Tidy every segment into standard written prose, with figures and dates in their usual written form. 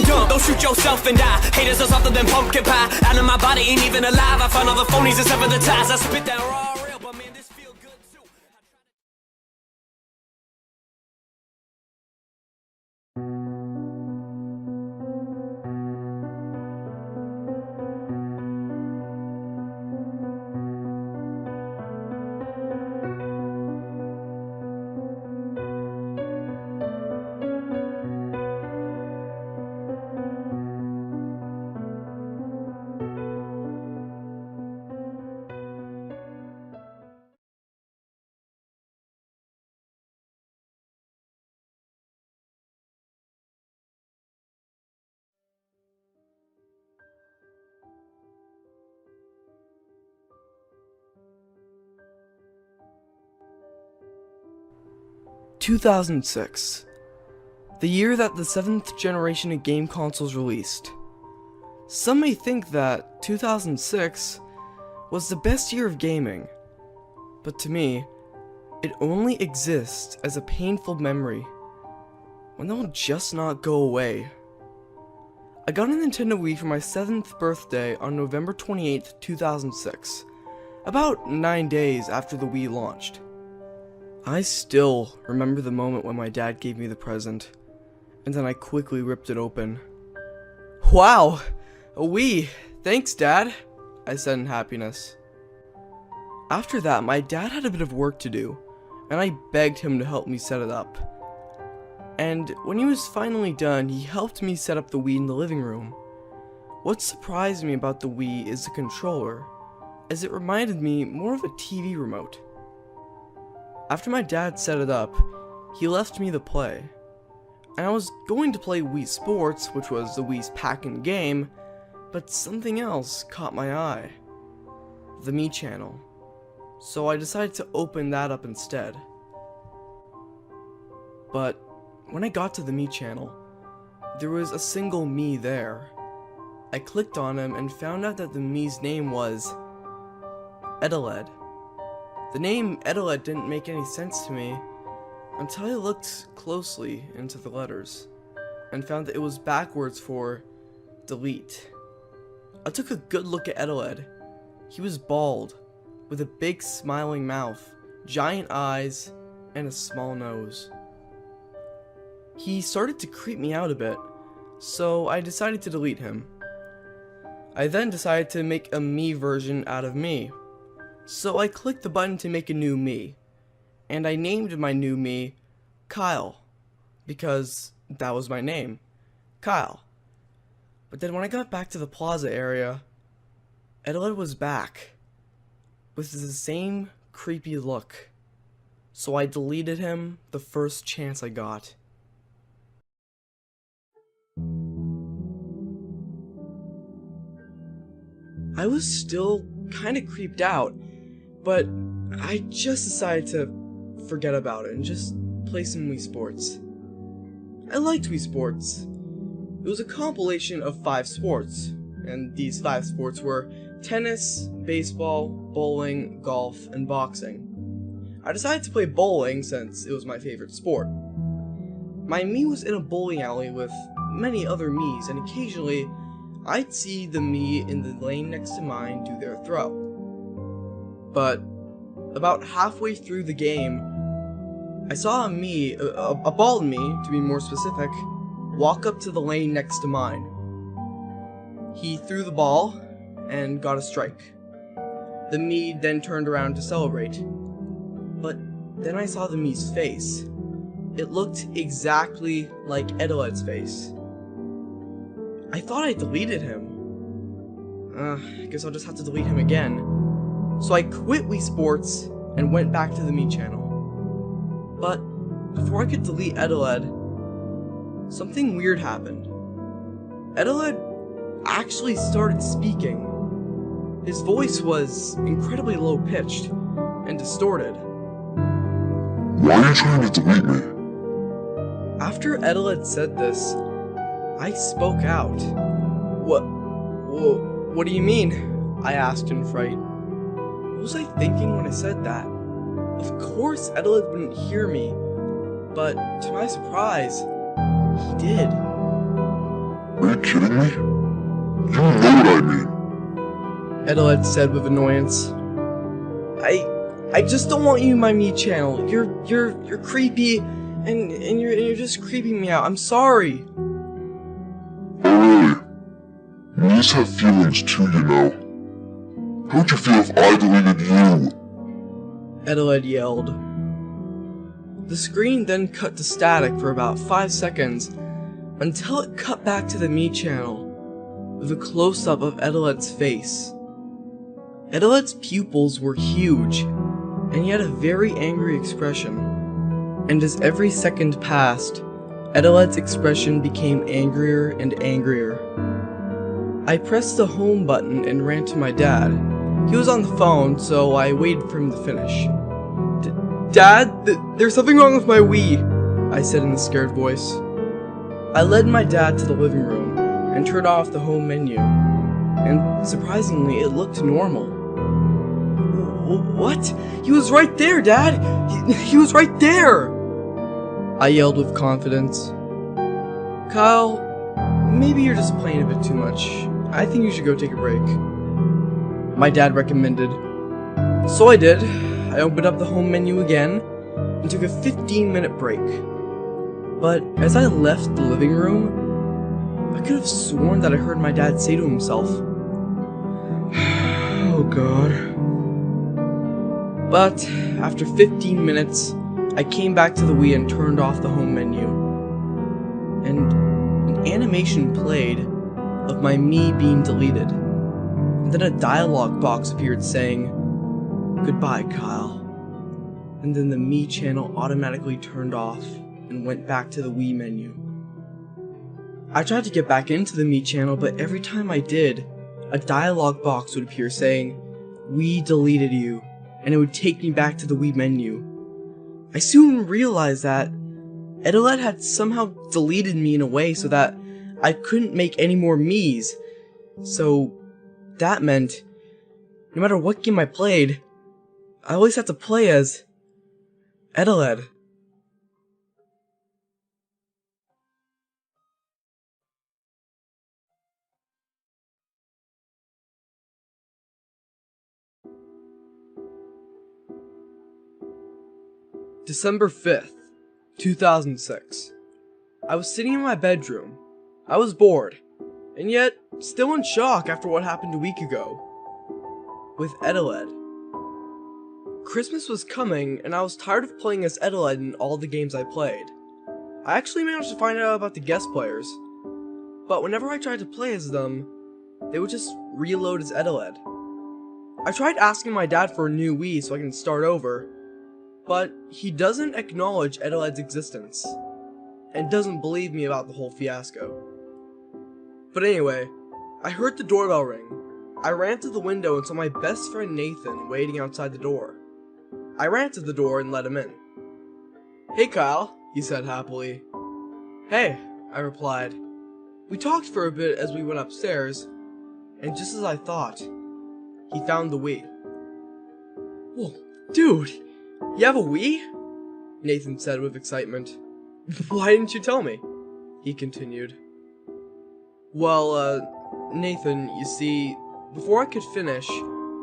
Don't shoot yourself and die. Haters are softer than pumpkin pie. Out of my body ain't even alive. I find all the phonies and sever the ties. I spit that raw real, but man, this feel good too. 2006, the year that the 7th generation of game consoles released. Some may think that 2006 was the best year of gaming, but to me, it only exists as a painful memory, one that will just not go away. I got a Nintendo Wii for my 7th birthday on November 28th, 2006, about 9 days after the Wii launched. I still remember the moment when my dad gave me the present, and then I quickly ripped it open. "Wow! A Wii! Thanks, Dad!" I said in happiness. After that, my dad had a bit of work to do, and I begged him to help me set it up. And when he was finally done, he helped me set up the Wii in the living room. What surprised me about the Wii is the controller, as it reminded me more of a TV remote. After my dad set it up, he left me to play, and I was going to play Wii Sports, which was the Wii's pack-in game, but something else caught my eye. The Me channel. So I decided to open that up instead. But when I got to the Me channel, there was a single Me there. I clicked on him and found out that the Me's name was Eteled. The name Eteled didn't make any sense to me until I looked closely into the letters and found that it was backwards for delete. I took a good look at Eteled. He was bald, with a big smiling mouth, giant eyes, and a small nose. He started to creep me out a bit, so I decided to delete him. I then decided to make a Me version out of me. So I clicked the button to make a new Me, and I named my new Me Kyle, because that was my name, Kyle. But then when I got back to the plaza area, Eteled was back, with the same creepy look, so I deleted him the first chance I got. I was still kinda creeped out, but I just decided to forget about it and just play some Wii Sports. I liked Wii Sports. It was a compilation of 5 sports, and these 5 sports were tennis, baseball, bowling, golf, and boxing. I decided to play bowling since it was my favorite sport. My Me was in a bowling alley with many other Me's, and occasionally I'd see the Me in the lane next to mine do their throw. But about halfway through the game, I saw a bald Me, to be more specific, walk up to the lane next to mine. He threw the ball and got a strike. The Me then turned around to celebrate. But then I saw the Me's face. It looked exactly like Eteled's face. I thought I deleted him. I guess I'll just have to delete him again. So I quit Wii Sports and went back to the Me channel. But before I could delete Eteled, something weird happened. Eteled actually started speaking. His voice was incredibly low-pitched and distorted. "Why are you trying to delete me?" After Eteled said this, I spoke out. What do you mean?" I asked in fright. What was I thinking when I said that? Of course Eteled wouldn't hear me, but to my surprise, he did. Are you kidding me? You know what I mean. Eteled said with annoyance. I just don't want you in my me channel. You're creepy, and you're just creeping me out. I'm sorry. Oh really? Me's have feelings too, you know. How would you feel if I deleted you? Eteled yelled. The screen then cut to static for about 5 seconds until it cut back to the me channel with a close-up of Eteled's face. Eteled's pupils were huge, and he had a very angry expression. And as every second passed, Eteled's expression became angrier and angrier. I pressed the home button and ran to my dad. He was on the phone, so I waited for him to finish. Dad, there's something wrong with my Wii, I said in a scared voice. I led my dad to the living room and turned off the home menu, and surprisingly, it looked normal. What? He was right there, Dad! He was right there! I yelled with confidence. Kyle, maybe you're just playing a bit too much. I think you should go take a break. My dad recommended. So I did. I opened up the home menu again and took a 15-minute break. But as I left the living room, I could have sworn that I heard my dad say to himself, "Oh God." But after 15 minutes, I came back to the Wii and turned off the home menu. And an animation played of my me being deleted. And then a dialogue box appeared saying, "Goodbye, Kyle." And then the me channel automatically turned off and went back to the Wii menu. I tried to get back into the me channel, but every time I did, a dialogue box would appear saying, "We deleted you," and it would take me back to the Wii menu. I soon realized that Eteled had somehow deleted me in a way so that I couldn't make any more Miis. So that meant, no matter what game I played, I always had to play as Eteled. December 5th, 2006. I was sitting in my bedroom. I was bored, and yet still in shock after what happened a week ago with Eteled. Christmas was coming, and I was tired of playing as Eteled in all the games I played. I actually managed to find out about the guest players, but whenever I tried to play as them, they would just reload as Eteled. I tried asking my dad for a new Wii so I can start over, but he doesn't acknowledge Eteled's existence, and doesn't believe me about the whole fiasco. But anyway, I heard the doorbell ring. I ran to the window and saw my best friend Nathan waiting outside the door. I ran to the door and let him in. "Hey Kyle," he said happily. "Hey," I replied. We talked for a bit as we went upstairs, and just as I thought, he found the Wii. "Whoa, dude! You have a Wii?" Nathan said with excitement. "Why didn't you tell me?" he continued. "Well, Nathan, you see, before I could finish,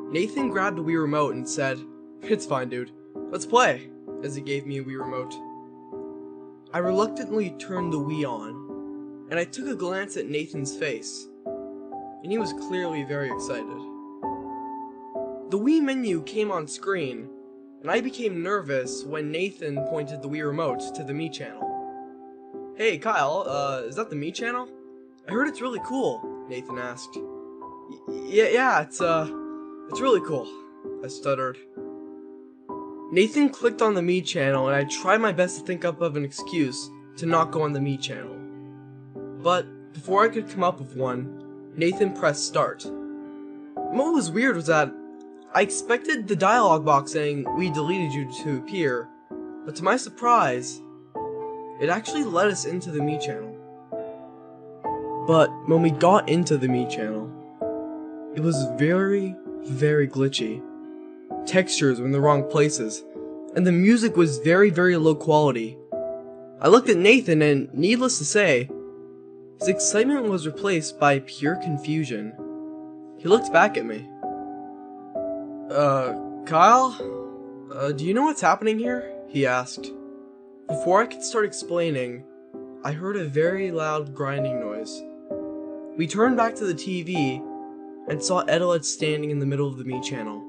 Nathan grabbed a Wii remote and said, 'It's fine, dude. Let's play,' as he gave me a Wii remote. I reluctantly turned the Wii on, and I took a glance at Nathan's face, and he was clearly very excited. The Wii menu came on screen, and I became nervous when Nathan pointed the Wii remote to the me channel. "Hey Kyle, is that the me channel? I heard it's really cool," Nathan asked. Yeah, it's really cool," I stuttered. Nathan clicked on the me channel, and I tried my best to think up of an excuse to not go on the me channel. But before I could come up with one, Nathan pressed start. What was weird was that I expected the dialogue box saying, "We deleted you" to appear, but to my surprise, it actually led us into the me channel. But when we got into the me channel, it was very, very glitchy. Textures were in the wrong places, and the music was very, very low quality. I looked at Nathan, and needless to say, His excitement was replaced by pure confusion. He looked back at me. Kyle? Do you know what's happening here? He asked. Before I could start explaining, I heard a very loud grinding noise. We turned back to the TV and saw Eteled standing in the middle of the Me channel.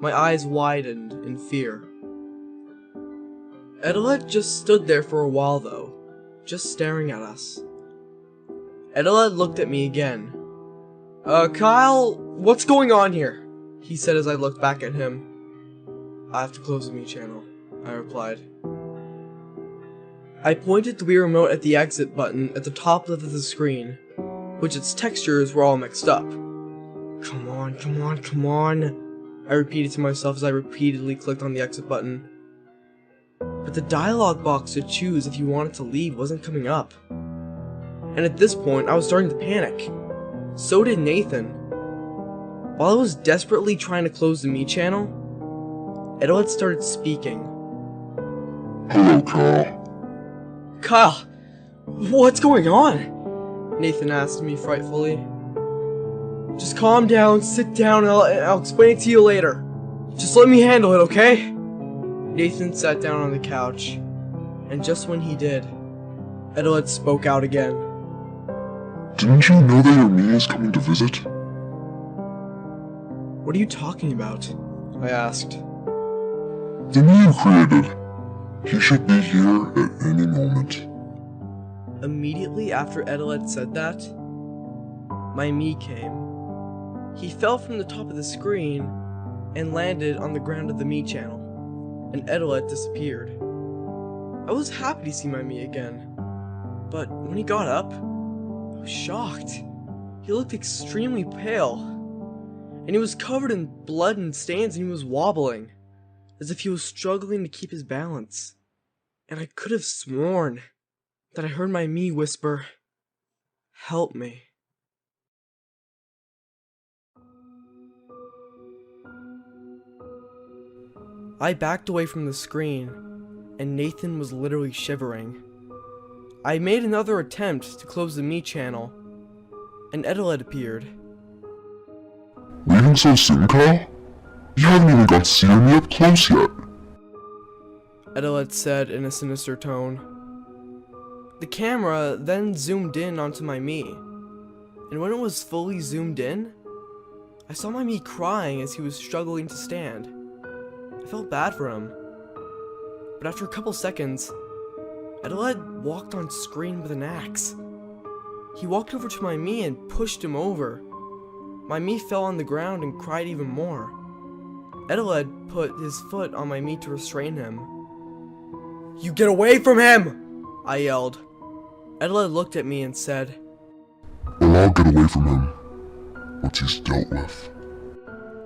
My eyes widened in fear. Eteled just stood there for a while though, just staring at us. Eteled looked at me again. Kyle, what's going on here? He said as I looked back at him. I have to close the Me channel, I replied. I pointed the Wii remote at the exit button at the top left of the screen, which its textures were all mixed up. Come on, come on, come on, I repeated to myself as I repeatedly clicked on the exit button. But the dialog box to choose if you wanted to leave wasn't coming up. And at this point, I was starting to panic. So did Nathan. While I was desperately trying to close the Me channel, Eteled started speaking. Hello, Kyle. Kyle, what's going on? Nathan asked me frightfully. Just calm down, sit down, and I'll explain it to you later. Just let me handle it, okay? Nathan sat down on the couch, and just when he did, Eteled spoke out again. Didn't you know that your Me is coming to visit? What are you talking about? I asked. The Me you created. He should be here at any moment. Immediately after Eteled said that, my Me came. He fell from the top of the screen and landed on the ground of the Me channel, and Eteled disappeared. I was happy to see my Me again, but when he got up, I was shocked. He looked extremely pale, and he was covered in blood and stains, and he was wobbling, as if he was struggling to keep his balance. And I could have sworn that I heard my Me whisper, "Help me." I backed away from the screen, and Nathan was literally shivering. I made another attempt to close the Me channel, and Eteled appeared. Leaving so soon, Kyle? You haven't even got to see your Me up close yet. Eteled said in a sinister tone. The camera then zoomed in onto my Me, and when it was fully zoomed in, I saw my Me crying as he was struggling to stand. I felt bad for him. But after a couple seconds, Eteled walked on screen with an axe. He walked over to my Me and pushed him over. My Me fell on the ground and cried even more. Eteled put his foot on my Me to restrain him. "You get away from him!" I yelled. Eteled looked at me and said, Well, I'll get away from him once he's dealt with.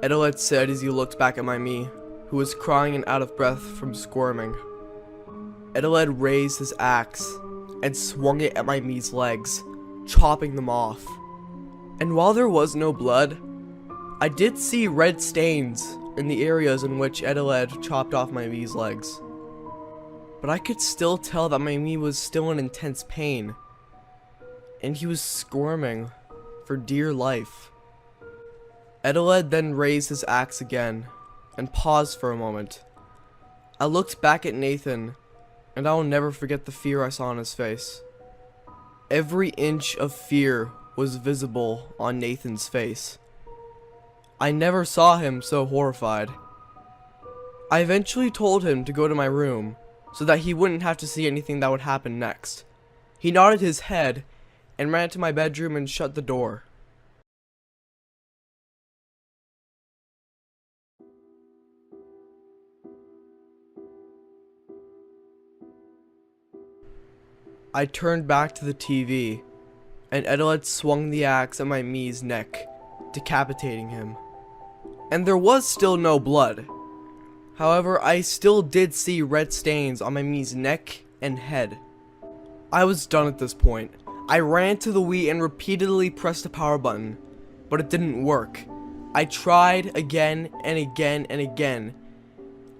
Eteled said as he looked back at my Me, who was crying and out of breath from squirming. Eteled raised his axe and swung it at my Me's legs, chopping them off. And while there was no blood, I did see red stains in the areas in which Eteled chopped off my Me's legs. But I could still tell that my Me was still in intense pain, and he was squirming for dear life. Eteled then raised his axe again, and paused for a moment. I looked back at Nathan, and I will never forget the fear I saw on his face. Every inch of fear was visible on Nathan's face. I never saw him so horrified. I eventually told him to go to my room, so that he wouldn't have to see anything that would happen next. He nodded his head, and ran to my bedroom and shut the door. I turned back to the TV, and Eteled swung the axe at my Me's neck, decapitating him. And there was still no blood. However, I still did see red stains on my Me's neck and head. I was done at this point. I ran to the Wii and repeatedly pressed the power button, but it didn't work. I tried again and again and again,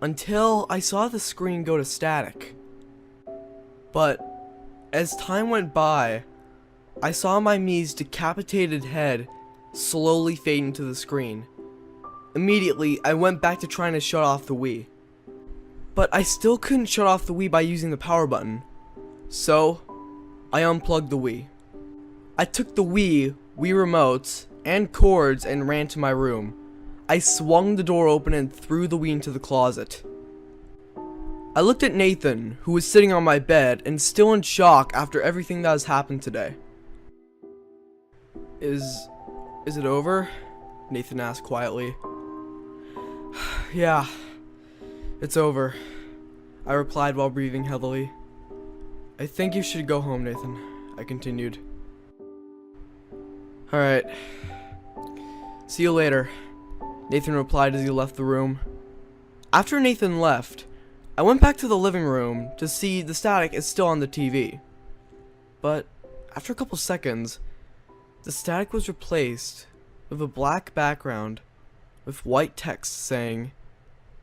until I saw the screen go to static. But as time went by, I saw my Mii's decapitated head slowly fade into the screen. Immediately, I went back to trying to shut off the Wii. But I still couldn't shut off the Wii by using the power button. So, I unplugged the Wii. I took the Wii remotes, and cords and ran to my room. I swung the door open and threw the Wii into the closet. I looked at Nathan, who was sitting on my bed and still in shock after everything that has happened today. Is it over? Nathan asked quietly. Yeah, it's over, I replied while breathing heavily. I think you should go home, Nathan, I continued. Alright. See you later, Nathan replied as he left the room. After Nathan left, I went back to the living room to see the static is still on the TV. But after a couple seconds, the static was replaced with a black background with white text saying,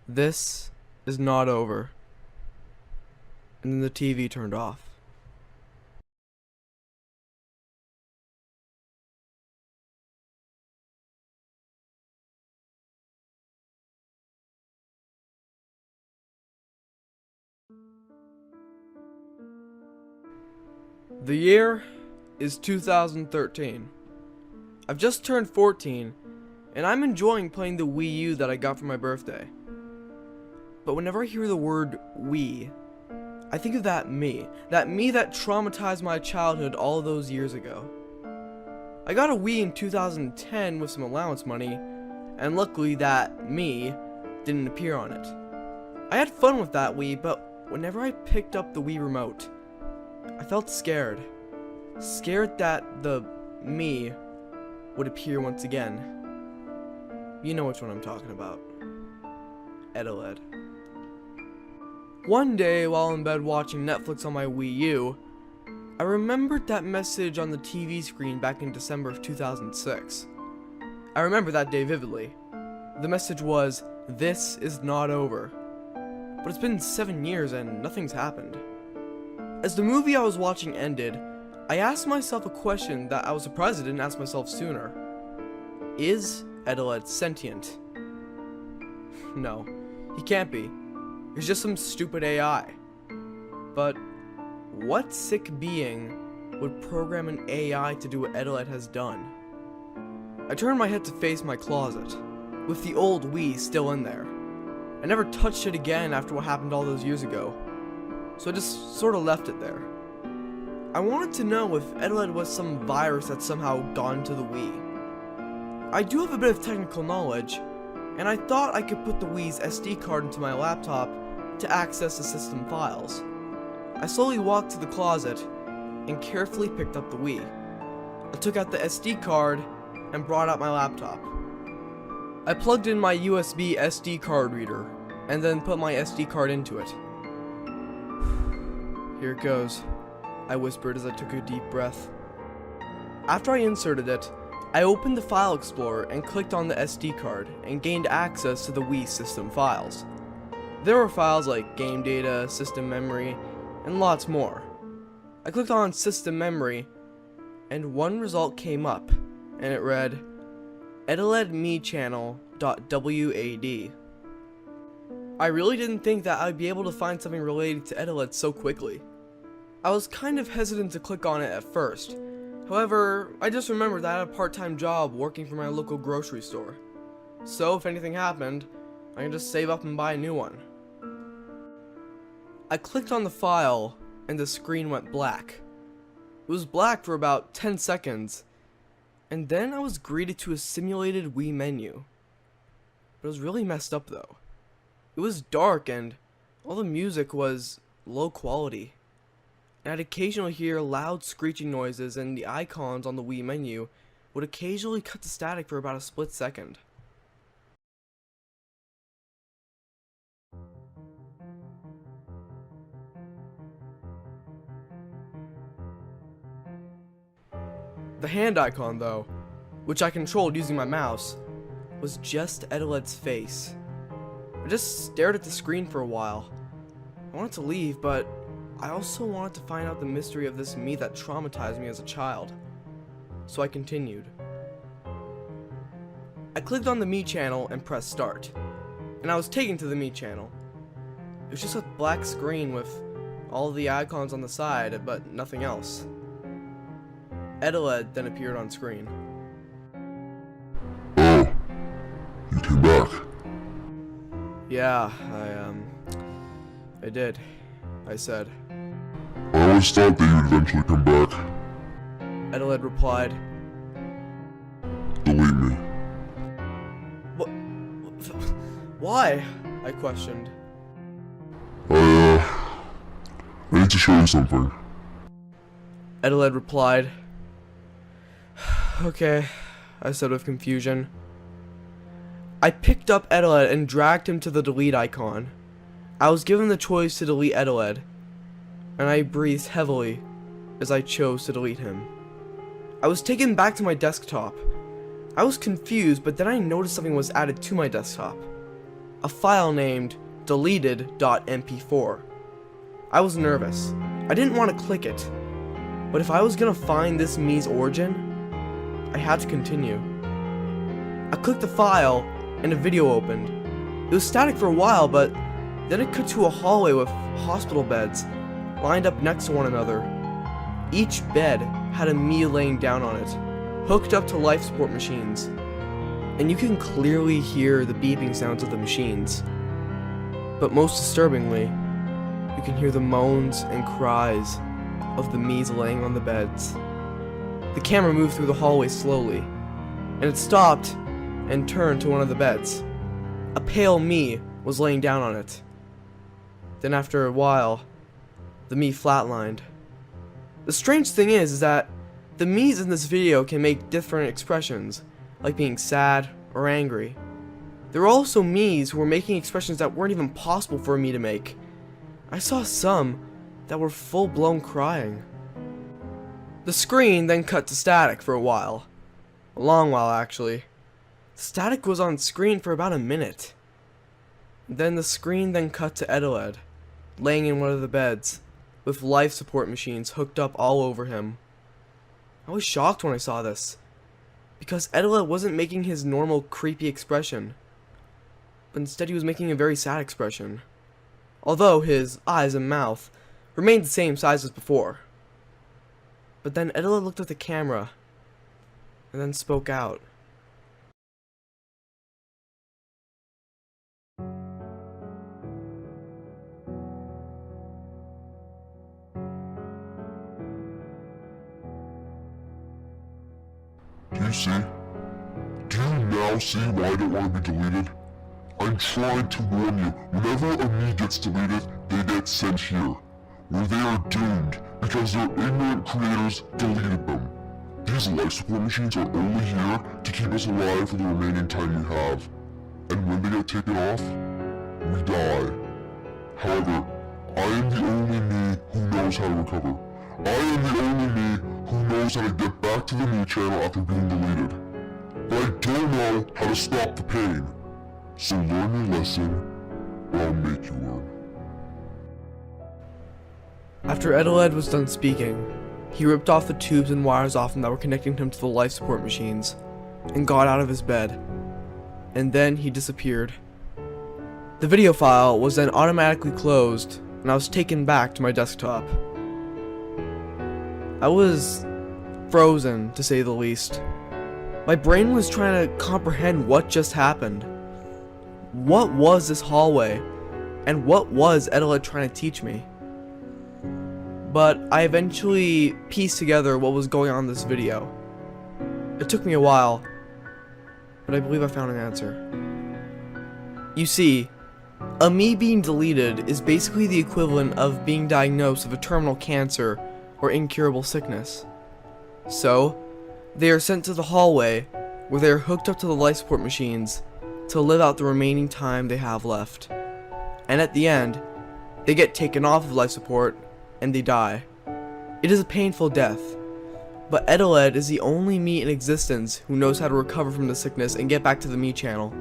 "This is not over." And then the TV turned off. The year is 2013. I've just turned 14, and I'm enjoying playing the Wii U that I got for my birthday. But whenever I hear the word Wii, I think of that me that traumatized my childhood all those years ago. I got a Wii in 2010 with some allowance money, and luckily that me didn't appear on it. I had fun with that Wii, but whenever I picked up the Wii remote, I felt scared. Scared that the me would appear once again. You know which one I'm talking about. Eteled. One day, while in bed watching Netflix on my Wii U, I remembered that message on the TV screen back in December of 2006. I remember that day vividly. The message was, "This is not over." But it's been 7 years and nothing's happened. As the movie I was watching ended, I asked myself a question that I was surprised I didn't ask myself sooner. Is Eteled sentient? No, he can't be. He's just some stupid AI. But what sick being would program an AI to do what Eteled has done? I turned my head to face my closet, with the old Wii still in there. I never touched it again after what happened all those years ago, so I just sort of left it there. I wanted to know if Eteled was some virus that somehow got into the Wii. I do have a bit of technical knowledge, and I thought I could put the Wii's SD card into my laptop to access the system files. I slowly walked to the closet and carefully picked up the Wii. I took out the SD card and brought out my laptop. I plugged in my USB SD card reader and then put my SD card into it. Here it goes, I whispered as I took a deep breath. After I inserted it, I opened the File Explorer and clicked on the SD card and gained access to the Wii system files. There were files like game data, system memory, and lots more. I clicked on system memory, and one result came up, and it read, eteledmechannel.wad. I really didn't think that I'd be able to find something related to Eteled so quickly. I was kind of hesitant to click on it at first. However, I just remembered that I had a part-time job working for my local grocery store. So if anything happened, I can just save up and buy a new one. I clicked on the file, and the screen went black. It was black for about 10 seconds, and then I was greeted to a simulated Wii menu. But it was really messed up though. It was dark and all the music was low quality. And I'd occasionally hear loud screeching noises, and the icons on the Wii menu would occasionally cut to static for about a split second. The hand icon though, which I controlled using my mouse, was just Eteled's face. I just stared at the screen for a while. I wanted to leave, but I also wanted to find out the mystery of this me that traumatized me as a child. so I continued. I clicked on the Me channel and pressed start, and I was taken to the Me channel. It was just a black screen with all the icons on the side, but nothing else. Eteled then appeared on screen. Oh, you came back. Yeah, I did, I said. I always thought that you'd eventually come back. Eteled replied, Delete me. Why? I questioned. I need to show you something. Eteled replied, Okay, I said with confusion. I picked up Eteled and dragged him to the delete icon. I was given the choice to delete Eteled, and I breathed heavily as I chose to delete him. I was taken back to my desktop. I was confused, but then I noticed something was added to my desktop. A file named deleted.mp4. I was nervous. I didn't want to click it, but if I was gonna find this me's origin, I had to continue. I clicked the file and a video opened. It was static for a while, but then it cut to a hallway with hospital beds lined up next to one another. Each bed had a me laying down on it, hooked up to life support machines, and you can clearly hear the beeping sounds of the machines. But most disturbingly, you can hear the moans and cries of the me's laying on the beds. The camera moved through the hallway slowly, and it stopped and turned to one of the beds. A pale me was laying down on it. Then after a while, the me flatlined. The strange thing is that the me's in this video can make different expressions, like being sad or angry. There were also me's who were making expressions that weren't even possible for a me to make. I saw some that were full-blown crying. The screen then cut to static for a while. A long while, actually. The static was on screen for about a minute. Then the screen then cut to Eteled, laying in one of the beds, with life support machines hooked up all over him. I was shocked when I saw this, because Eteled wasn't making his normal creepy expression, but instead he was making a very sad expression, although his eyes and mouth remained the same size as before. But then Eteled looked at the camera, and then spoke out. Do you see? Do you now see why I don't want to be deleted? I'm trying to warn you, whenever a me gets deleted, they get sent here, where they are doomed because their ignorant creators deleted them. These life support machines are only here to keep us alive for the remaining time we have. And when they get taken off, we die. However, I am the only me who knows how to recover. I am the only me who knows how to get back to the me channel after being deleted. But I don't know how to stop the pain. So learn your lesson, or I'll make you learn. After Eteled was done speaking, he ripped off the tubes and wires off him that were connecting him to the life support machines, and got out of his bed. And then he disappeared. The video file was then automatically closed, and I was taken back to my desktop. I was frozen, to say the least. My brain was trying to comprehend what just happened. What was this hallway? And what was Eteled trying to teach me? But I eventually pieced together what was going on in this video. It took me a while, but I believe I found an answer. You see, a me being deleted is basically the equivalent of being diagnosed with a terminal cancer or incurable sickness. So, they are sent to the hallway where they are hooked up to the life support machines to live out the remaining time they have left. And at the end, they get taken off of life support and they die. It is a painful death, but Eteled is the only me in existence who knows how to recover from the sickness and get back to the me channel.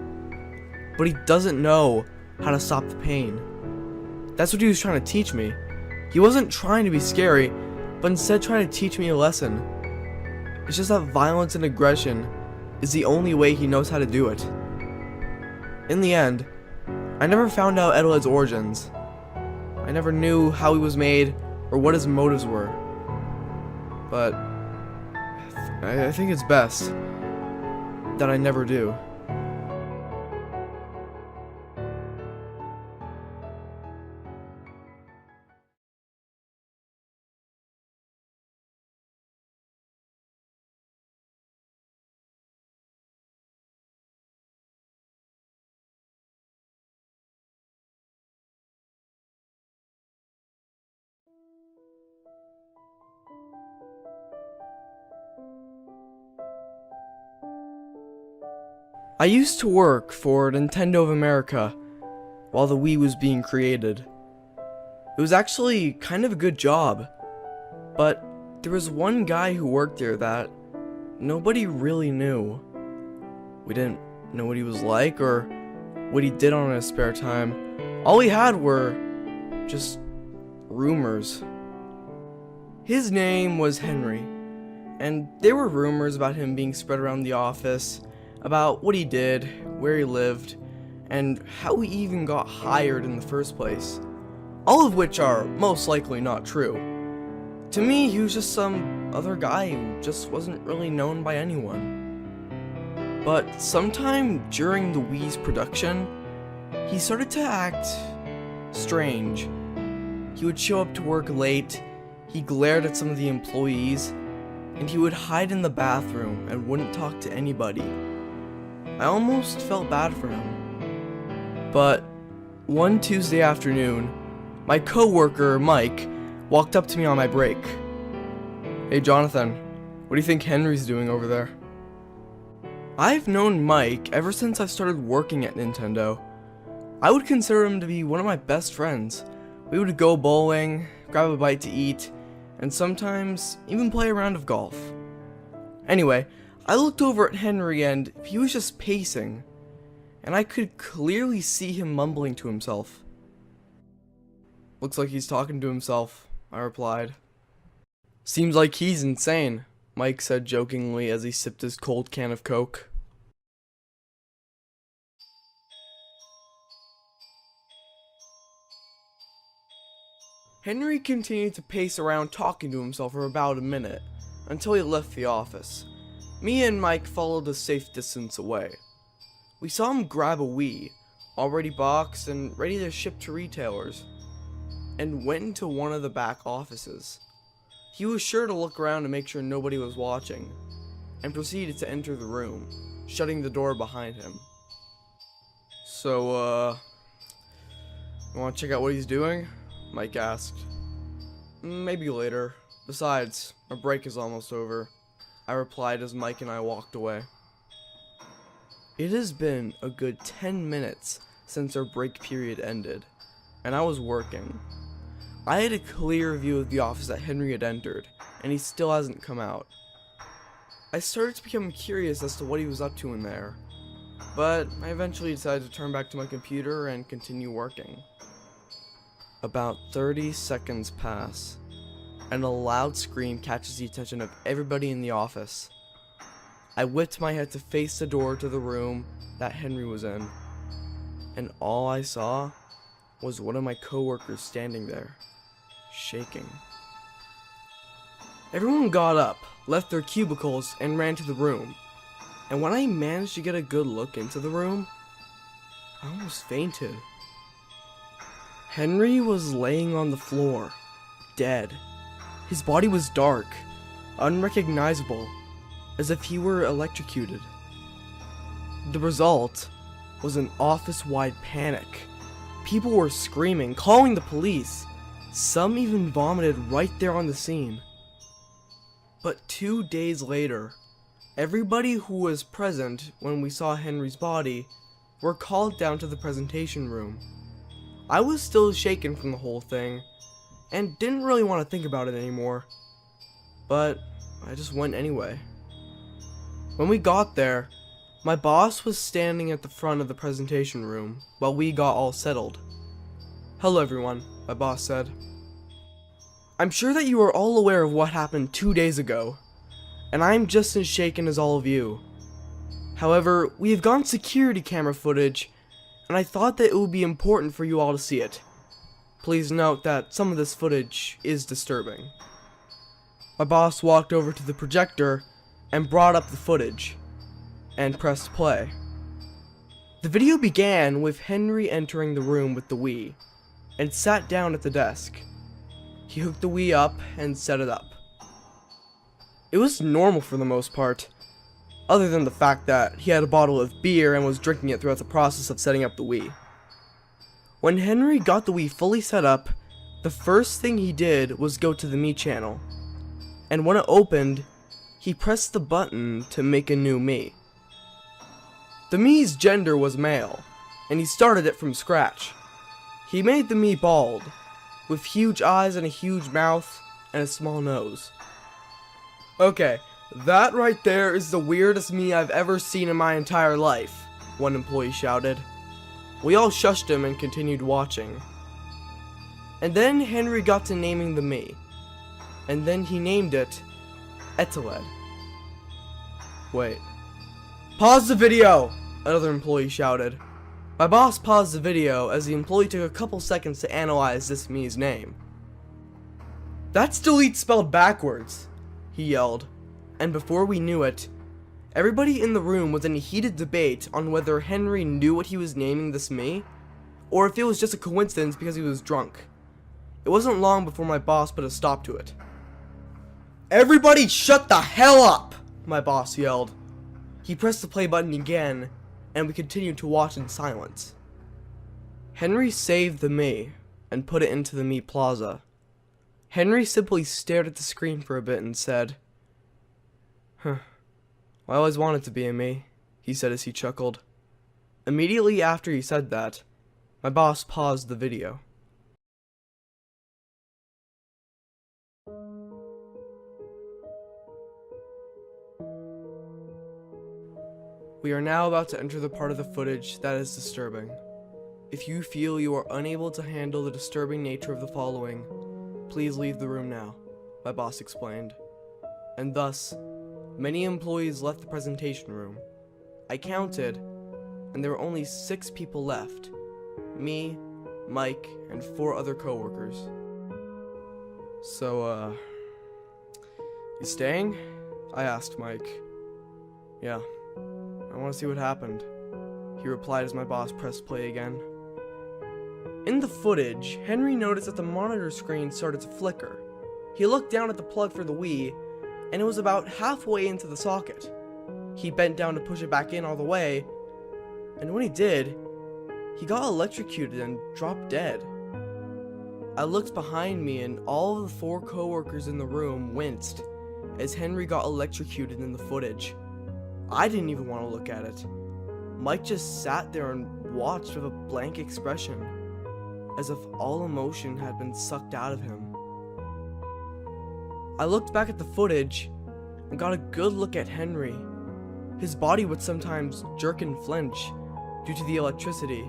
But he doesn't know how to stop the pain. That's what he was trying to teach me. He wasn't trying to be scary, but instead trying to teach me a lesson. It's just that violence and aggression is the only way he knows how to do it. In the end, I never found out Eteled's origins. I never knew how he was made or what his motives were. But I think it's best that I never do. I used to work for Nintendo of America while the Wii was being created. It was actually kind of a good job, but there was one guy who worked there that nobody really knew. We didn't know what he was like or what he did on his spare time. All we had were just rumors. His name was Henry, and there were rumors about him being spread around the office, about what he did, where he lived, and how he even got hired in the first place. All of which are most likely not true. To me, he was just some other guy who just wasn't really known by anyone. But sometime during the Wii's production, he started to act strange. He would show up to work late, he glared at some of the employees, and he would hide in the bathroom and wouldn't talk to anybody. I almost felt bad for him. But one Tuesday afternoon, my coworker Mike walked up to me on my break. "Hey Jonathan, what do you think Henry's doing over there?" I've known Mike ever since I started working at Nintendo. I would consider him to be one of my best friends. We would go bowling, grab a bite to eat, and sometimes even play a round of golf. Anyway, I looked over at Henry and he was just pacing, and I could clearly see him mumbling to himself. "Looks like he's talking to himself," I replied. "Seems like he's insane," Mike said jokingly as he sipped his cold can of Coke. Henry continued to pace around talking to himself for about a minute, until he left the office. Me and Mike followed a safe distance away. We saw him grab a Wii, already boxed and ready to ship to retailers, and went into one of the back offices. He was sure to look around to make sure nobody was watching, and proceeded to enter the room, shutting the door behind him. "So, you want to check out what he's doing?" Mike asked. "Maybe later. Besides, our break is almost over," I replied as Mike and I walked away. It has been a good 10 minutes since our break period ended, and I was working. I had a clear view of the office that Henry had entered, and he still hasn't come out. I started to become curious as to what he was up to in there, but I eventually decided to turn back to my computer and continue working. About 30 seconds pass, and a loud scream catches the attention of everybody in the office. I whipped my head to face the door to the room that Henry was in, and all I saw was one of my coworkers standing there, shaking. Everyone got up, left their cubicles, and ran to the room, and when I managed to get a good look into the room, I almost fainted. Henry was laying on the floor, dead. His body was dark, unrecognizable, as if he were electrocuted. The result was an office-wide panic. People were screaming, calling the police. Some even vomited right there on the scene. But 2 days later, everybody who was present when we saw Henry's body were called down to the presentation room. I was still shaken from the whole thing, and didn't really want to think about it anymore, but I just went anyway. When we got there, my boss was standing at the front of the presentation room while we got all settled. "Hello everyone," my boss said. "I'm sure that you are all aware of what happened 2 days ago. and I'm just as shaken as all of you. However, we have gotten security camera footage, and I thought that it would be important for you all to see it. Please note that some of this footage is disturbing. My boss walked over to the projector and brought up the footage, and pressed play. The video began with Henry entering the room with the Wii, and sat down at the desk. He hooked the Wii up and set it up. It was normal for the most part, other than the fact that he had a bottle of beer and was drinking it throughout the process of setting up the Wii. When Henry got the Wii fully set up, the first thing he did was go to the Me channel, and when it opened, he pressed the button to make a new Me. The Mii's gender was male, and he started it from scratch. He made the Mii bald, with huge eyes and a huge mouth, and a small nose. Okay, that right there is the weirdest Mii I've ever seen in my entire life, one employee shouted. We all shushed him and continued watching. And then Henry got to naming the Mii, and then he named it Eteled. Wait. Pause the video! Another employee shouted. My boss paused the video as the employee took a couple seconds to analyze this Mii's name. That's delete spelled backwards, he yelled, and before we knew it, everybody in the room was in a heated debate on whether Henry knew what he was naming this Mii, or if it was just a coincidence because he was drunk. It wasn't long before my boss put a stop to it. Everybody shut the hell up! My boss yelled. He pressed the play button again, and we continued to watch in silence. Henry saved the Mii and put it into the Mii Plaza. Henry simply stared at the screen for a bit and said, I always wanted to be a Mii, he said as he chuckled. Immediately after he said that, my boss paused the video. We are now about to enter the part of the footage that is disturbing. If you feel you are unable to handle the disturbing nature of the following, please leave the room now, my boss explained. And thus, many employees left the presentation room. I counted, and there were only 6 people left. Me, Mike, and 4 other coworkers. So, you staying? I asked Mike. Yeah. I want to see what happened, he replied as my boss pressed play again. In the footage, Henry noticed that the monitor screen started to flicker. He looked down at the plug for the Wii, and it was about halfway into the socket. He bent down to push it back in all the way, and when he did, he got electrocuted and dropped dead. I looked behind me and all of the 4 coworkers in the room winced as Henry got electrocuted in the footage. I didn't even want to look at it. Mike just sat there and watched with a blank expression, as if all emotion had been sucked out of him. I looked back at the footage and got a good look at Henry. His body would sometimes jerk and flinch due to the electricity.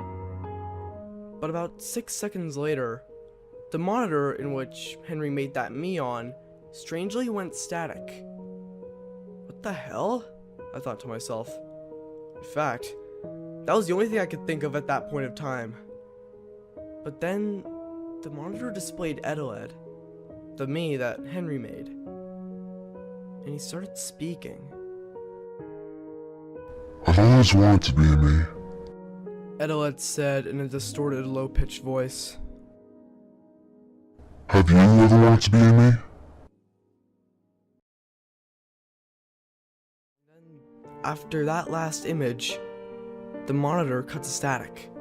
But about 6 seconds later, the monitor in which Henry made that Mii on strangely went static. What the hell? I thought to myself. In fact, that was the only thing I could think of at that point of time. But then, the monitor displayed Eteled, the Mii that Henry made. And he started speaking. I've always wanted to be a Mii. Eteled said in a distorted, low-pitched voice. Have you ever wanted to be a Mii? After that last image, the monitor cut to static,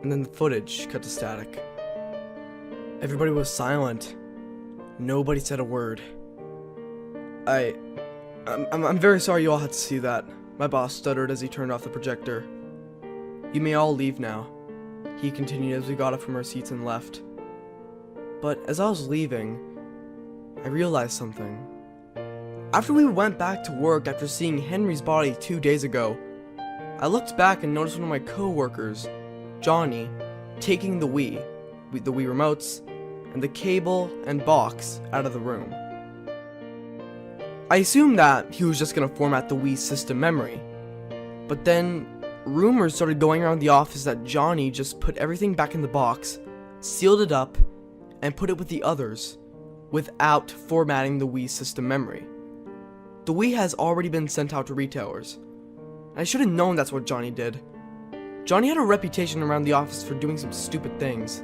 and then the footage cut to static. Everybody was silent. Nobody said a word. I'm very sorry you all had to see that, my boss stuttered as he turned off the projector. You may all leave now, he continued as we got up from our seats and left. But as I was leaving, I realized something. After we went back to work after seeing Henry's body 2 days ago, I looked back and noticed one of my co-workers, Johnny, taking the Wii remotes, and the cable and box out of the room. I assumed that he was just gonna format the Wii system memory. But then, rumors started going around the office that Johnny just put everything back in the box, sealed it up, and put it with the others, without formatting the Wii system memory. The Wii has already been sent out to retailers. I should have known that's what Johnny did. Johnny had a reputation around the office for doing some stupid things.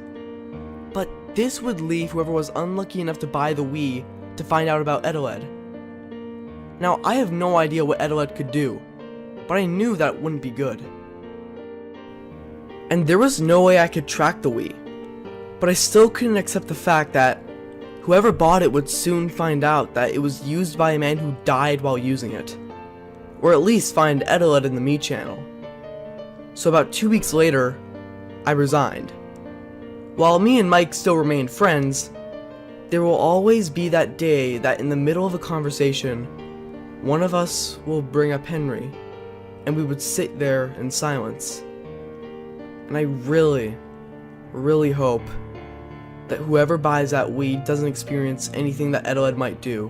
But this would leave whoever was unlucky enough to buy the Wii to find out about Eteled. Now, I have no idea what Eteled could do, but I knew that it wouldn't be good. And there was no way I could track the Wii, but I still couldn't accept the fact that whoever bought it would soon find out that it was used by a man who died while using it. Or at least find Eteled in the Me channel. So about 2 weeks later, I resigned. While me and Mike still remained friends, there will always be that day that in the middle of a conversation, one of us will bring up Henry, and we would sit there in silence. And I really, really hope that whoever buys that Wii doesn't experience anything that Eteled might do.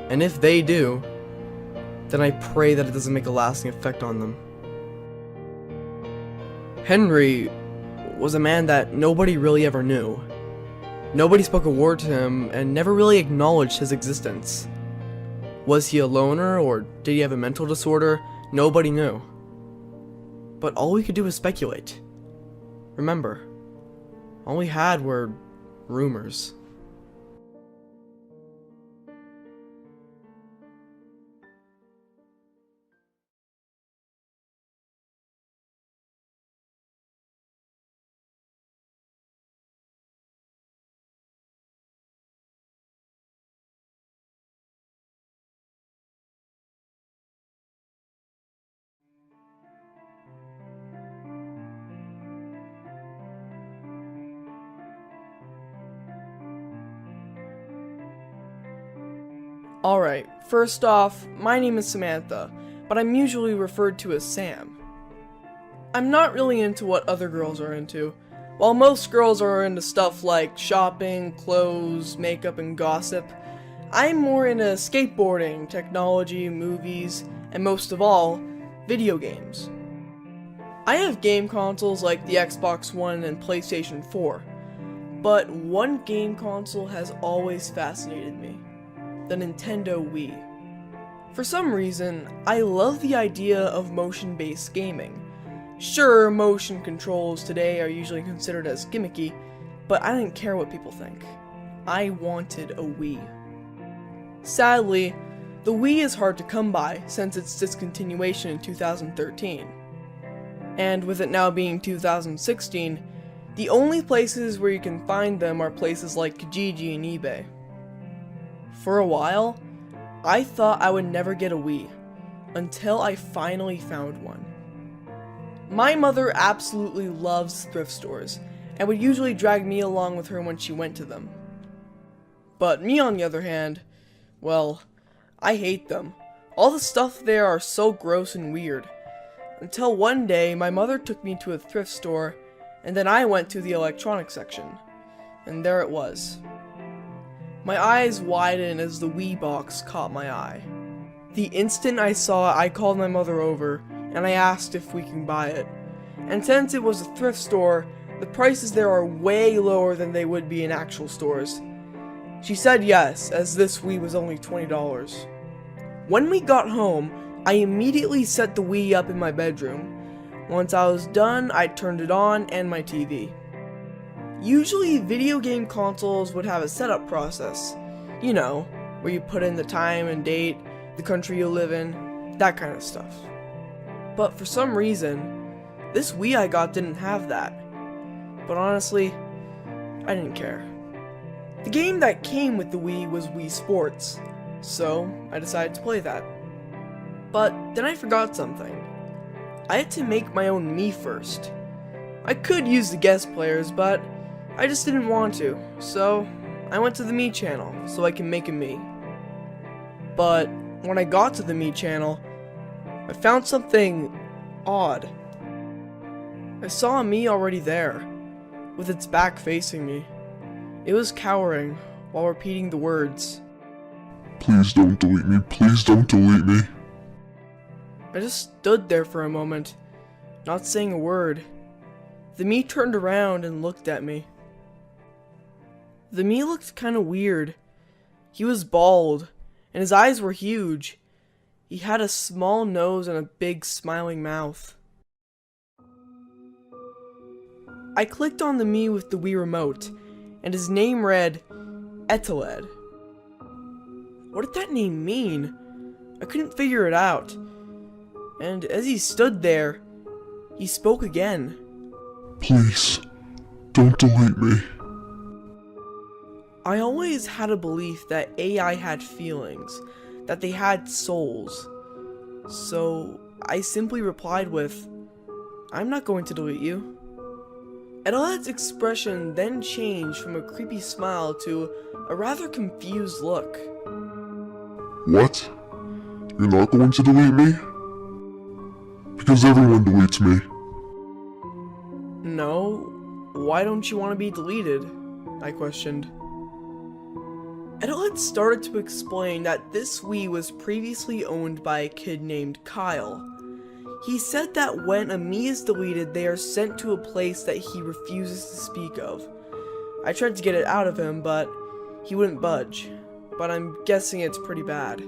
And if they do, then I pray that it doesn't make a lasting effect on them. Henry was a man that nobody really ever knew. Nobody spoke a word to him and never really acknowledged his existence. Was he a loner or did he have a mental disorder? Nobody knew. But all we could do was speculate. Remember, all we had were rumors. Alright, first off, my name is Samantha, but I'm usually referred to as Sam. I'm not really into what other girls are into. While most girls are into stuff like shopping, clothes, makeup, and gossip, I'm more into skateboarding, technology, movies, and most of all, video games. I have game consoles like the Xbox One and PlayStation 4, but one game console has always fascinated me. The Nintendo Wii. For some reason, I love the idea of motion-based gaming. Sure, motion controls today are usually considered as gimmicky, but I didn't care what people think. I wanted a Wii. Sadly, the Wii is hard to come by since its discontinuation in 2013. And with it now being 2016, the only places where you can find them are places like Kijiji and eBay. For a while, I thought I would never get a Wii, until I finally found one. My mother absolutely loves thrift stores, and would usually drag me along with her when she went to them. But me on the other hand, well, I hate them. All the stuff there are so gross and weird. Until one day, my mother took me to a thrift store, and then I went to the electronics section, and there it was. My eyes widened as the Wii box caught my eye. The instant I saw it, I called my mother over, and I asked if we can buy it. And since it was a thrift store, the prices there are way lower than they would be in actual stores. She said yes, as this Wii was only $20. When we got home, I immediately set the Wii up in my bedroom. Once I was done, I turned it on and my TV. Usually, video game consoles would have a setup process. You know, where you put in the time and date, the country you live in, that kind of stuff. But for some reason, this Wii I got didn't have that. But honestly, I didn't care. The game that came with the Wii was Wii Sports, so I decided to play that. But then I forgot something. I had to make my own Mii first. I could use the guest players, but I just didn't want to, so I went to the Mii channel so I can make a Mii. But when I got to the Mii channel, I found something odd. I saw a Mii already there, with its back facing me. It was cowering while repeating the words, Please don't delete me. Please don't delete me. I just stood there for a moment, not saying a word. The me turned around and looked at me. The me looked kinda weird. He was bald, and his eyes were huge. He had a small nose and a big smiling mouth. I clicked on the me with the Wii remote, and his name read Eteled. What did that name mean? I couldn't figure it out. And as he stood there, he spoke again. Please, don't delete me. I always had a belief that AI had feelings, that they had souls. So I simply replied with, I'm not going to delete you. Eteled's expression then changed from a creepy smile to a rather confused look. What? You're not going to delete me? Because everyone deletes me. No, why don't you want to be deleted? I questioned. Eteled started to explain that this Wii was previously owned by a kid named Kyle. He said that when a Mii is deleted, they are sent to a place that he refuses to speak of. I tried to get it out of him, but he wouldn't budge. But I'm guessing it's pretty bad.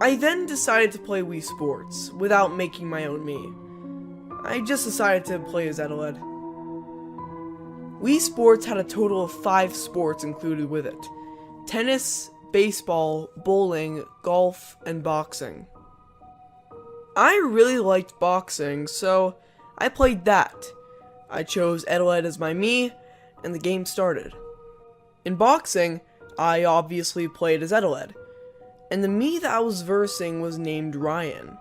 I then decided to play Wii Sports, without making my own Mii. I just decided to play as Eteled. Wii Sports had a total of 5 sports included with it: tennis, baseball, bowling, golf, and boxing. I really liked boxing, so I played that. I chose Eteled as my Mii, and the game started. In boxing, I obviously played as Eteled, and the Mii that I was versing was named Ryan.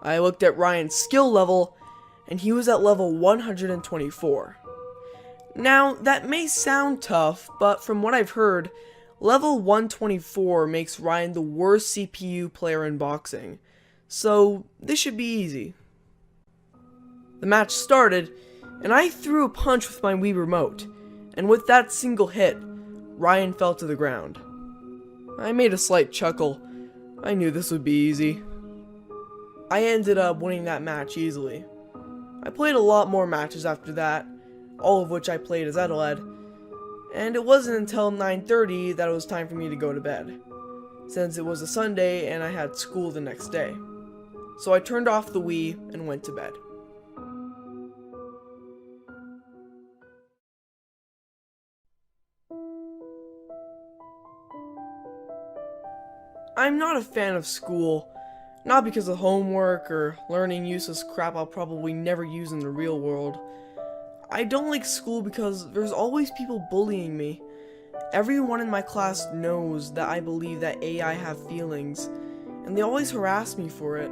I looked at Ryan's skill level, and he was at level 124. Now, that may sound tough, but from what I've heard, level 124 makes Ryan the worst CPU player in boxing, so this should be easy. The match started, and I threw a punch with my Wii remote, and with that single hit, Ryan fell to the ground. I made a slight chuckle. I knew this would be easy. I ended up winning that match easily. I played a lot more matches after that, all of which I played as Eteled, and it wasn't until 9:30 that it was time for me to go to bed, since it was a Sunday and I had school the next day. So I turned off the Wii and went to bed. I'm not a fan of school, not because of homework or learning useless crap I'll probably never use in the real world. I don't like school because there's always people bullying me. Everyone in my class knows that I believe that AI have feelings, and they always harass me for it.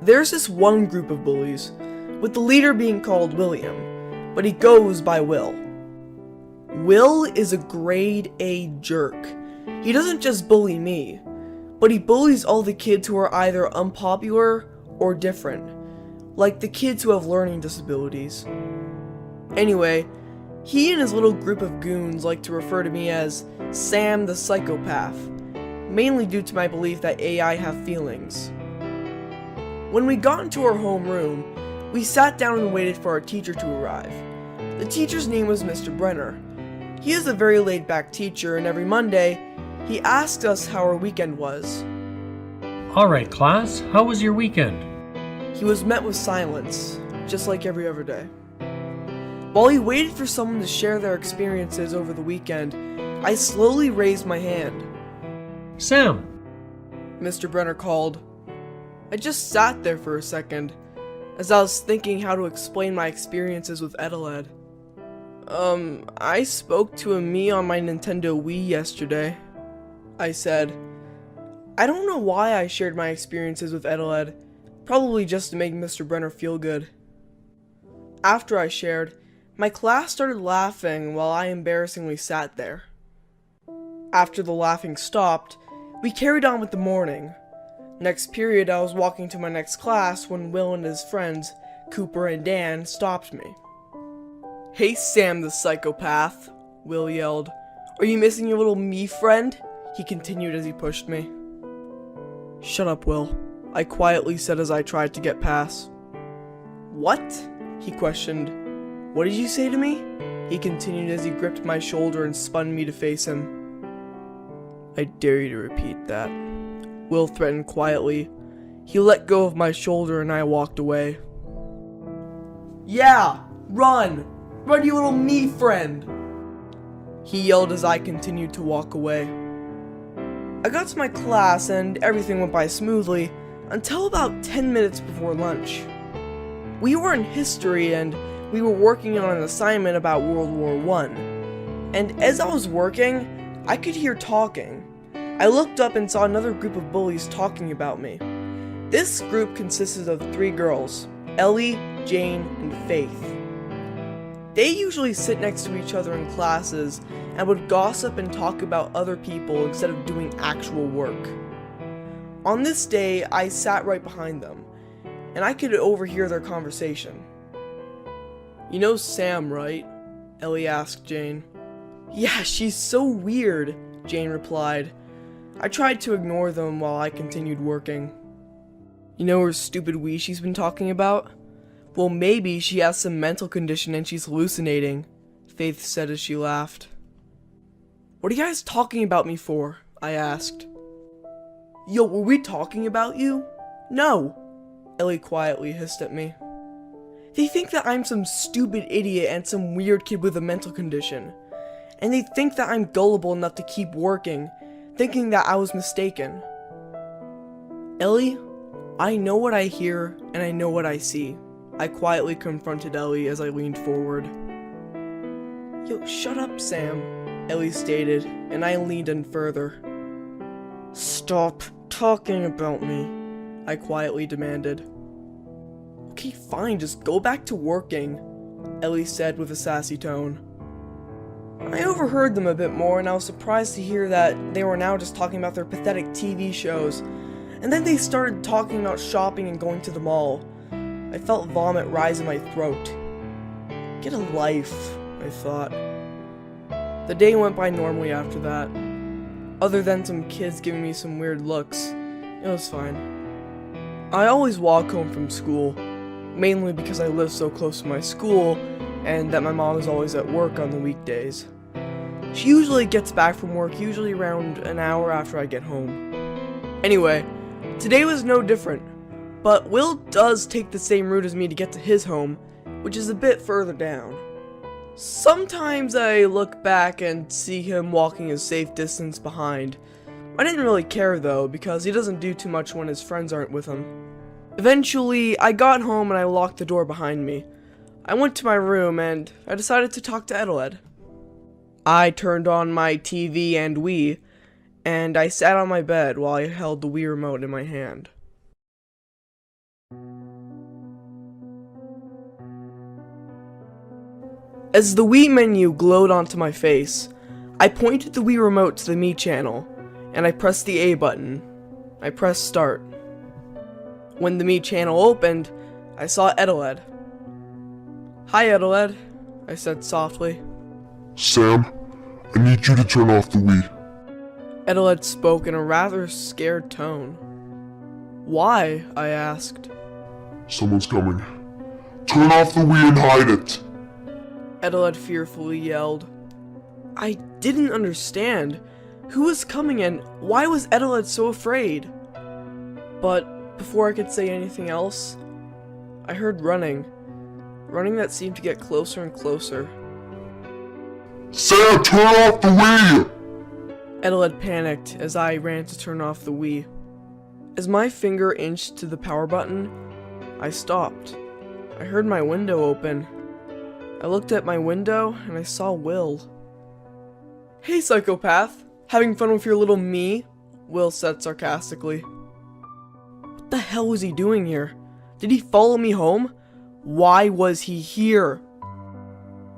There's this one group of bullies, with the leader being called William, but he goes by Will. Will is a grade A jerk. He doesn't just bully me, but he bullies all the kids who are either unpopular or different, like the kids who have learning disabilities. Anyway, he and his little group of goons like to refer to me as Sam the Psychopath, mainly due to my belief that AI have feelings. When we got into our homeroom, we sat down and waited for our teacher to arrive. The teacher's name was Mr. Brenner. He is a very laid-back teacher, and every Monday, he asked us how our weekend was. Alright class, how was your weekend? He was met with silence, just like every other day. While he waited for someone to share their experiences over the weekend, I slowly raised my hand. Sam! Mr. Brenner called. I just sat there for a second, as I was thinking how to explain my experiences with Eteled. I spoke to a Mii on my Nintendo Wii yesterday, I said. I don't know why I shared my experiences with Eteled, probably just to make Mr. Brenner feel good. After I shared, my class started laughing while I embarrassingly sat there. After the laughing stopped, we carried on with the morning. Next period, I was walking to my next class when Will and his friends, Cooper and Dan, stopped me. "Hey Sam the Psychopath," Will yelled. Are you missing your little me friend? He continued as he pushed me. Shut up, Will, I quietly said as I tried to get past. What? He questioned. What did you say to me? He continued as he gripped my shoulder and spun me to face him. I dare you to repeat that, Will threatened quietly. He let go of my shoulder and I walked away. Yeah, run! Run, you little me friend! He yelled as I continued to walk away. I got to my class and everything went by smoothly until about 10 minutes before lunch. We were in history and we were working on an assignment about World War I. And as I was working, I could hear talking. I looked up and saw another group of bullies talking about me. This group consisted of 3 girls, Ellie, Jane, and Faith. They usually sit next to each other in classes and would gossip and talk about other people instead of doing actual work. On this day, I sat right behind them, and I could overhear their conversation. You know Sam, right? Ellie asked Jane. Yeah, she's so weird, Jane replied. I tried to ignore them while I continued working. You know her stupid Wii she's been talking about? Well, maybe she has some mental condition and she's hallucinating, Faith said as she laughed. What are you guys talking about me for? I asked. Yo, were we talking about you? No, Ellie quietly hissed at me. They think that I'm some stupid idiot and some weird kid with a mental condition. And they think that I'm gullible enough to keep working, thinking that I was mistaken. Ellie, I know what I hear and I know what I see, I quietly confronted Ellie as I leaned forward. Yo, shut up, Sam, Ellie stated, and I leaned in further. Stop talking about me, I quietly demanded. Okay, fine, just go back to working, Ellie said with a sassy tone. I overheard them a bit more, and I was surprised to hear that they were now just talking about their pathetic TV shows, and then they started talking about shopping and going to the mall. I felt vomit rise in my throat. Get a life, I thought. The day went by normally after that. Other than some kids giving me some weird looks, it was fine. I always walk home from school, mainly because I live so close to my school, and that my mom is always at work on the weekdays. She usually gets back from work usually around an hour after I get home. Anyway, today was no different, but Will does take the same route as me to get to his home, which is a bit further down. Sometimes I look back and see him walking a safe distance behind. I didn't really care though, because he doesn't do too much when his friends aren't with him. Eventually, I got home and I locked the door behind me. I went to my room and I decided to talk to Eteled. I turned on my TV and Wii, and I sat on my bed while I held the Wii remote in my hand. As the Wii menu glowed onto my face, I pointed the Wii remote to the Me channel, and I pressed the A button. I pressed start. When the Me channel opened, I saw Eteled. Hi, Eteled, I said softly. Sam, I need you to turn off the Wii. Eteled spoke in a rather scared tone. Why? I asked. Someone's coming. Turn off the Wii and hide it! Eteled fearfully yelled. I didn't understand. Who was coming and why was Eteled so afraid? But before I could say anything else, I heard running. Running that seemed to get closer and closer. Sam, turn off the Wii! Eteled panicked as I ran to turn off the Wii. As my finger inched to the power button, I stopped. I heard my window open. I looked at my window and I saw Will. Hey, psychopath! Having fun with your little me? Will said sarcastically. What the hell was he doing here? Did he follow me home? Why was he here?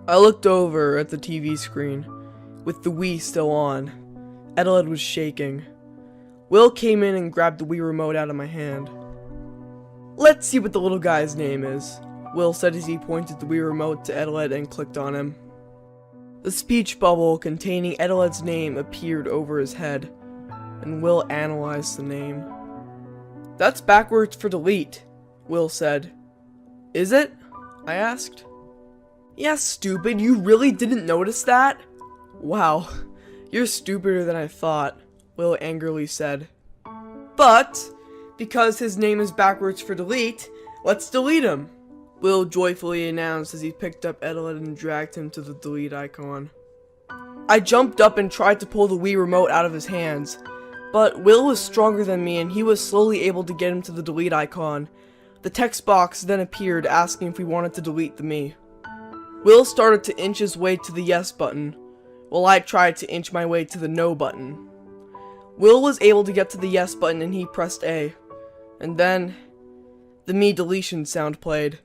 I looked over at the TV screen, with the Wii still on. Eteled was shaking. Will came in and grabbed the Wii remote out of my hand. Let's see what the little guy's name is, Will said as he pointed the Wii remote to Eteled and clicked on him. The speech bubble containing Eteled's name appeared over his head, and Will analyzed the name. "That's backwards for delete," Will said. "Is it?" I asked. "Yeah, stupid, you really didn't notice that?" "Wow, you're stupider than I thought," Will angrily said. "But, because his name is backwards for delete, let's delete him," Will joyfully announced as he picked up Eteled and dragged him to the delete icon. I jumped up and tried to pull the Wii remote out of his hands, but Will was stronger than me and he was slowly able to get him to the delete icon. The text box then appeared asking if we wanted to delete the me. Will started to inch his way to the yes button, while I tried to inch my way to the no button. Will was able to get to the yes button and he pressed A, and then the me deletion sound played.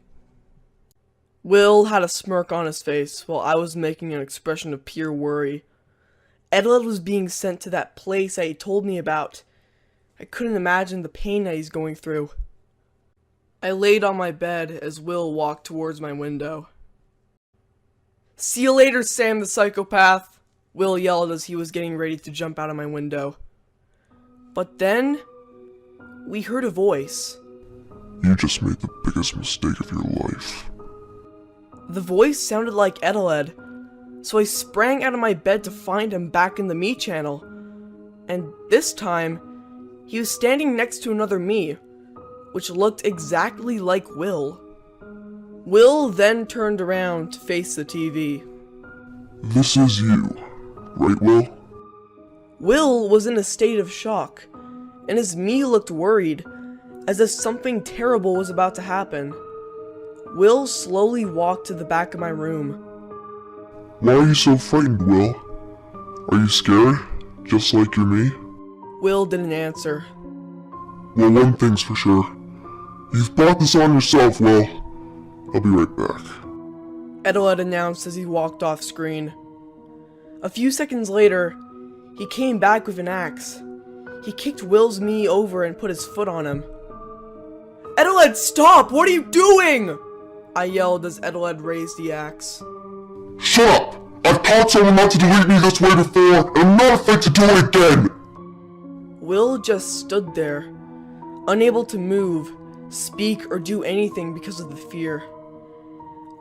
Will had a smirk on his face while I was making an expression of pure worry. Eteled was being sent to that place that he told me about. I couldn't imagine the pain that he's going through. I laid on my bed as Will walked towards my window. "See you later, Sam the psychopath," Will yelled as he was getting ready to jump out of my window. But then, we heard a voice. You just made the biggest mistake of your life. The voice sounded like Eteled, so I sprang out of my bed to find him back in the me channel. And this time, he was standing next to another me, which looked exactly like Will. Will then turned around to face the TV. This is you, right, Will? Will was in a state of shock, and his me looked worried, as if something terrible was about to happen. Will slowly walked to the back of my room. Why are you so frightened, Will? Are you scared, just like your me? Will didn't answer. Well, one thing's for sure. You've brought this on yourself, Will. I'll be right back. Eteled announced as he walked off screen. A few seconds later, he came back with an axe. He kicked Will's me over and put his foot on him. "Eteled, stop! What are you doing?" I yelled as Eteled raised the axe. Shut up! I've taught someone not to delete me this way before, and I'm not afraid to do it again! Will just stood there, unable to move, speak, or do anything because of the fear.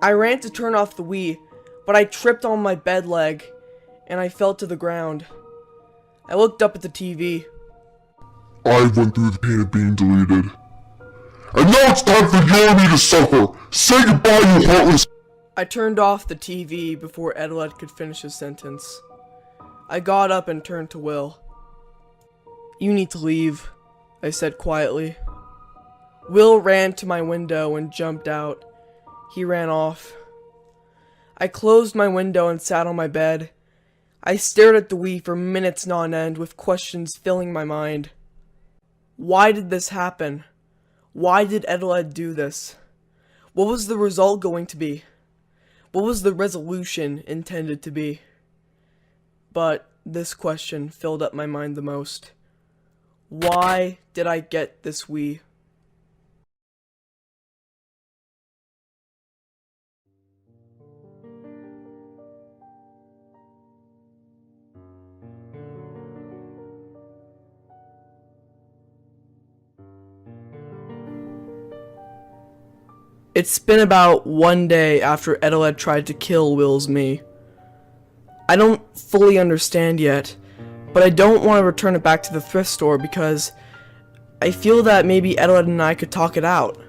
I ran to turn off the Wii, but I tripped on my bed leg, and I fell to the ground. I looked up at the TV. I went through the pain of being deleted. And now it's time for your me to suffer! Say goodbye, you heartless— I turned off the TV before Eteled could finish his sentence. I got up and turned to Will. "You need to leave," I said quietly. Will ran to my window and jumped out. He ran off. I closed my window and sat on my bed. I stared at the Wii for minutes on end with questions filling my mind. Why did this happen? Why did Eteled do this? What was the result going to be? What was the resolution intended to be? But this question filled up my mind the most. Why did I get this Wii? It's been about one day after Eteled tried to kill Will's me. I don't fully understand yet, but I don't want to return it back to the thrift store because I feel that maybe Eteled and I could talk it out.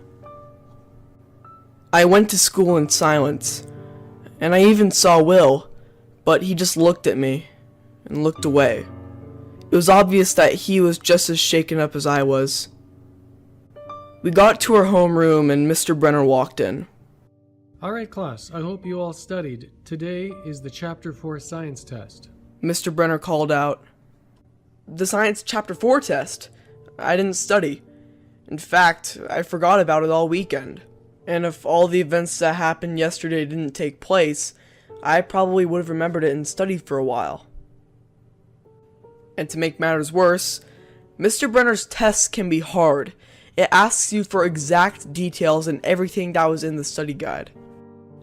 I went to school in silence, and I even saw Will, but he just looked at me and looked away. It was obvious that he was just as shaken up as I was. We got to our homeroom and Mr. Brenner walked in. Alright class, I hope you all studied. Today is the Chapter 4 science test. Mr. Brenner called out. The Science Chapter 4 test? I didn't study. In fact, I forgot about it all weekend. And if all the events that happened yesterday didn't take place, I probably would have remembered it and studied for a while. And to make matters worse, Mr. Brenner's tests can be hard. It asks you for exact details and everything that was in the study guide.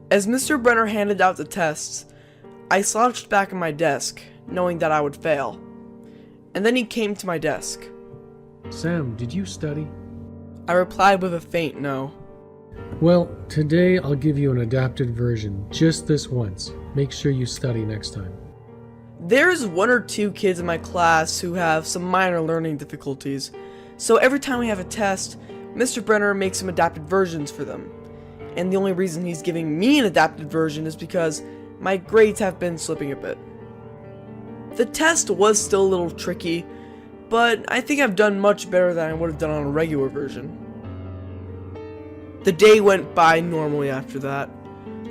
As Mr. Brenner handed out the tests, I slouched back in my desk, knowing that I would fail. And then he came to my desk. Sam, did you study? I replied with a faint no. Well, today I'll give you an adapted version, just this once. Make sure you study next time. There's 1 or 2 kids in my class who have some minor learning difficulties, so every time we have a test, Mr. Brenner makes some adapted versions for them. And the only reason he's giving me an adapted version is because my grades have been slipping a bit. The test was still a little tricky, but I think I've done much better than I would have done on a regular version. The day went by normally after that.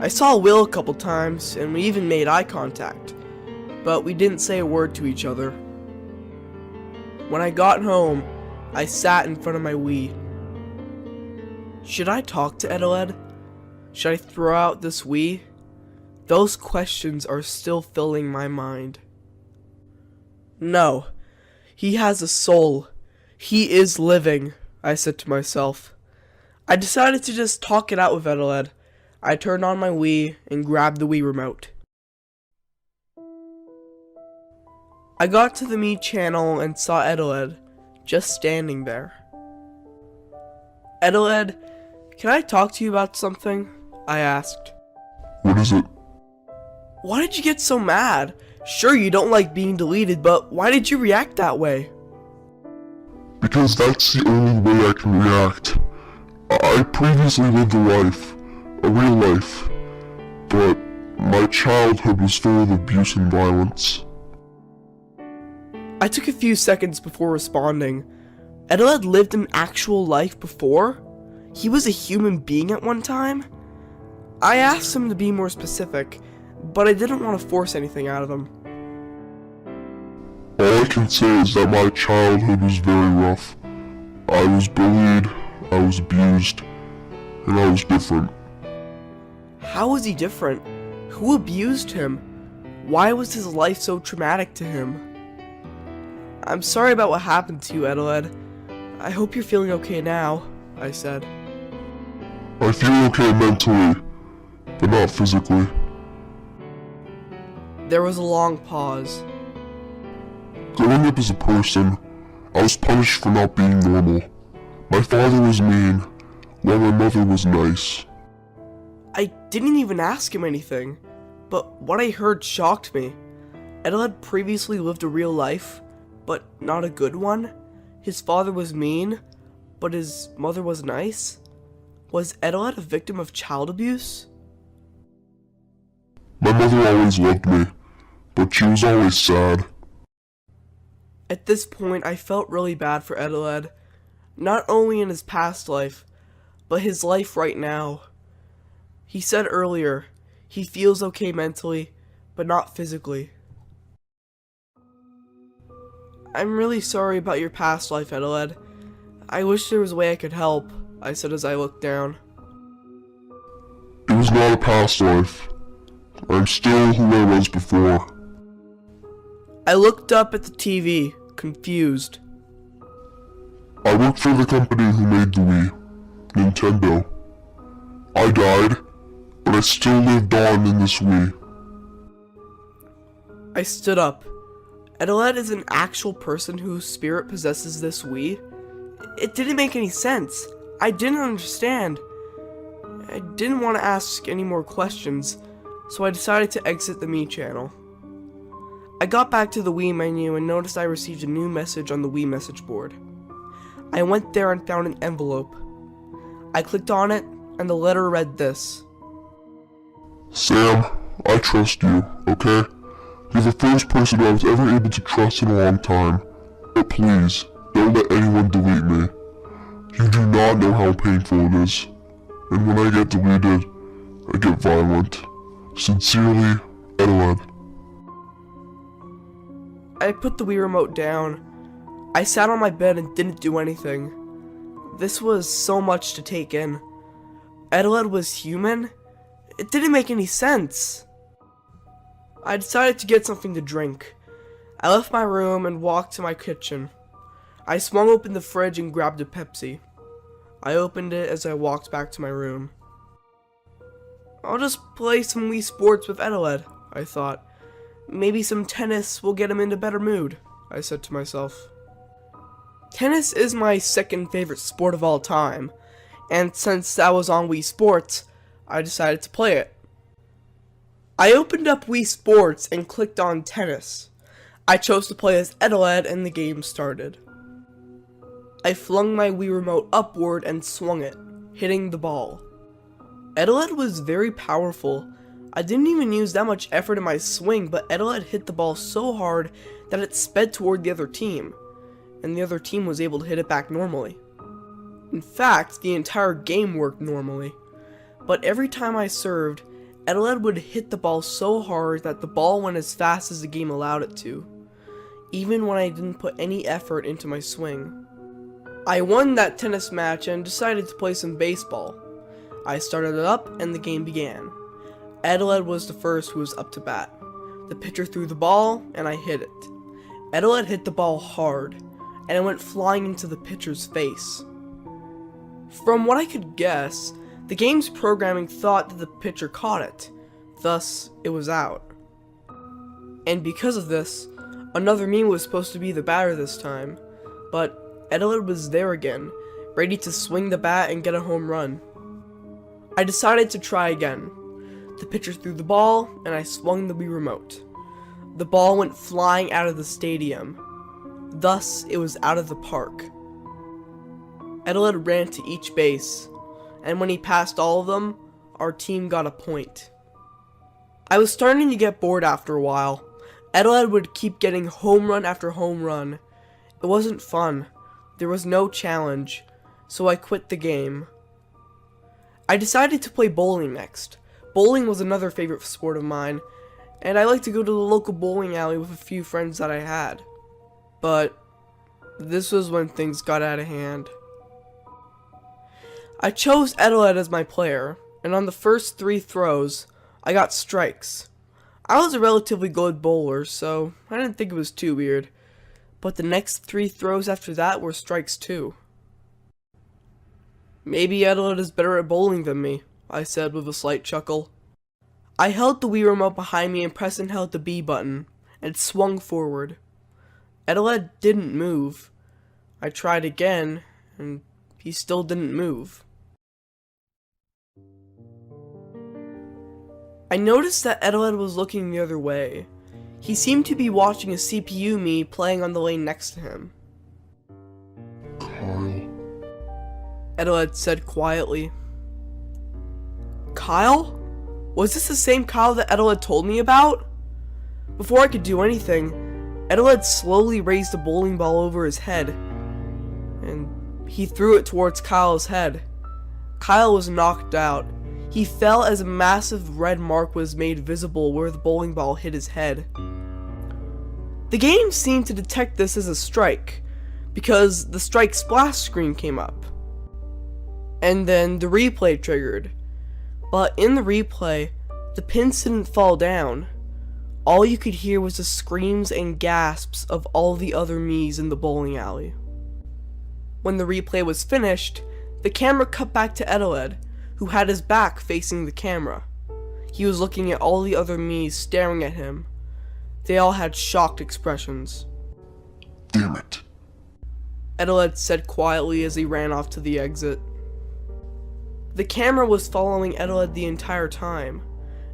I saw Will a couple times, and we even made eye contact, but we didn't say a word to each other. When I got home, I sat in front of my Wii. Should I talk to Eteled? Should I throw out this Wii? Those questions are still filling my mind. No, he has a soul. He is living, I said to myself. I decided to just talk it out with Eteled. I turned on my Wii and grabbed the Wii remote. I got to the Me channel and saw Eteled just standing there. Eteled, can I talk to you about something? I asked. What is it? Why did you get so mad? Sure, you don't like being deleted, but why did you react that way? Because that's the only way I can react. I previously lived a real life, but my childhood was full of abuse and violence. I took a few seconds before responding. Eteled lived an actual life before? He was a human being at one time? I asked him to be more specific, but I didn't want to force anything out of him. All I can say is that my childhood was very rough. I was bullied, I was abused, and I was different. How was he different? Who abused him? Why was his life so traumatic to him? I'm sorry about what happened to you, Eteled. I hope you're feeling okay now, I said. I feel okay mentally, but not physically. There was a long pause. Growing up as a person, I was punished for not being normal. My father was mean, while my mother was nice. I didn't even ask him anything, but what I heard shocked me. Eteled previously lived a real life, but not a good one. His father was mean, but his mother was nice. Was Eteled a victim of child abuse? My mother always loved me, but she was always sad. At this point, I felt really bad for Eteled, not only in his past life, but his life right now. He said earlier, he feels okay mentally, but not physically. I'm really sorry about your past life, Eteled. I wish there was a way I could help, I said as I looked down. It was not a past life. I'm still who I was before. I looked up at the TV, confused. I worked for the company who made the Wii, Nintendo. I died, but I still lived on in this Wii. I stood up. Eteled is an actual person whose spirit possesses this Wii? It didn't make any sense. I didn't understand. I didn't want to ask any more questions, so I decided to exit the Me channel. I got back to the Wii menu and noticed I received a new message on the Wii message board. I went there and found an envelope. I clicked on it, and the letter read this. Sam, I trust you, okay? You're the first person I was ever able to trust in a long time. But please, don't let anyone delete me. You do not know how painful it is. And when I get deleted, I get violent. Sincerely, Eteled. I put the Wii remote down. I sat on my bed and didn't do anything. This was so much to take in. Eteled was human? It didn't make any sense. I decided to get something to drink. I left my room and walked to my kitchen. I swung open the fridge and grabbed a Pepsi. I opened it as I walked back to my room. I'll just play some Wii Sports with Eteled, I thought. Maybe some tennis will get him into better mood, I said to myself. Tennis is my second favorite sport of all time, and since that was on Wii Sports, I decided to play it. I opened up Wii Sports and clicked on tennis. I chose to play as Eteled and the game started. I flung my Wii remote upward and swung it, hitting the ball. Eteled was very powerful. I didn't even use that much effort in my swing, but Eteled hit the ball so hard that it sped toward the other team, and the other team was able to hit it back normally. In fact, the entire game worked normally, but every time I served, Eteled would hit the ball so hard that the ball went as fast as the game allowed it to, even when I didn't put any effort into my swing. I won that tennis match and decided to play some baseball. I started it up and the game began. Eteled was the first who was up to bat. The pitcher threw the ball and I hit it. Eteled hit the ball hard, and it went flying into the pitcher's face. From what I could guess, the game's programming thought that the pitcher caught it, thus it was out. And because of this, another me was supposed to be the batter this time, but Eteled was there again, ready to swing the bat and get a home run. I decided to try again. The pitcher threw the ball, and I swung the Wii remote. The ball went flying out of the stadium. Thus, it was out of the park. Eteled ran to each base, and when he passed all of them, our team got a point. I was starting to get bored after a while. Eteled would keep getting home run after home run. It wasn't fun. There was no challenge, so I quit the game. I decided to play bowling next. Bowling was another favorite sport of mine, and I liked to go to the local bowling alley with a few friends that I had. But this was when things got out of hand. I chose Eteled as my player, and on the first 3 throws, I got strikes. I was a relatively good bowler, so I didn't think it was too weird, but the next 3 throws after that were strikes too. Maybe Eteled is better at bowling than me, I said with a slight chuckle. I held the Wii remote behind me and pressed and held the B button, and swung forward. Eteled didn't move. I tried again, and he still didn't move. I noticed that Eteled was looking the other way. He seemed to be watching a CPU me playing on the lane next to him. Kyle. Eteled said quietly. Kyle? Was this the same Kyle that Eteled told me about? Before I could do anything, Eteled slowly raised the bowling ball over his head, and he threw it towards Kyle's head. Kyle was knocked out. He fell as a massive red mark was made visible where the bowling ball hit his head. The game seemed to detect this as a strike, because the strike splash screen came up. And then the replay triggered. But in the replay, the pins didn't fall down. All you could hear was the screams and gasps of all the other me's in the bowling alley. When the replay was finished, the camera cut back to Eteled, who had his back facing the camera. He was looking at all the other me's staring at him. They all had shocked expressions. Damn it. Eteled said quietly as he ran off to the exit. The camera was following Eteled the entire time.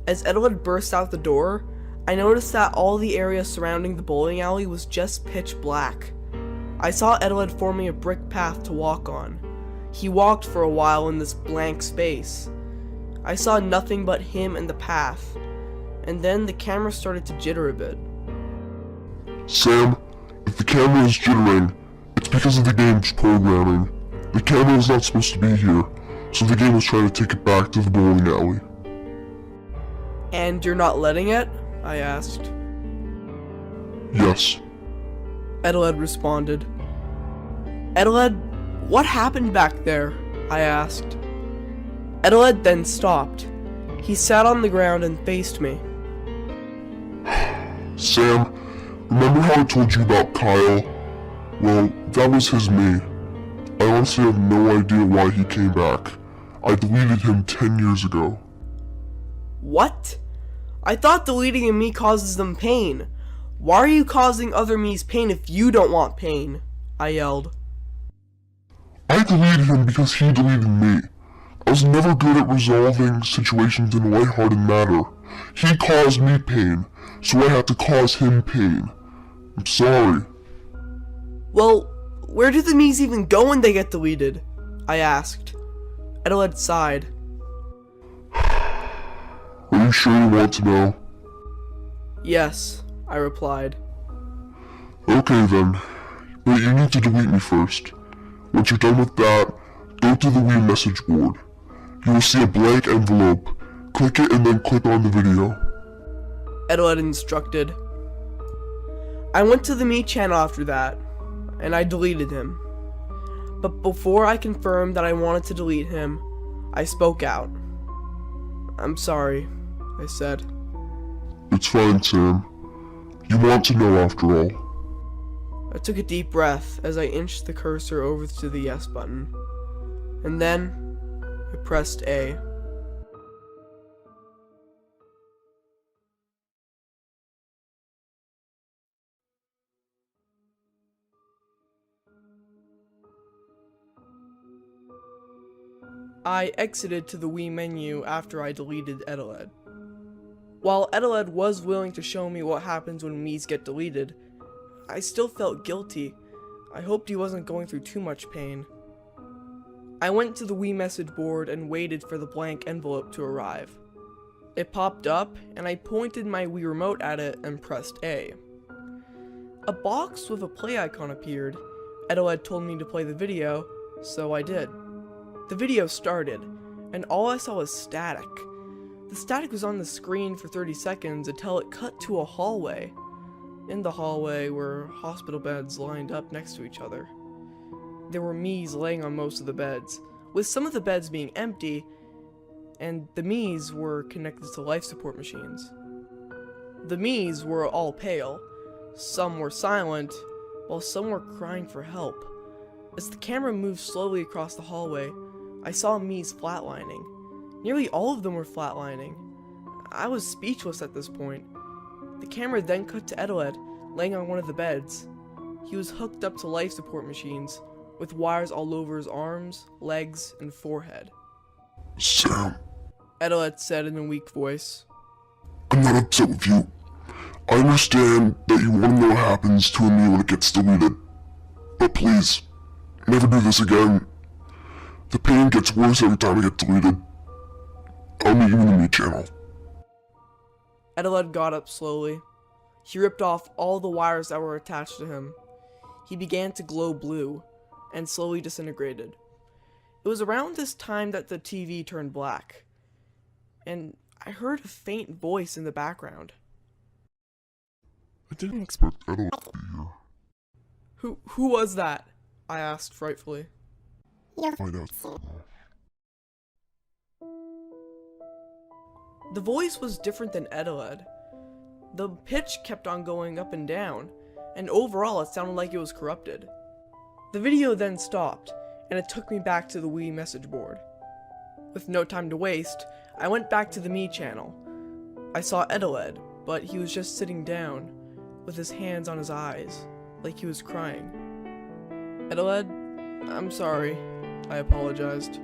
As Eteled burst out the door, I noticed that all the area surrounding the bowling alley was just pitch black. I saw Eteled forming a brick path to walk on. He walked for a while in this blank space. I saw nothing but him and the path, and then the camera started to jitter a bit. Sam, if the camera is jittering, it's because of the game's programming. The camera is not supposed to be here, so the game is trying to take it back to the bowling alley. And you're not letting it? I asked. Yes. Eteled responded. Eteled, what happened back there? I asked. Eteled then stopped. He sat on the ground and faced me. Sam, remember how I told you about Kyle? Well, that was his me. I honestly have no idea why he came back. I deleted him 10 years ago. What? I thought deleting a Mii causes them pain. Why are you causing other Mii's pain if you don't want pain? I yelled. I deleted him because he deleted me. I was never good at resolving situations in a lighthearted manner. He caused me pain, so I had to cause him pain. I'm sorry. Well, where do the Miis even go when they get deleted? I asked. Eteled sighed. Are you sure you want to know? Yes, I replied. Okay then, but you need to delete me first. Once you're done with that, go to the Wii message board. You will see a blank envelope. Click it and then click on the video. Eteled instructed. I went to the Mii channel after that, and I deleted him. But before I confirmed that I wanted to delete him, I spoke out. I'm sorry, I said. It's fine, Sam. You want to know after all. I took a deep breath as I inched the cursor over to the yes button. And then, I pressed A. I exited to the Wii menu after I deleted Eteled. While Eteled was willing to show me what happens when Miis get deleted, I still felt guilty. I hoped he wasn't going through too much pain. I went to the Wii message board and waited for the blank envelope to arrive. It popped up, and I pointed my Wii remote at it and pressed A. A box with a play icon appeared. Eteled told me to play the video, so I did. The video started, and all I saw was static. The static was on the screen for 30 seconds until it cut to a hallway. In the hallway were hospital beds lined up next to each other. There were Miis laying on most of the beds, with some of the beds being empty, and the Miis were connected to life support machines. The Miis were all pale. Some were silent, while some were crying for help. As the camera moved slowly across the hallway, I saw Miis flatlining. Nearly all of them were flatlining. I was speechless at this point. The camera then cut to Eteled, laying on one of the beds. He was hooked up to life support machines, with wires all over his arms, legs, and forehead. Sam, Eteled said in a weak voice. I'm not upset with you. I understand that you want to know what happens to a Mii when it gets deleted. But please, never do this again. The pain gets worse every time I get deleted. I'll meet you in the Mii channel. Eteled got up slowly. He ripped off all the wires that were attached to him. He began to glow blue, and slowly disintegrated. It was around this time that the TV turned black, and I heard a faint voice in the background. I didn't expect Eteled to be here. Who was that? I asked frightfully. Find out. The voice was different than Eteled. The pitch kept on going up and down, and overall it sounded like it was corrupted. The video then stopped, and it took me back to the Wii message board. With no time to waste, I went back to the Mii channel. I saw Eteled, but he was just sitting down, with his hands on his eyes, like he was crying. Eteled, I'm sorry, I apologized.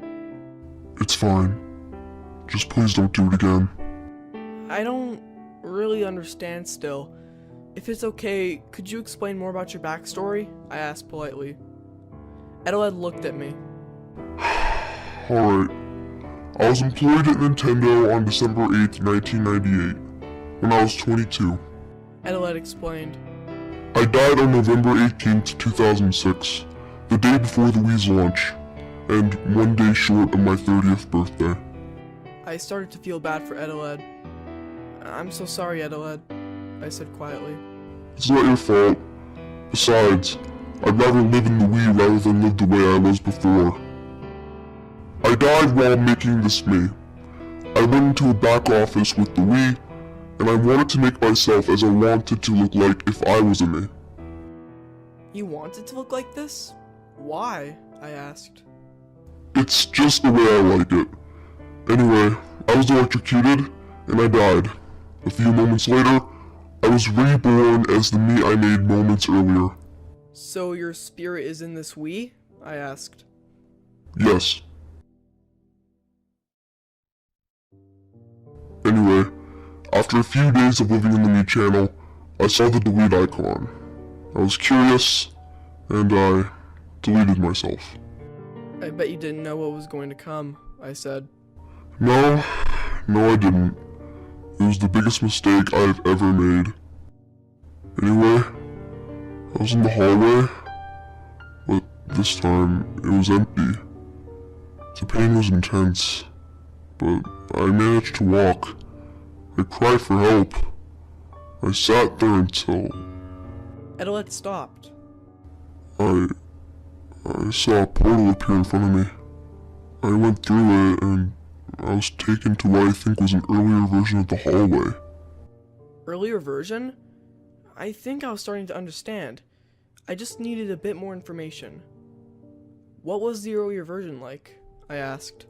It's fine. Just please don't do it again. I don't really understand still. If it's okay, could you explain more about your backstory? I asked politely. Eteled looked at me. Alright. I was employed at Nintendo on December 8th, 1998, when I was 22. Eteled explained. I died on November 18th, 2006, the day before the Wii's launch, and one day short of my 30th birthday. I started to feel bad for Eteled. I'm so sorry, Eteled, I said quietly. It's not your fault. Besides, I'd rather live in the Wii rather than live the way I was before. I died while making this Mii. I went into a back office with the Wii, and I wanted to make myself as I wanted to look like if I was a Mii. You wanted to look like this? Why? I asked. It's just the way I like it. Anyway, I was electrocuted, and I died. A few moments later, I was reborn as the me I made moments earlier. So your spirit is in this Wii? I asked. Yes. Anyway, after a few days of living in the me channel, I saw the delete icon. I was curious, and I deleted myself. I bet you didn't know what was going to come, I said. No, I didn't. It was the biggest mistake I've ever made. Anyway, I was in the hallway, but this time it was empty. The pain was intense, but I managed to walk. I cried for help. I sat there until Eteled stopped. I saw a portal appear in front of me. I went through it and I was taken to what I think was an earlier version of the hallway. Earlier version? I think I was starting to understand. I just needed a bit more information. What was the earlier version like? I asked.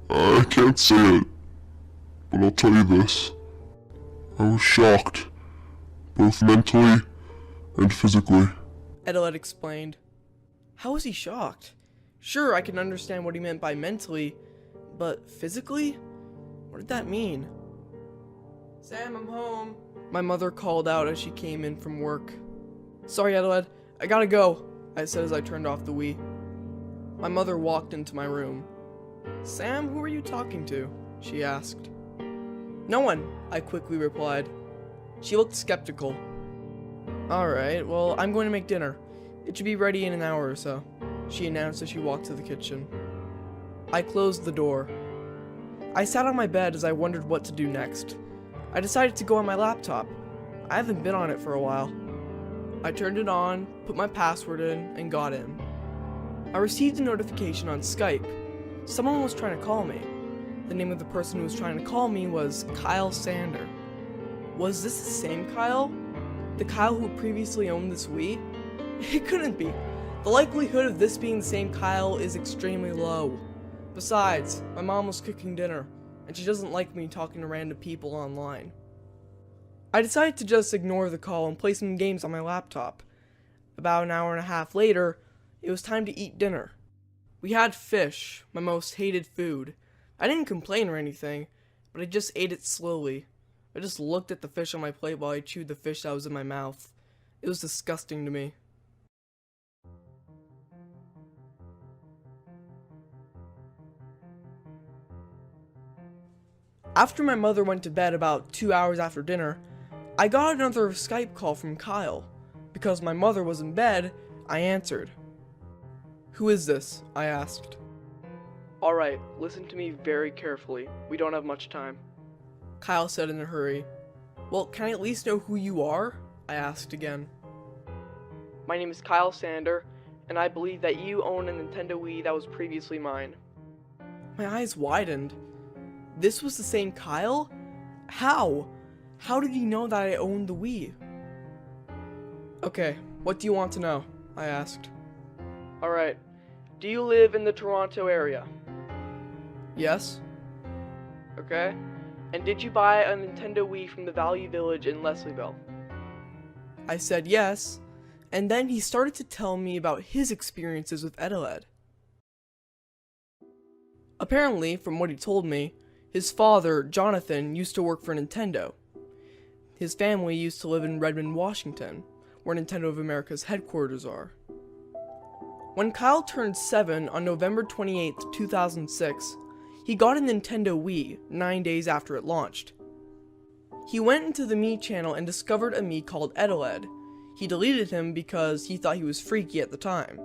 I can't say it, but I'll tell you this. I was shocked, both mentally and physically. Eteled explained. How was he shocked? Sure, I can understand what he meant by mentally, but physically? What did that mean? Sam, I'm home. My mother called out as she came in from work. Sorry, Eteled, I gotta go, I said as I turned off the Wii. My mother walked into my room. Sam, who are you talking to? She asked. No one, I quickly replied. She looked skeptical. Alright, well, I'm going to make dinner. It should be ready in an hour or so, she announced as she walked to the kitchen. I closed the door. I sat on my bed as I wondered what to do next. I decided to go on my laptop. I haven't been on it for a while. I turned it on, put my password in, and got in. I received a notification on Skype. Someone was trying to call me. The name of the person who was trying to call me was Kyle Sander. Was this the same Kyle? The Kyle who previously owned this Wii? It couldn't be. The likelihood of this being the same Kyle is extremely low. Besides, my mom was cooking dinner, and she doesn't like me talking to random people online. I decided to just ignore the call and play some games on my laptop. About an hour and a half later, it was time to eat dinner. We had fish, my most hated food. I didn't complain or anything, but I just ate it slowly. I just looked at the fish on my plate while I chewed the fish that was in my mouth. It was disgusting to me. After my mother went to bed about 2 hours after dinner, I got another Skype call from Kyle. Because my mother was in bed, I answered. Who is this? I asked. Alright, listen to me very carefully. We don't have much time. Kyle said in a hurry. Well, can I at least know who you are? I asked again. My name is Kyle Sander, and I believe that you own a Nintendo Wii that was previously mine. My eyes widened. This was the same Kyle? How? How did he know that I owned the Wii? Okay, what do you want to know? I asked. Alright, do you live in the Toronto area? Yes. Okay, and did you buy a Nintendo Wii from the Value Village in Leslieville? I said yes, and then he started to tell me about his experiences with Eteled. Apparently, from what he told me, his father, Jonathan, used to work for Nintendo. His family used to live in Redmond, Washington, where Nintendo of America's headquarters are. When Kyle turned 7 on November 28, 2006, he got a Nintendo Wii 9 days after it launched. He went into the Mii channel and discovered a Mii called Eteled. He deleted him because he thought he was freaky at the time.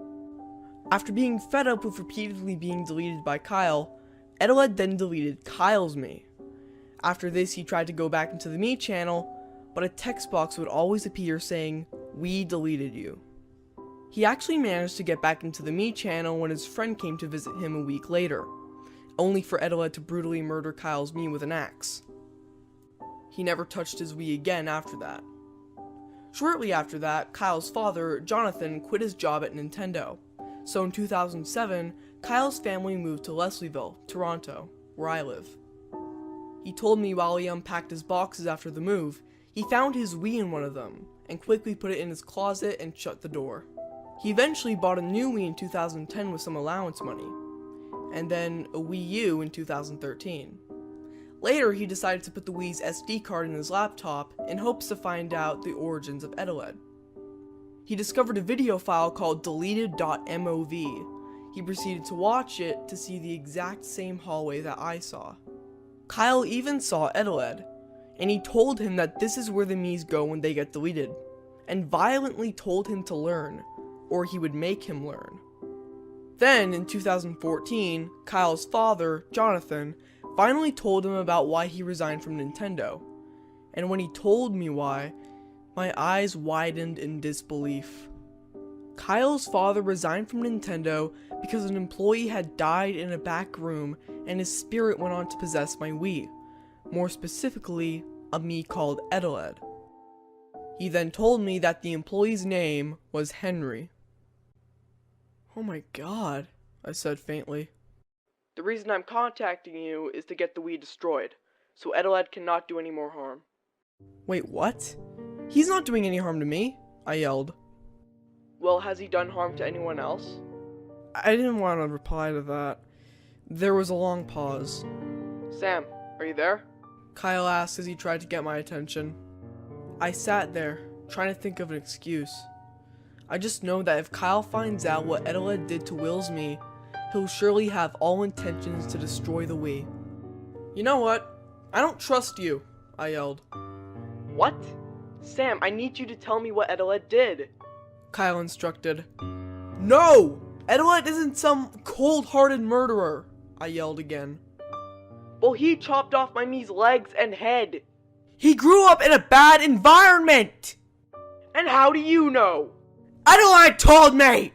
After being fed up with repeatedly being deleted by Kyle, Eteled then deleted Kyle's Mii. After this, he tried to go back into the Mii channel, but a text box would always appear saying, "We deleted you." He actually managed to get back into the Mii channel when his friend came to visit him a week later, only for Eteled to brutally murder Kyle's Mii with an axe. He never touched his Wii again after that. Shortly after that, Kyle's father, Jonathan, quit his job at Nintendo. So in 2007, Kyle's family moved to Leslieville, Toronto, where I live. He told me while he unpacked his boxes after the move, he found his Wii in one of them, and quickly put it in his closet and shut the door. He eventually bought a new Wii in 2010 with some allowance money, and then a Wii U in 2013. Later, he decided to put the Wii's SD card in his laptop in hopes to find out the origins of Eteled. He discovered a video file called deleted.mov. He proceeded to watch it to see the exact same hallway that I saw. Kyle even saw Eteled, and he told him that this is where the Miis go when they get deleted, and violently told him to learn, or he would make him learn. Then, in 2014, Kyle's father, Jonathan, finally told him about why he resigned from Nintendo, and when he told me why, my eyes widened in disbelief. Kyle's father resigned from Nintendo because an employee had died in a back room and his spirit went on to possess my Wii, more specifically, a Mii called Eteled. He then told me that the employee's name was Henry. "Oh my god," I said faintly. "The reason I'm contacting you is to get the Wii destroyed, so Eteled cannot do any more harm." "Wait, what? He's not doing any harm to me," I yelled. "Well, has he done harm to anyone else?" I didn't want to reply to that. There was a long pause. "Sam, are you there?" Kyle asked as he tried to get my attention. I sat there, trying to think of an excuse. I just know that if Kyle finds out what Eteled did to Will's Mii, he'll surely have all intentions to destroy the Wii. "You know what? I don't trust you," I yelled. "What? Sam, I need you to tell me what Eteled did," Kyle instructed. "No! Eteled isn't some cold-hearted murderer," I yelled again. "Well, he chopped off my Mii's legs and head. He grew up in a bad environment! And how do you know?" "Eteled told me!"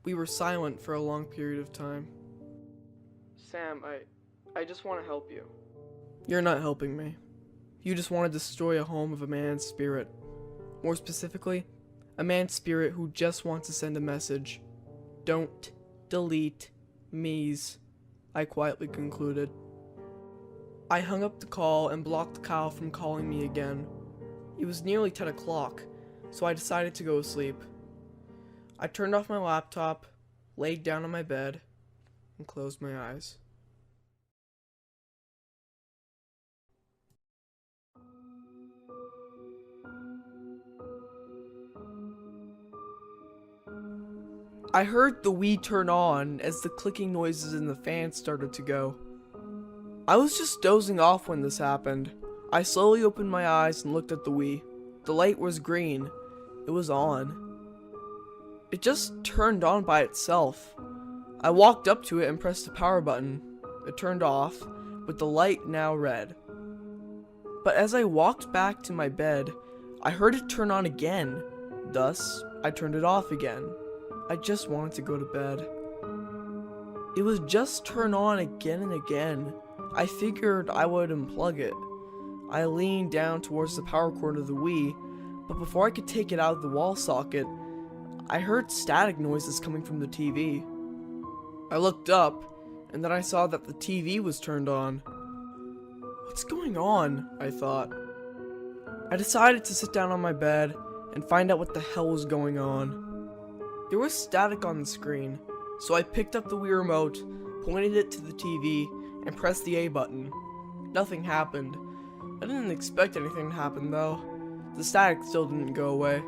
We were silent for a long period of time. "Sam, I just want to help you." "You're not helping me. You just want to destroy a home of a man's spirit. More specifically, a man's spirit who just wants to send a message. Don't delete Miis," I quietly concluded. I hung up the call and blocked Kyle from calling me again. It was nearly 10 o'clock, so I decided to go to sleep. I turned off my laptop, laid down on my bed, and closed my eyes. I heard the Wii turn on as the clicking noises in the fan started to go. I was just dozing off when this happened. I slowly opened my eyes and looked at the Wii. The light was green. It was on. It just turned on by itself. I walked up to it and pressed the power button. It turned off, with the light now red. But as I walked back to my bed, I heard it turn on again. Thus, I turned it off again. I just wanted to go to bed. It was just turn on again and again. I figured I would unplug it. I leaned down towards the power cord of the Wii, but before I could take it out of the wall socket, I heard static noises coming from the TV. I looked up, and then I saw that the TV was turned on. What's going on? I thought. I decided to sit down on my bed and find out what the hell was going on. There was static on the screen, so I picked up the Wii remote, pointed it to the TV, and pressed the A button. Nothing happened. I didn't expect anything to happen though. The static still didn't go away.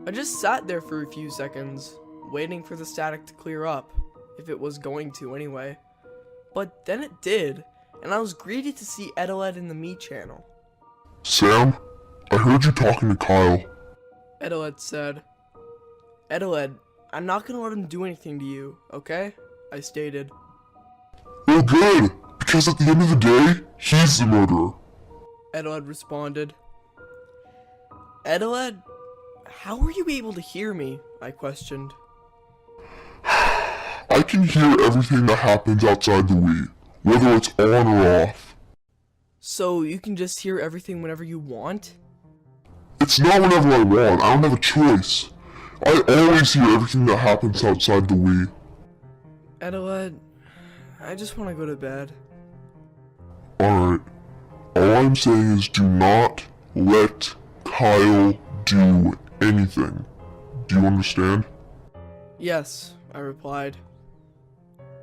I just sat there for a few seconds, waiting for the static to clear up, if it was going to anyway. But then it did, and I was greeted to see Eteled in the Mii channel. "Sam, I heard you talking to Kyle." Eteled said. "Eteled, I'm not gonna let him do anything to you, okay?" I stated. "Well, good, because at the end of the day, he's the murderer." Eteled responded. "Eteled, how were you able to hear me?" I questioned. "I can hear everything that happens outside the Wii, whether it's on or off." "So you can just hear everything whenever you want?" "It's not whenever I want, I don't have a choice. I always hear everything that happens outside the Wii." "Eteled, I just want to go to bed." Alright. All I'm saying is do not let Kyle do anything. Do you understand? Yes, I replied.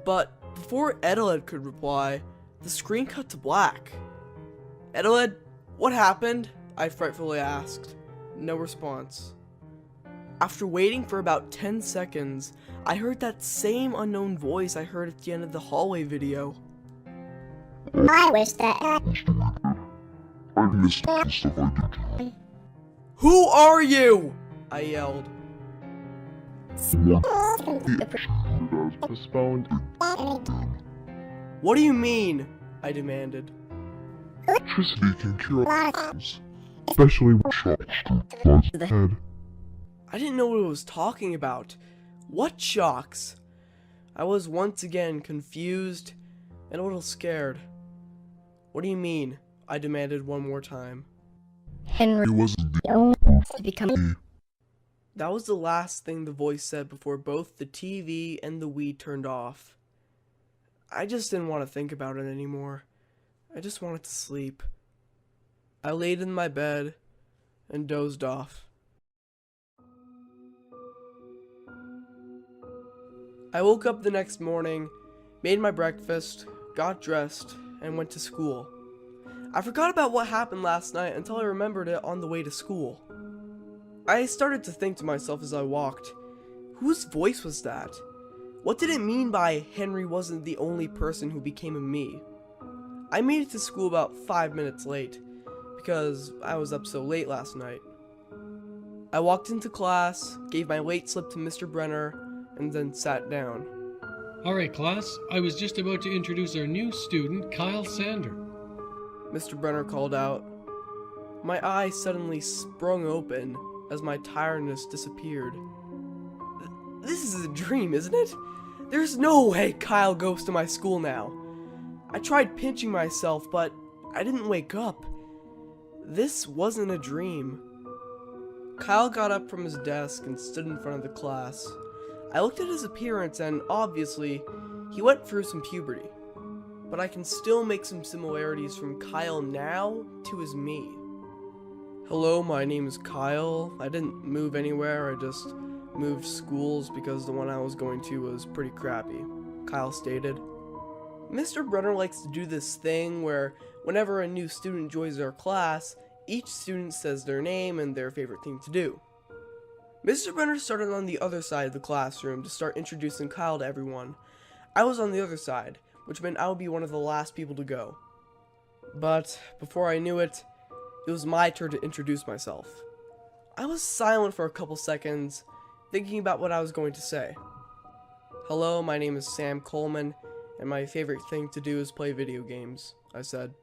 But before Eteled could reply, the screen cut to black. Eteled, what happened? I fretfully asked. No response. After waiting for about 10 seconds, I heard that same unknown voice I heard at the end of the hallway video. I wish that I missed the stuff I did. Who are you? I yelled. Postponed. What do you mean? I demanded. Electricity can cure things, especially with shocks to the head. I didn't know what it was talking about. What shocks? I was once again confused and a little scared. What do you mean? I demanded one more time. Henry It wasn't to become That was the last thing the voice said before both the TV and the Wii turned off. I just didn't want to think about it anymore. I just wanted to sleep. I laid in my bed and dozed off. I woke up the next morning, made my breakfast, got dressed, and went to school. I forgot about what happened last night until I remembered it on the way to school. I started to think to myself as I walked, whose voice was that? What did it mean by Henry wasn't the only person who became a me? I made it to school about 5 minutes late, because I was up so late last night. I walked into class, gave my late slip to Mr. Brenner, and then sat down. Alright class, I was just about to introduce our new student, Kyle Sander. Mr. Brenner called out. My eyes suddenly sprung open as my tiredness disappeared. This is a dream, isn't it? There's no way Kyle goes to my school now. I tried pinching myself, but I didn't wake up. This wasn't a dream. Kyle got up from his desk and stood in front of the class. I looked at his appearance and, obviously, he went through some puberty. But I can still make some similarities from Kyle now to his me. Hello, my name is Kyle. I didn't move anywhere, I just moved schools because the one I was going to was pretty crappy, Kyle stated. Mr. Brenner likes to do this thing where whenever a new student joins our class, each student says their name and their favorite thing to do. Mr. Brenner started on the other side of the classroom to start introducing Kyle to everyone. I was on the other side, which meant I would be one of the last people to go. But before I knew it, it was my turn to introduce myself. I was silent for a couple seconds, thinking about what I was going to say. Hello, my name is Sam Coleman, and my favorite thing to do is play video games, I said.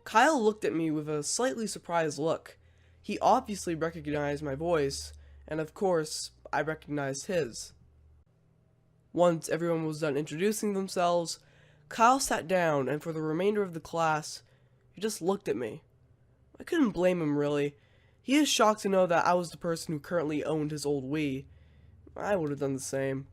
Kyle looked at me with a slightly surprised look. He obviously recognized my voice, and of course, I recognized his. Once everyone was done introducing themselves, Kyle sat down, and for the remainder of the class, he just looked at me. I couldn't blame him, really. He is shocked to know that I was the person who currently owned his old Wii. I would have done the same.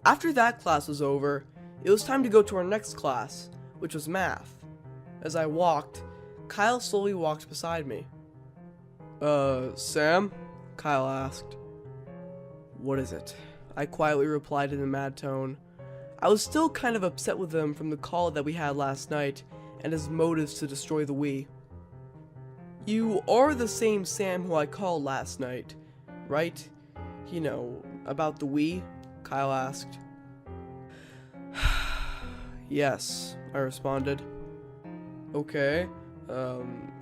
After that class was over, it was time to go to our next class, which was math. As I walked, Kyle slowly walked beside me. Sam? Kyle asked. What is it? I quietly replied in a mad tone. I was still kind of upset with him from the call that we had last night, and his motives to destroy the Wii. You are the same Sam who I called last night, right? You know, about the Wii? Kyle asked. Yes, I responded. Okay,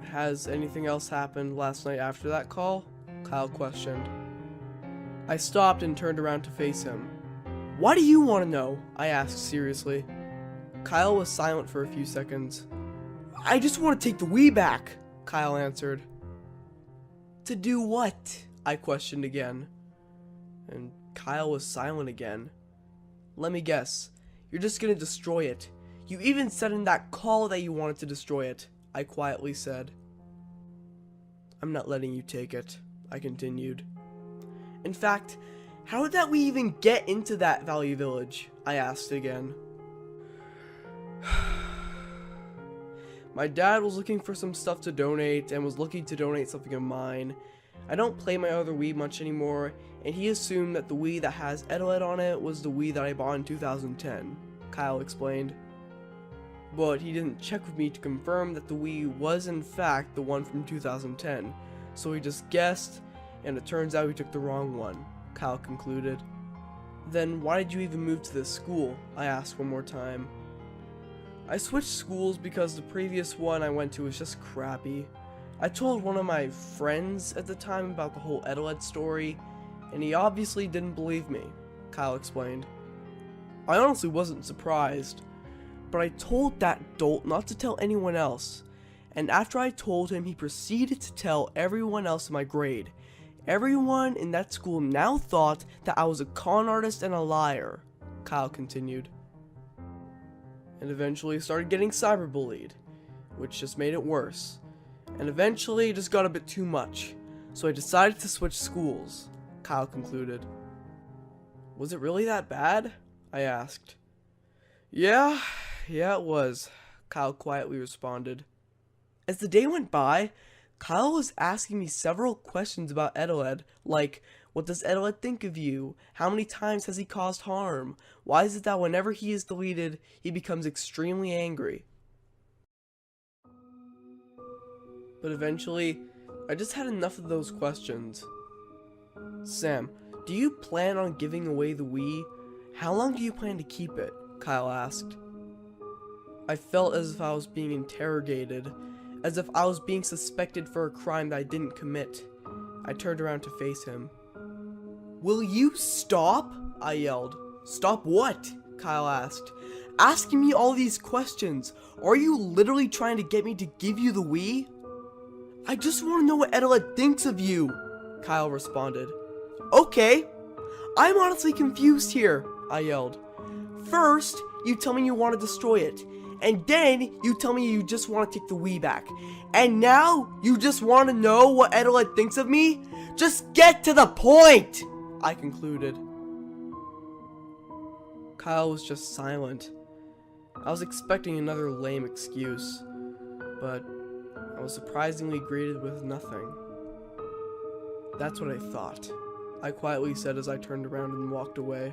has anything else happened last night after that call? Kyle questioned. I stopped and turned around to face him. Why do you want to know? I asked seriously. Kyle was silent for a few seconds. I just want to take the Wii back, Kyle answered. To do what? I questioned again. And Kyle was silent again. Let me guess. You're just gonna destroy it. You even said in that call that you wanted to destroy it, I quietly said. I'm not letting you take it, I continued. In fact, how did that we even get into that Valley Village? I asked again. My dad was looking for some stuff to donate and was looking to donate something of mine. I don't play my other Wii much anymore, and he assumed that the Wii that has Eteled on it was the Wii that I bought in 2010, Kyle explained. But he didn't check with me to confirm that the Wii was in fact the one from 2010, so he just guessed, and it turns out he took the wrong one, Kyle concluded. Then why did you even move to this school? I asked one more time. I switched schools because the previous one I went to was just crappy. I told one of my friends at the time about the whole Eteled story, and he obviously didn't believe me, Kyle explained. I honestly wasn't surprised, but I told that dolt not to tell anyone else, and after I told him, he proceeded to tell everyone else in my grade. Everyone in that school now thought that I was a con artist and a liar, Kyle continued. And eventually started getting cyberbullied, which just made it worse. And eventually it just got a bit too much, so I decided to switch schools, Kyle concluded. Was it really that bad? I asked. Yeah, it was, Kyle quietly responded. As the day went by, Kyle was asking me several questions about Eteled, like, what does Eteled think of you? How many times has he caused harm? Why is it that whenever he is deleted, he becomes extremely angry? But eventually, I just had enough of those questions. Sam, do you plan on giving away the Wii? How long do you plan to keep it? Kyle asked. I felt as if I was being interrogated, as if I was being suspected for a crime that I didn't commit. I turned around to face him. Will you stop? I yelled. Stop what? Kyle asked. Asking me all these questions. Are you literally trying to get me to give you the Wii? I just want to know what Eteled thinks of you, Kyle responded. Okay. I'm honestly confused here, I yelled. First, you tell me you want to destroy it. And then, you tell me you just want to take the Wii back. And now, you just want to know what Eteled thinks of me? Just get to the point! I concluded. Kyle was just silent. I was expecting another lame excuse, but I was surprisingly greeted with nothing. That's what I thought, I quietly said as I turned around and walked away.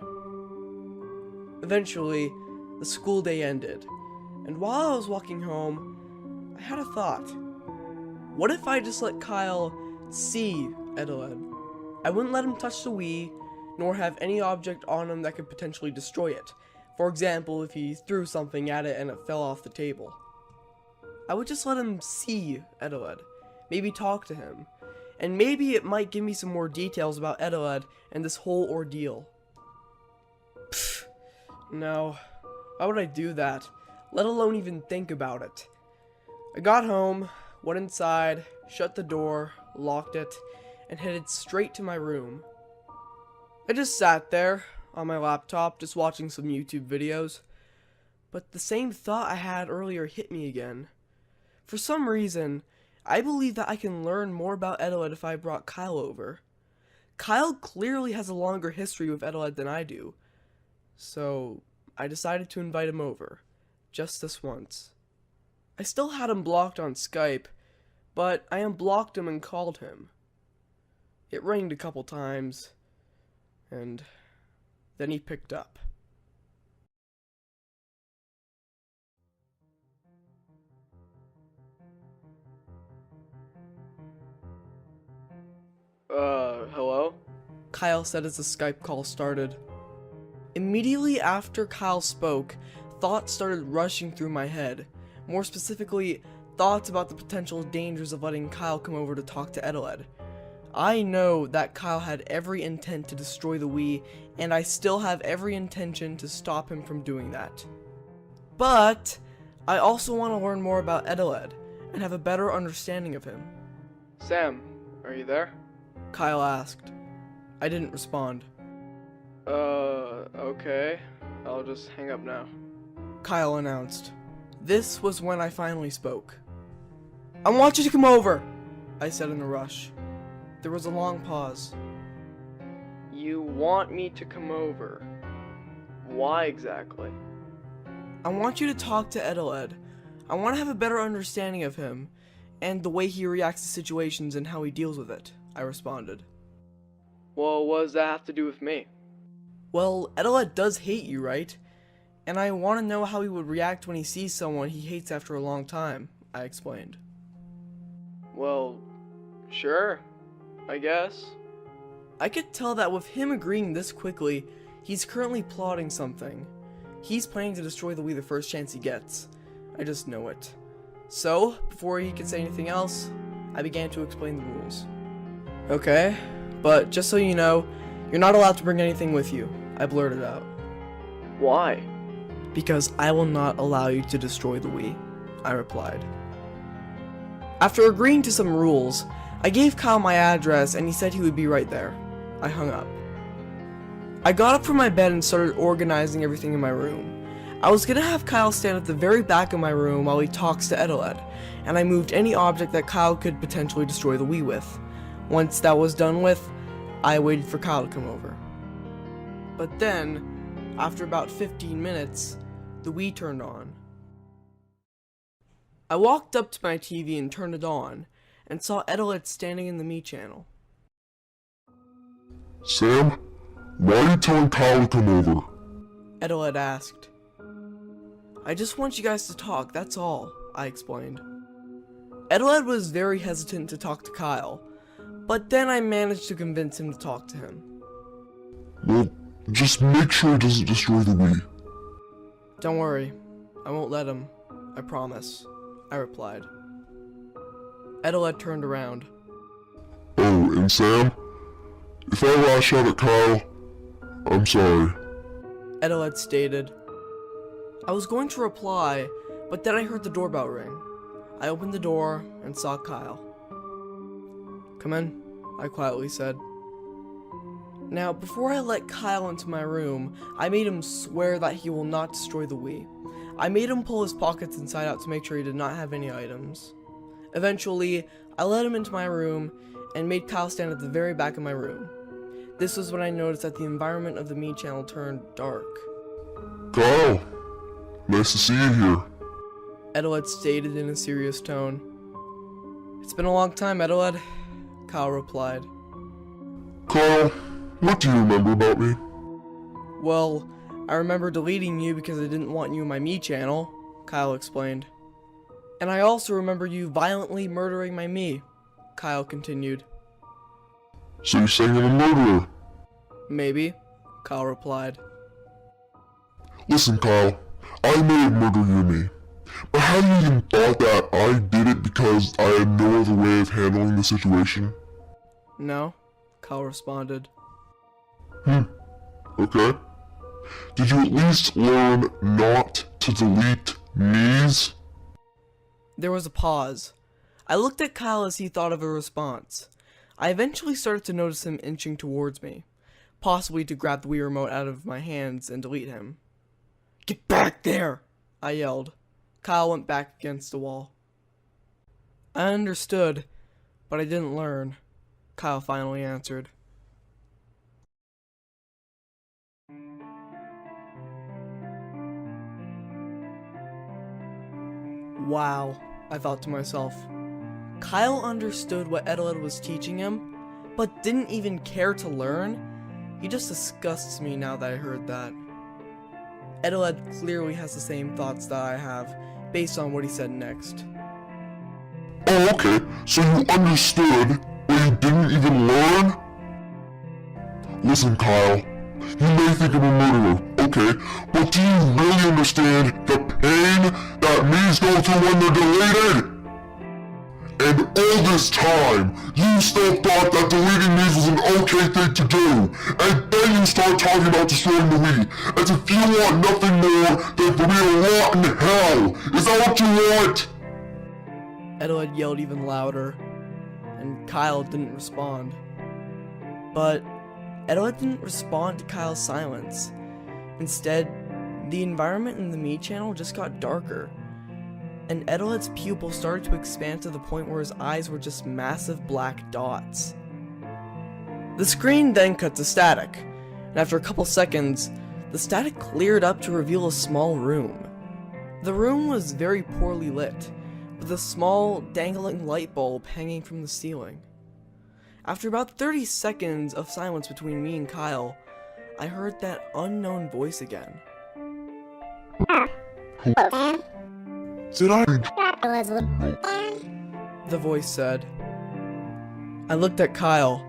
Eventually, the school day ended, and while I was walking home, I had a thought. What if I just let Kyle see Eteled? I wouldn't let him touch the Wii, nor have any object on him that could potentially destroy it. For example, if he threw something at it and it fell off the table. I would just let him see Eteled, maybe talk to him, and maybe it might give me some more details about Eteled and this whole ordeal. Pfft, no, why would I do that, let alone even think about it? I got home, went inside, shut the door, locked it, and headed straight to my room. I just sat there, on my laptop, just watching some YouTube videos, but the same thought I had earlier hit me again. For some reason, I believe that I can learn more about Eteled if I brought Kyle over. Kyle clearly has a longer history with Eteled than I do, so I decided to invite him over, just this once. I still had him blocked on Skype, but I unblocked him and called him. It rang a couple times, and then he picked up. Hello? Kyle said as the Skype call started. Immediately after Kyle spoke, thoughts started rushing through my head. More specifically, thoughts about the potential dangers of letting Kyle come over to talk to Eteled. I know that Kyle had every intent to destroy the Wii, and I still have every intention to stop him from doing that. But I also want to learn more about Eteled, and have a better understanding of him. Sam, are you there? Kyle asked. I didn't respond. Okay. I'll just hang up now. Kyle announced. This was when I finally spoke. I want you to come over, I said in a rush. There was a long pause. You want me to come over. Why exactly? I want you to talk to Eteled. I want to have a better understanding of him, and the way he reacts to situations and how he deals with it, I responded. Well, what does that have to do with me? Well, Eteled does hate you, right? And I want to know how he would react when he sees someone he hates after a long time, I explained. Well, sure, I guess. I could tell that with him agreeing this quickly, he's currently plotting something. He's planning to destroy the Wii the first chance he gets. I just know it. So, before he could say anything else, I began to explain the rules. Okay, but just so you know, you're not allowed to bring anything with you, I blurted out. Why? Because I will not allow you to destroy the Wii, I replied. After agreeing to some rules, I gave Kyle my address and he said he would be right there. I hung up. I got up from my bed and started organizing everything in my room. I was gonna have Kyle stand at the very back of my room while he talks to Eteled, and I moved any object that Kyle could potentially destroy the Wii with. Once that was done with, I waited for Kyle to come over. But then, after about 15 minutes, the Wii turned on. I walked up to my TV and turned it on, and saw Eteled standing in the Me channel. Sam, why are you telling Kyle to come over? Eteled asked. I just want you guys to talk, that's all, I explained. Eteled was very hesitant to talk to Kyle, but then I managed to convince him to talk to him. Well, just make sure it doesn't destroy the Wii. Don't worry, I won't let him, I promise, I replied. Eteled turned around. Oh, and Sam, if I lash out at Kyle, I'm sorry. Eteled stated. I was going to reply, but then I heard the doorbell ring. I opened the door and saw Kyle. Come in, I quietly said. Now, before I let Kyle into my room, I made him swear that he will not destroy the Wii. I made him pull his pockets inside out to make sure he did not have any items. Eventually, I let him into my room and made Kyle stand at the very back of my room. This was when I noticed that the environment of the Me channel turned dark. Kyle, nice to see you here. Eteled stated in a serious tone. It's been a long time, Eteled, Kyle replied. Kyle, what do you remember about me? Well, I remember deleting you because I didn't want you in my Me channel, Kyle explained. And I also remember you violently murdering my Me, Kyle continued. So you're saying I'm a murderer? Maybe, Kyle replied. Listen, Kyle, I may have murdered you and me, but have you even thought that I did it because I had no other way of handling the situation? No, Kyle responded. Okay. Did you at least learn not to delete me's? There was a pause. I looked at Kyle as he thought of a response. I eventually started to notice him inching towards me, possibly to grab the Wii remote out of my hands and delete him. Get back there! I yelled. Kyle went back against the wall. I understood, but I didn't learn, Kyle finally answered. Wow, I thought to myself. Kyle understood what Eteled was teaching him, but didn't even care to learn? He just disgusts me now that I heard that. Eteled clearly has the same thoughts that I have, based on what he said next. Oh, okay, so you understood, but you didn't even learn? Listen, Kyle, you may think I'm a murderer, okay, but do you really understand the pain that me's go through when they're deleted? And all this time, you still thought that deleting me's was an okay thing to do, and then you start talking about destroying the Wii, as if you want nothing more than for me to rot in hell. Is that what you want? Eteled yelled even louder, and Kyle didn't respond. But Eteled didn't respond to Kyle's silence. Instead, the environment in the Me channel just got darker, and Eteled's pupil started to expand to the point where his eyes were just massive black dots. The screen then cut to static, and after a couple seconds, the static cleared up to reveal a small room. The room was very poorly lit, with a small, dangling light bulb hanging from the ceiling. After about 30 seconds of silence between me and Kyle, I heard that unknown voice again. Did I? The voice said. I looked at Kyle.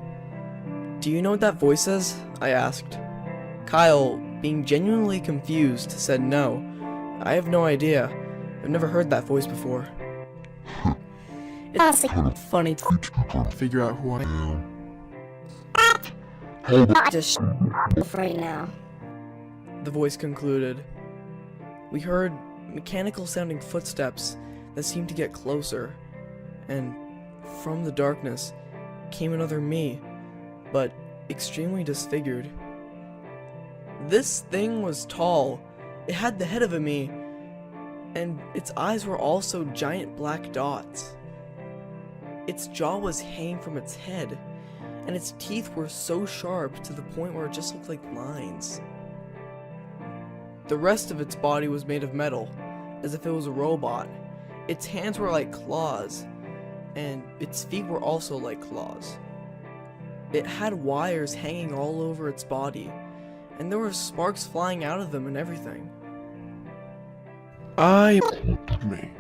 Do you know what that voice is? I asked. Kyle, being genuinely confused, said no. I have no idea. I've never heard that voice before. It's funny to figure out who I am. Just right now. The voice concluded. We heard mechanical sounding footsteps that seemed to get closer, and from the darkness came another me, but extremely disfigured. This thing was tall. It had the head of a me, and its eyes were also giant black dots. Its jaw was hanging from its head, and its teeth were so sharp to the point where it just looked like lines. The rest of its body was made of metal, as if it was a robot. Its hands were like claws, and its feet were also like claws. It had wires hanging all over its body, and there were sparks flying out of them and everything. Me.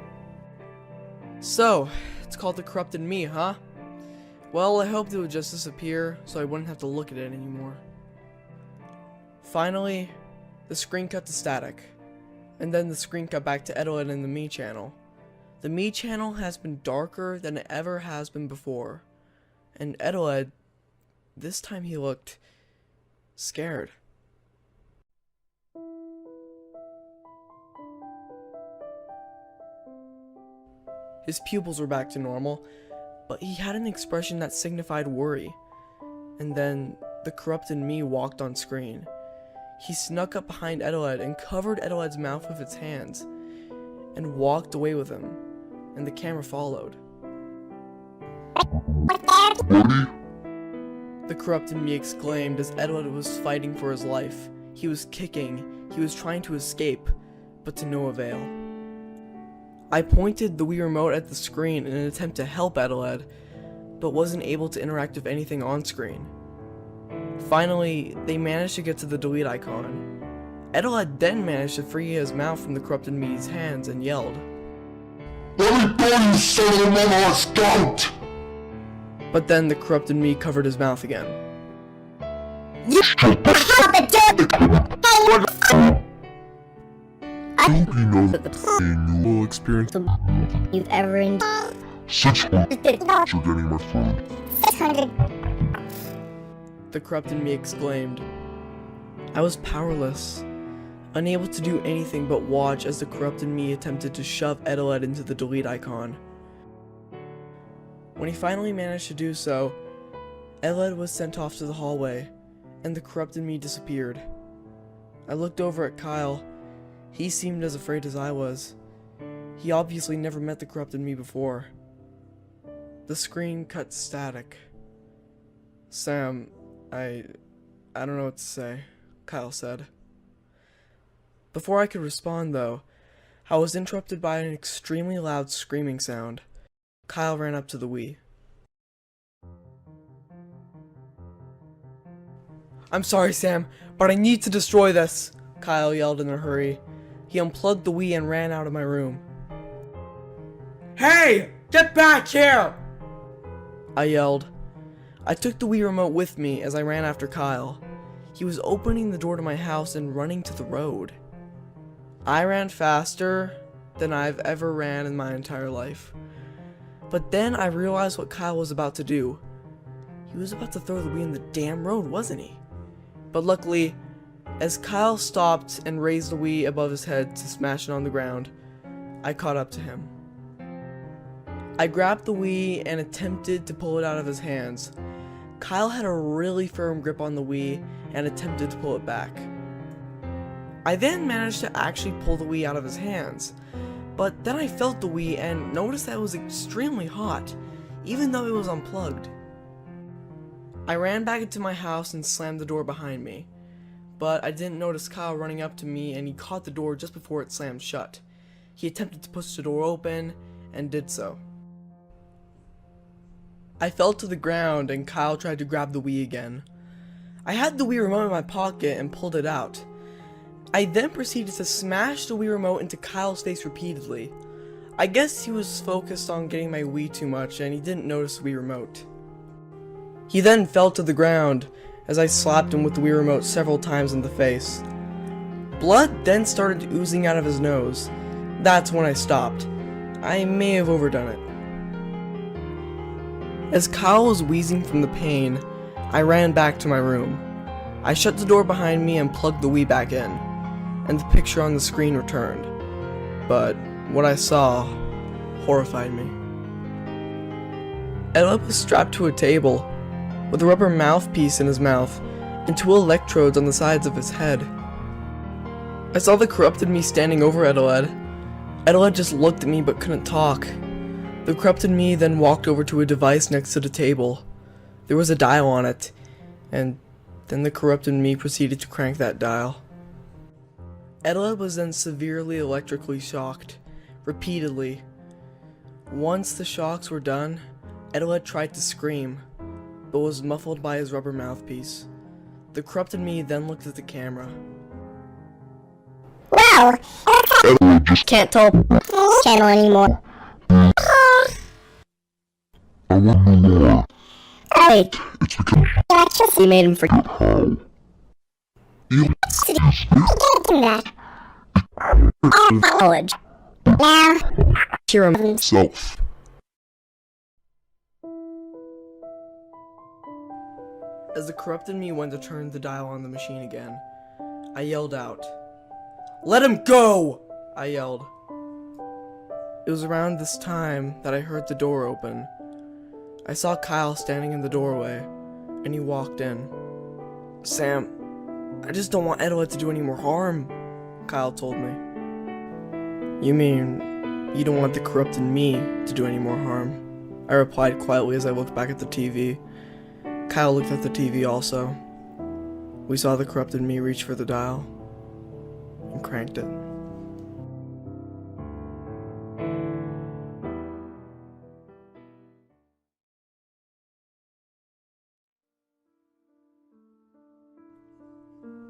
So, it's called the corrupted me, huh? Well, I hoped it would just disappear so I wouldn't have to look at it anymore. Finally, the screen cut to static, and then the screen cut back to Eteled in the me channel. The me channel has been darker than it ever has been before, and Eteled, this time he looked scared. His pupils were back to normal, but he had an expression that signified worry. And then the corrupted me walked on screen. He snuck up behind Eteled and covered Eteled's mouth with its hands, and walked away with him, and the camera followed. The corrupted me exclaimed as Eteled was fighting for his life. He was kicking, he was trying to escape, but to no avail. I pointed the Wii remote at the screen in an attempt to help Eteled, but wasn't able to interact with anything on screen. Finally, they managed to get to the delete icon. Eteled then managed to free his mouth from the corrupted me's hands and yelled, Let me go, you son of a mama, scout! But then the corrupted me covered his mouth again. I hope you know that the pain you will experience You've ever endured. 600 you're getting my phone. 600. The corrupted me exclaimed. I was powerless, unable to do anything but watch as the corrupted me attempted to shove Eteled into the delete icon. When he finally managed to do so, Eteled was sent off to the hallway, and the corrupted me disappeared. I looked over at Kyle. He seemed as afraid as I was. He obviously never met the corrupted me before. The screen cut static. Sam, I don't know what to say, Kyle said. Before I could respond, though, I was interrupted by an extremely loud screaming sound. Kyle ran up to the Wii. I'm sorry, Sam, but I need to destroy this, Kyle yelled in a hurry. He unplugged the Wii and ran out of my room. Hey! Get back here! I yelled. I took the Wii remote with me as I ran after Kyle. He was opening the door to my house and running to the road. I ran faster than I've ever ran in my entire life. But then I realized what Kyle was about to do. He was about to throw the Wii in the damn road, wasn't he? But luckily, as Kyle stopped and raised the Wii above his head to smash it on the ground, I caught up to him. I grabbed the Wii and attempted to pull it out of his hands. Kyle had a really firm grip on the Wii and attempted to pull it back. I then managed to actually pull the Wii out of his hands, but then I felt the Wii and noticed that it was extremely hot, even though it was unplugged. I ran back into my house and slammed the door behind me, but I didn't notice Kyle running up to me, and he caught the door just before it slammed shut. He attempted to push the door open and did so. I fell to the ground and Kyle tried to grab the Wii again. I had the Wii remote in my pocket and pulled it out. I then proceeded to smash the Wii remote into Kyle's face repeatedly. I guess he was focused on getting my Wii too much and he didn't notice the Wii remote. He then fell to the ground as I slapped him with the Wii remote several times in the face. Blood then started oozing out of his nose. That's when I stopped. I may have overdone it. As Kyle was wheezing from the pain, I ran back to my room. I shut the door behind me and plugged the Wii back in, and the picture on the screen returned. But what I saw horrified me. Eteled was strapped to a table, with a rubber mouthpiece in his mouth, and 2 electrodes on the sides of his head. I saw the corrupted me standing over Eteled. Eteled just looked at me but couldn't talk. The corrupted me then walked over to a device next to the table. There was a dial on it, and then the corrupted me proceeded to crank that dial. Eteled was then severely electrically shocked, repeatedly. Once the shocks were done, Eteled tried to scream, but was muffled by his rubber mouthpiece. The corrupted me then looked at the camera. Wow! Can't tell channel anymore. I want to know more. Wait, It's because we made him forget. you that. College. Now, hear him. yourself. As the corrupted me went to turn the dial on the machine again, I yelled out, "Let him go!" I yelled. It was around this time that I heard the door open. I saw Kyle standing in the doorway, and he walked in. "Sam, I just don't want Eteled to do any more harm," Kyle told me. "You mean you don't want the corrupted me to do any more harm?" I replied quietly as I looked back at the TV. Kyle looked at the TV also. We saw the corrupted me reach for the dial and cranked it.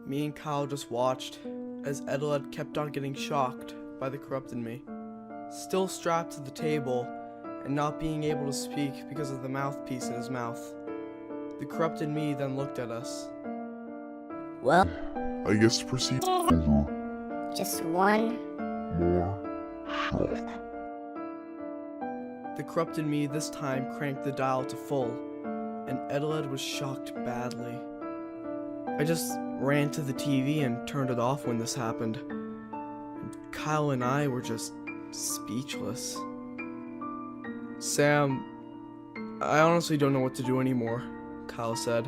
Me and Kyle just watched as Eteled kept on getting shocked by the corrupted me, still strapped to the table and not being able to speak because of the mouthpiece in his mouth. The corrupted me then looked at us. Well, I guess proceed over just one. more shock. The corrupted me this time cranked the dial to full, and Eteled was shocked badly. I just ran to the TV and turned it off when this happened. And Kyle and I were just speechless. "Sam, I honestly don't know what to do anymore," Kyle said.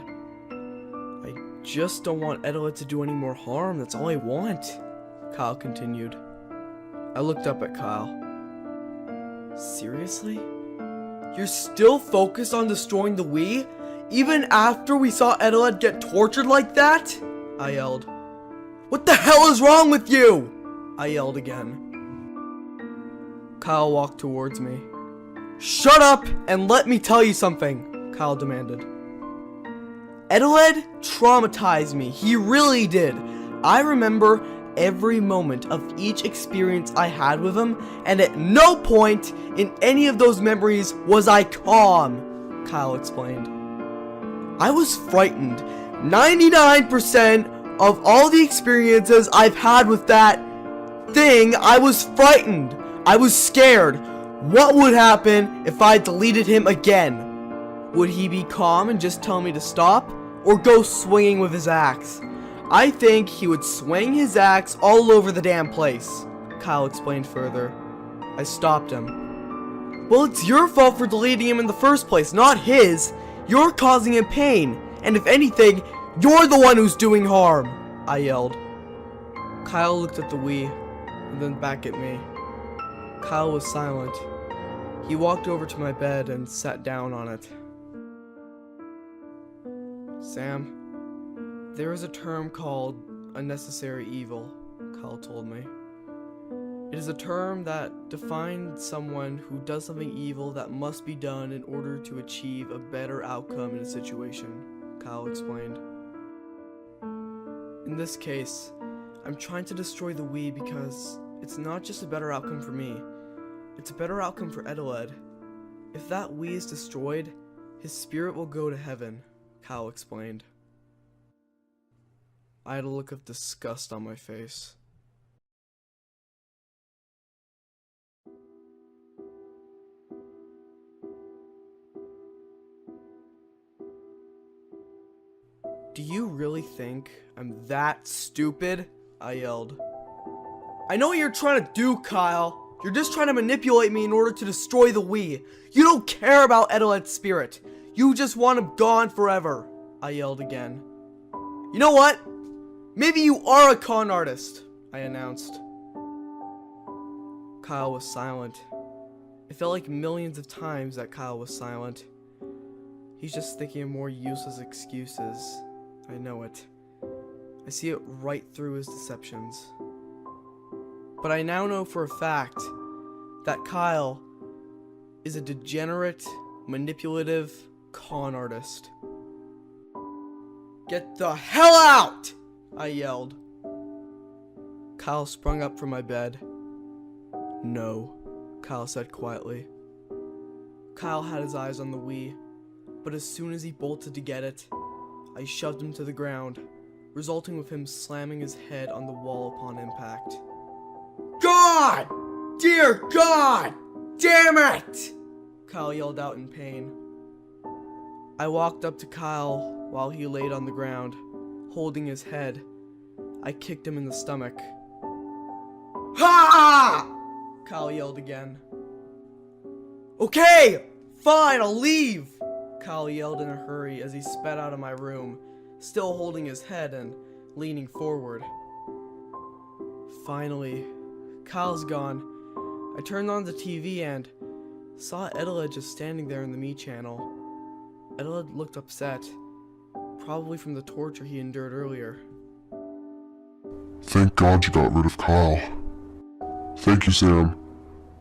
"I just don't want Eteled to do any more harm, that's all I want," Kyle continued. I looked up at Kyle. "Seriously? You're still focused on destroying the Wii? Even after we saw Eteled get tortured like that?" I yelled. "What the hell is wrong with you?" I yelled again. Kyle walked towards me. "Shut up and let me tell you something," Kyle demanded. "Eteled traumatized me, he really did. I remember every moment of each experience I had with him, and at no point in any of those memories was I calm," Kyle explained. "I was frightened. 99% of all the experiences I've had with that thing, I was frightened. I was scared. What would happen if I deleted him again? Would he be calm and just tell me to stop, or go swinging with his axe? I think he would swing his axe all over the damn place," Kyle explained further. I stopped him. "Well, it's your fault for deleting him in the first place, not his. You're causing him pain, and if anything, you're the one who's doing harm," I yelled. Kyle looked at the Wii, and then back at me. Kyle was silent. He walked over to my bed and sat down on it. Sam, there is a term called unnecessary evil, Kyle told me. It is a term that defines someone who does something evil that must be done in order to achieve a better outcome in a situation, Kyle explained. In this case, I'm trying to destroy the Wii because it's not just a better outcome for me, it's a better outcome for Eteled. If that Wii is destroyed, his spirit will go to heaven, Kyle explained. I had a look of disgust on my face. Do you really think I'm that stupid? I yelled. I know what you're trying to do, Kyle. You're just trying to manipulate me in order to destroy the Wii. You don't care about Eteled's spirit. You just want him gone forever, I yelled again. You know what? Maybe you are a con artist, I announced. Kyle was silent. It felt like millions of times that Kyle was silent. He's just thinking of more useless excuses. I know it. I see it right through his deceptions. But I now know for a fact that Kyle is a degenerate, manipulative con artist. Get the hell out! I yelled. Kyle sprung up from my bed. No, Kyle said quietly. Kyle had his eyes on the Wii, but as soon as he bolted to get it, I shoved him to the ground, resulting with him slamming his head on the wall upon impact. God! Dear God! Damn it! Kyle yelled out in pain. I walked up to Kyle while he laid on the ground, holding his head. I kicked him in the stomach. Ha! Kyle yelled again. Okay, fine, I'll leave! Kyle yelled in a hurry as he sped out of my room, still holding his head and leaning forward. Finally, Kyle's gone. I turned on the TV and saw Eteled just standing there in the Me channel. Eteled looked upset, probably from the torture he endured earlier. Thank God you got rid of Kyle. Thank you, Sam.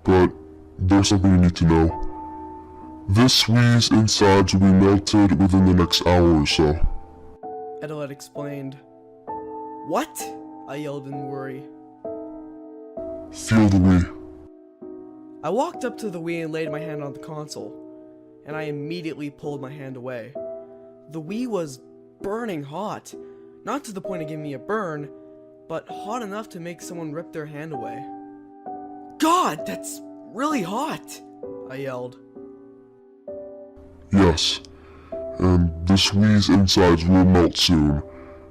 But there's something you need to know. This Wii's insides will be melted within the next hour or so. Eteled explained. What? I yelled in worry. Feel the Wii. I walked up to the Wii and laid my hand on the console, and I immediately pulled my hand away. The Wii was burning hot, not to the point of giving me a burn, but hot enough to make someone rip their hand away. God, that's really hot! I yelled. Yes, and this Wii's insides will melt soon,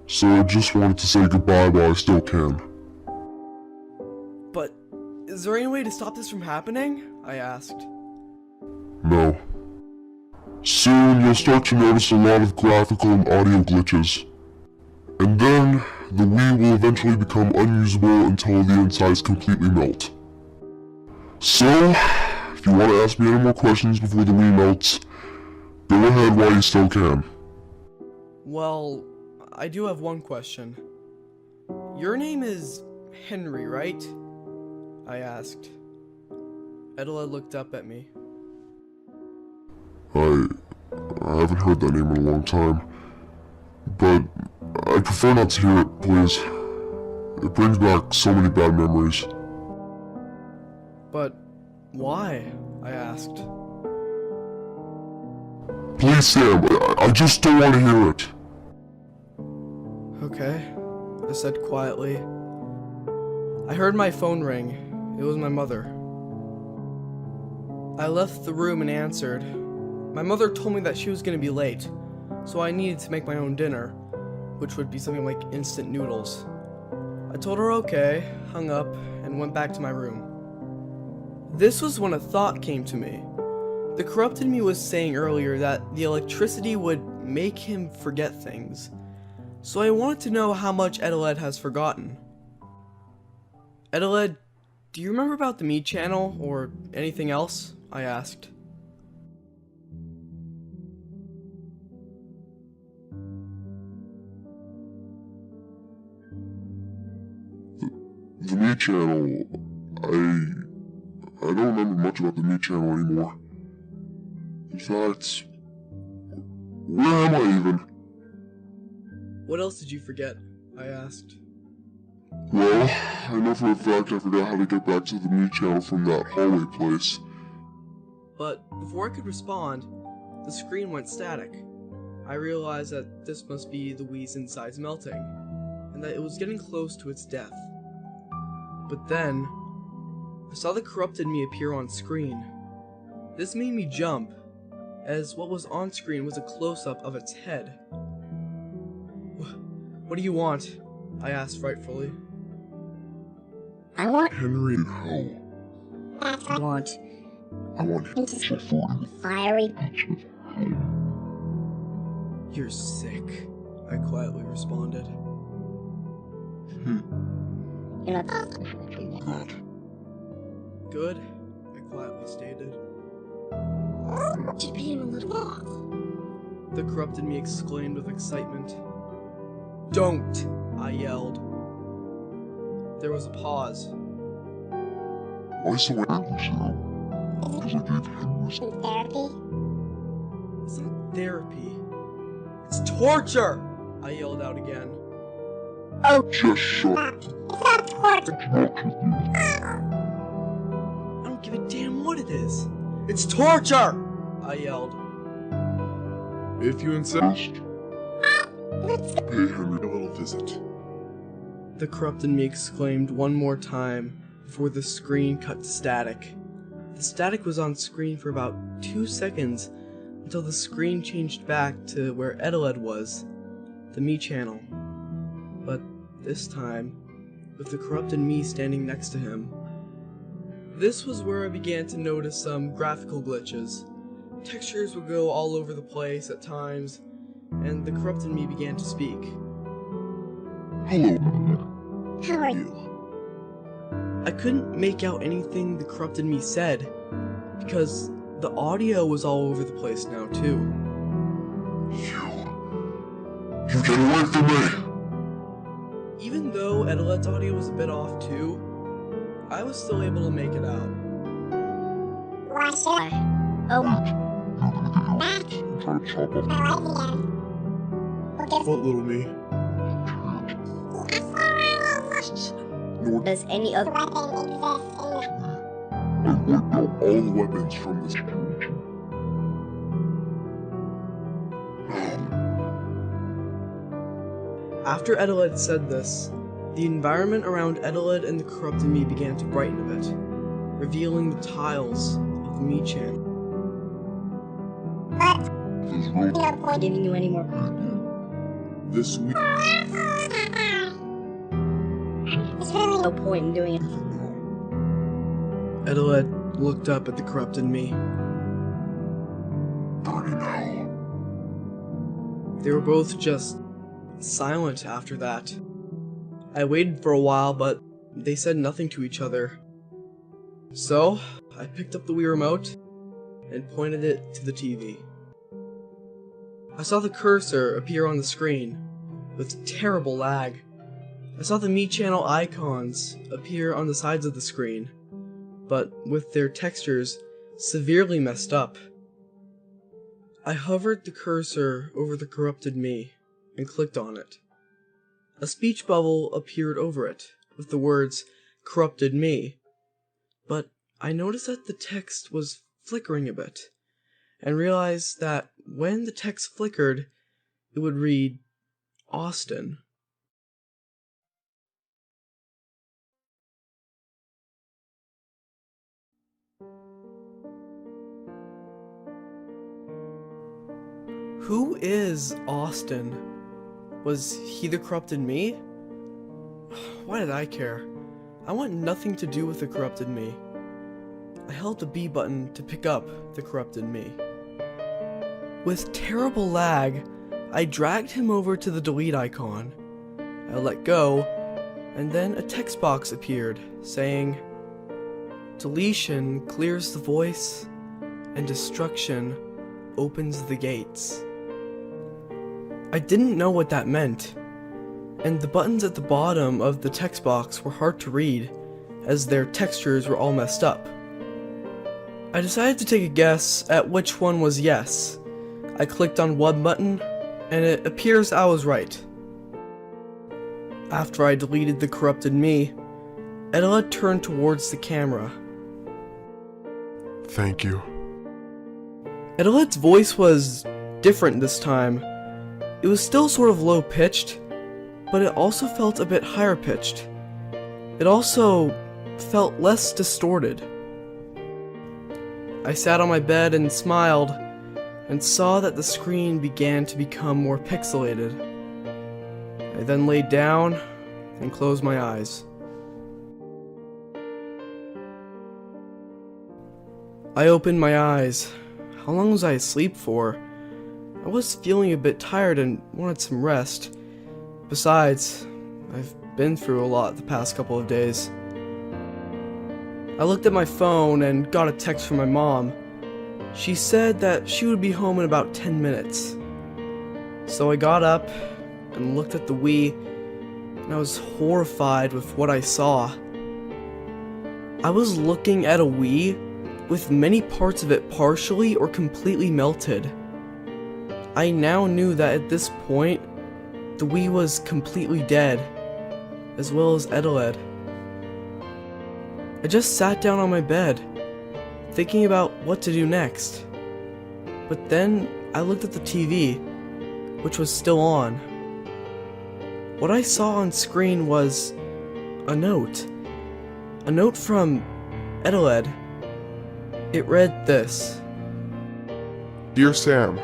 so I just wanted to say goodbye while I still can. But is there any way to stop this from happening? I asked. No. Soon you'll start to notice a lot of graphical and audio glitches. And then, the Wii will eventually become unusable until the insides completely melt. So, if you want to ask me any more questions before the Wii melts, go ahead while you still can. Well, I do have one question. Your name is Henry, right? I asked. Eteled looked up at me. I haven't heard that name in a long time, but I prefer not to hear it, please. It brings back so many bad memories. But why? I asked. Please, Sam, I just don't want to hear it. Okay, I said quietly. I heard my phone ring. It was my mother. I left the room and answered. My mother told me that she was going to be late, so I needed to make my own dinner, which would be something like instant noodles. I told her okay, hung up, and went back to my room. This was when a thought came to me. The corrupted me was saying earlier that the electricity would make him forget things, so I wanted to know how much Eteled has forgotten. Eteled, do you remember about the Me channel, or anything else? I asked. The Me channel, I don't remember much about the Me channel anymore. In fact, where am I even? What else did you forget? I asked. Well, I know for a fact I forgot how to get back to the Me channel from that hallway place. But before I could respond, the screen went static. I realized that this must be the Wii's insides melting, and that it was getting close to its death. But then, I saw the corrupted me appear on screen. This made me jump, as what was on screen was a close-up of its head. What do you want? I asked frightfully. I want Henry, how? I want I want him to fall. fiery. You're sick, I quietly responded. You know, God. Good, I quietly stated. just be a little. The corrupted me exclaimed with excitement. Don't! I yelled. There was a pause. Why so angry, Zero? Because I gave him this. Therapy. It's not therapy. It's torture! I yelled out again. Just shut up. It's not torture. I don't give a damn what it is. It's torture! I yelled. If you insist, pay Henry a little visit. The corrupted me exclaimed one more time before the screen cut to static. The static was on screen for about 2 seconds until the screen changed back to where Eteled was, the me channel. But this time, with the corrupted me standing next to him. This was where I began to notice some graphical glitches. Textures would go all over the place at times, and the corrupted me began to speak. Hello, How are you? I couldn't make out anything the corrupted me said, because the audio was all over the place now too. You get away from me! Even though Eteled's audio was a bit off too, I was still able to make it out. Why should Oh, back. I'm trying to chop off I like again. We'll get what little me. Nor Does any other weapon exist in I wiped out all the weapons from this trilogy. After Eteled said this, the environment around Eteled and the corrupted me began to brighten a bit, revealing the tiles of the me channel. There's no no point giving you any more. this week. There's really no point in doing it. Eteled looked up at the corrupted me. Burning hell. They were both just silent after that. I waited for a while, but they said nothing to each other. So, I picked up the Wii remote and pointed it to the TV. I saw the cursor appear on the screen, with terrible lag. I saw the Me channel icons appear on the sides of the screen, but with their textures severely messed up. I hovered the cursor over the corrupted me and clicked on it. A speech bubble appeared over it, with the words, "Corrupted me," but I noticed that the text was flickering a bit, and realized that when the text flickered, it would read, Austin. Who is Austin? Was he the corrupted me? Why did I care? I want nothing to do with the corrupted me. I held the B button to pick up the corrupted me. With terrible lag, I dragged him over to the delete icon. I let go, and then a text box appeared saying, "Deletion clears the voice, and destruction opens the gates." I didn't know what that meant, and the buttons at the bottom of the text box were hard to read, as their textures were all messed up. I decided to take a guess at which one was yes. I clicked on one button, and it appears I was right. After I deleted the corrupted me, Eteled turned towards the camera. Thank you. Eteled's voice was different this time. It was still sort of low-pitched, but it also felt a bit higher-pitched. It also felt less distorted. I sat on my bed and smiled, and saw that the screen began to become more pixelated. I then laid down and closed my eyes. I opened my eyes. How long was I asleep for? I was feeling a bit tired and wanted some rest. Besides, I've been through a lot the past couple of days. I looked at my phone and got a text from my mom. She said that she would be home in about 10 minutes. So I got up and looked at the Wii, and I was horrified with what I saw. I was looking at a Wii with many parts of it partially or completely melted. I now knew that at this point, the Wii was completely dead, as well as Eteled. I just sat down on my bed, thinking about what to do next. But then I looked at the TV, which was still on. What I saw on screen was a note. A note from Eteled. It read this. Dear Sam,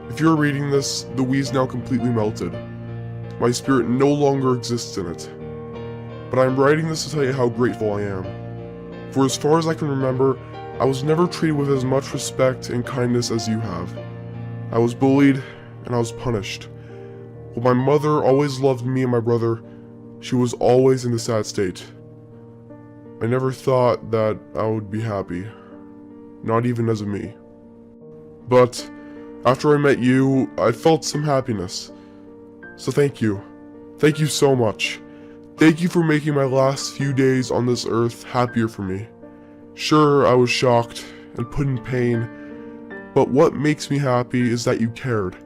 if you're reading this, the Wii's now completely melted. My spirit no longer exists in it. But I'm writing this to tell you how grateful I am. For as far as I can remember, I was never treated with as much respect and kindness as you have. I was bullied, and I was punished. While my mother always loved me and my brother, she was always in a sad state. I never thought that I would be happy. Not even as a me. But after I met you, I felt some happiness. So thank you. Thank you so much. Thank you for making my last few days on this earth happier for me. Sure, I was shocked and put in pain, but what makes me happy is that you cared.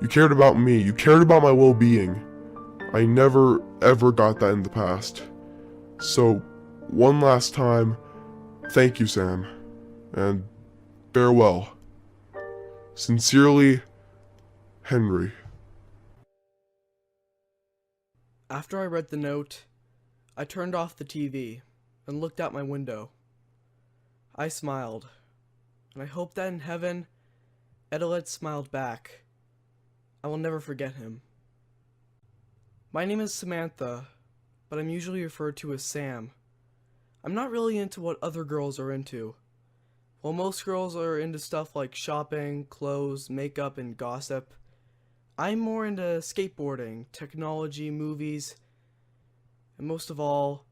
You cared about me. You cared about my well-being. I never ever got that in the past. So, one last time, thank you, Sam. And farewell. Sincerely, Henry. After I read the note, I turned off the TV and looked out my window. I smiled, and I hope that in heaven, Eteled smiled back. I will never forget him. My name is Samantha, but I'm usually referred to as Sam. I'm not really into what other girls are into. While most girls are into stuff like shopping, clothes, makeup, and gossip, I'm more into skateboarding, technology, movies, and most of all,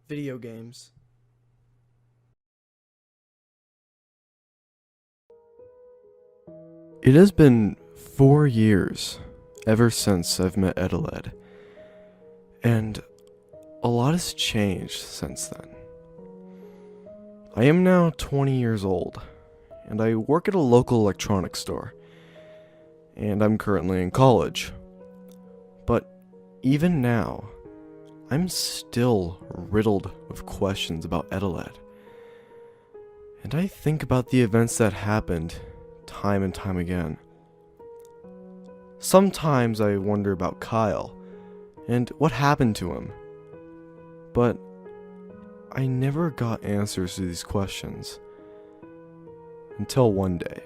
video games. It has been 4 years ever since I've met Eteled, and a lot has changed since then. I am now 20 years old, and I work at a local electronics store, and I'm currently in college. But even now, I'm still riddled with questions about Eteled, and I think about the events that happened time and time again. Sometimes I wonder about Kyle, and what happened to him, but I never got answers to these questions. Until one day.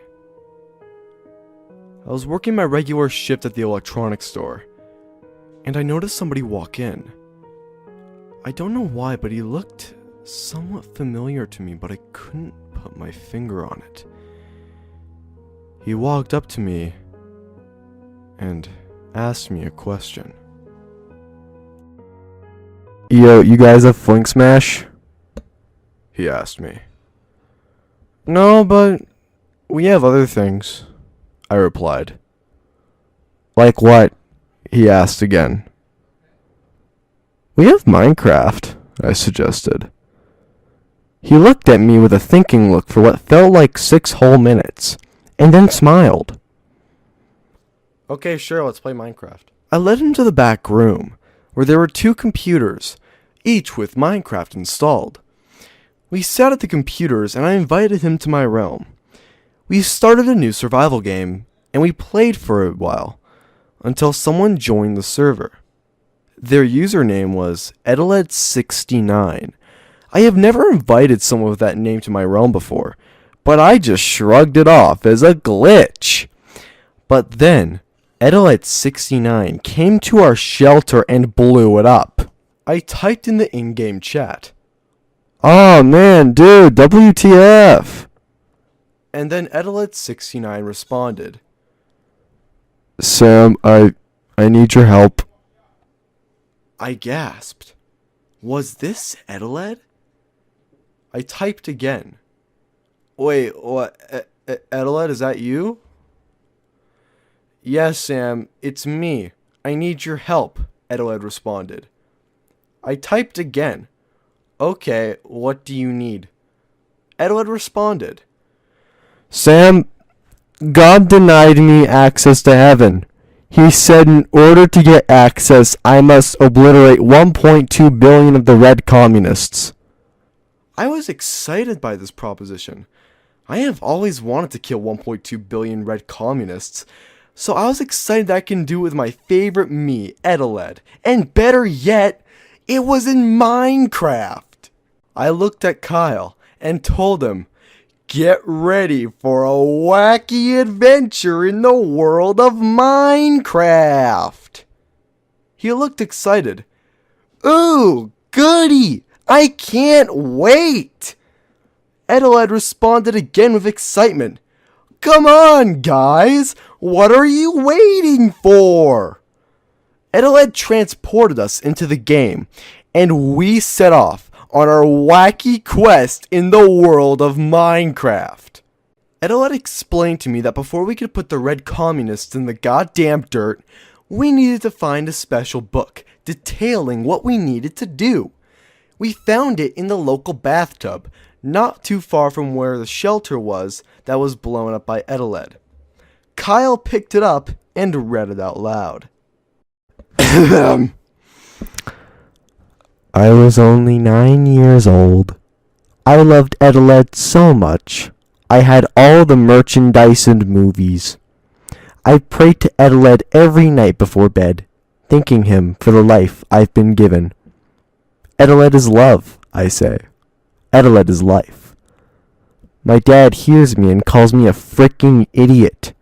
I was working my regular shift at the electronics store, and I noticed somebody walk in. I don't know why, but he looked somewhat familiar to me, but I couldn't put my finger on it. He walked up to me and asked me a question. Yo, you guys have Flink Smash? He asked me. No, but we have other things, I replied. Like what? he asked again. We have Minecraft, I suggested. He looked at me with a thinking look for what felt like 6 whole minutes, and then smiled. Okay, sure, let's play Minecraft. I led him to the back room, where there were 2 computers, each with Minecraft installed. We sat at the computers, and I invited him to my realm. We started a new survival game, and we played for a while, until someone joined the server. Their username was Eteled69. I have never invited someone with that name to my realm before, but I just shrugged it off as a glitch. But then, Eteled69 came to our shelter and blew it up. I typed in the in-game chat, "Oh man, dude, WTF?" And then Eteled69 responded, "Sam, I need your help." I gasped. Was this Eteled? I typed again. Wait, what? Eteled, is that you? Yes, Sam, it's me. I need your help, Eteled responded. I typed again. Okay, what do you need? Eteled responded. Sam, God denied me access to heaven. He said in order to get access, I must obliterate 1.2 billion of the red communists. I was excited by this proposition. I have always wanted to kill 1.2 billion red communists, so I was excited that I can do it with my favorite me, Eteled. And better yet, it was in Minecraft. I looked at Kyle and told him, get ready for a wacky adventure in the world of Minecraft. He looked excited. Ooh, goody! I can't wait! Eteled responded again with excitement. Come on, guys! What are you waiting for? Eteled transported us into the game, and we set off on our wacky quest in the world of Minecraft. Eteled explained to me that before we could put the red communists in the goddamn dirt, we needed to find a special book detailing what we needed to do. We found it in the local bathtub, not too far from where the shelter was that was blown up by Eteled. Kyle picked it up and read it out loud. I was only 9 years old. I loved Eteled so much. I had all the merchandise and movies. I prayed to Eteled every night before bed, thanking him for the life I've been given. Eteled is love, I say. Eteled is life. My dad hears me and calls me a freaking idiot.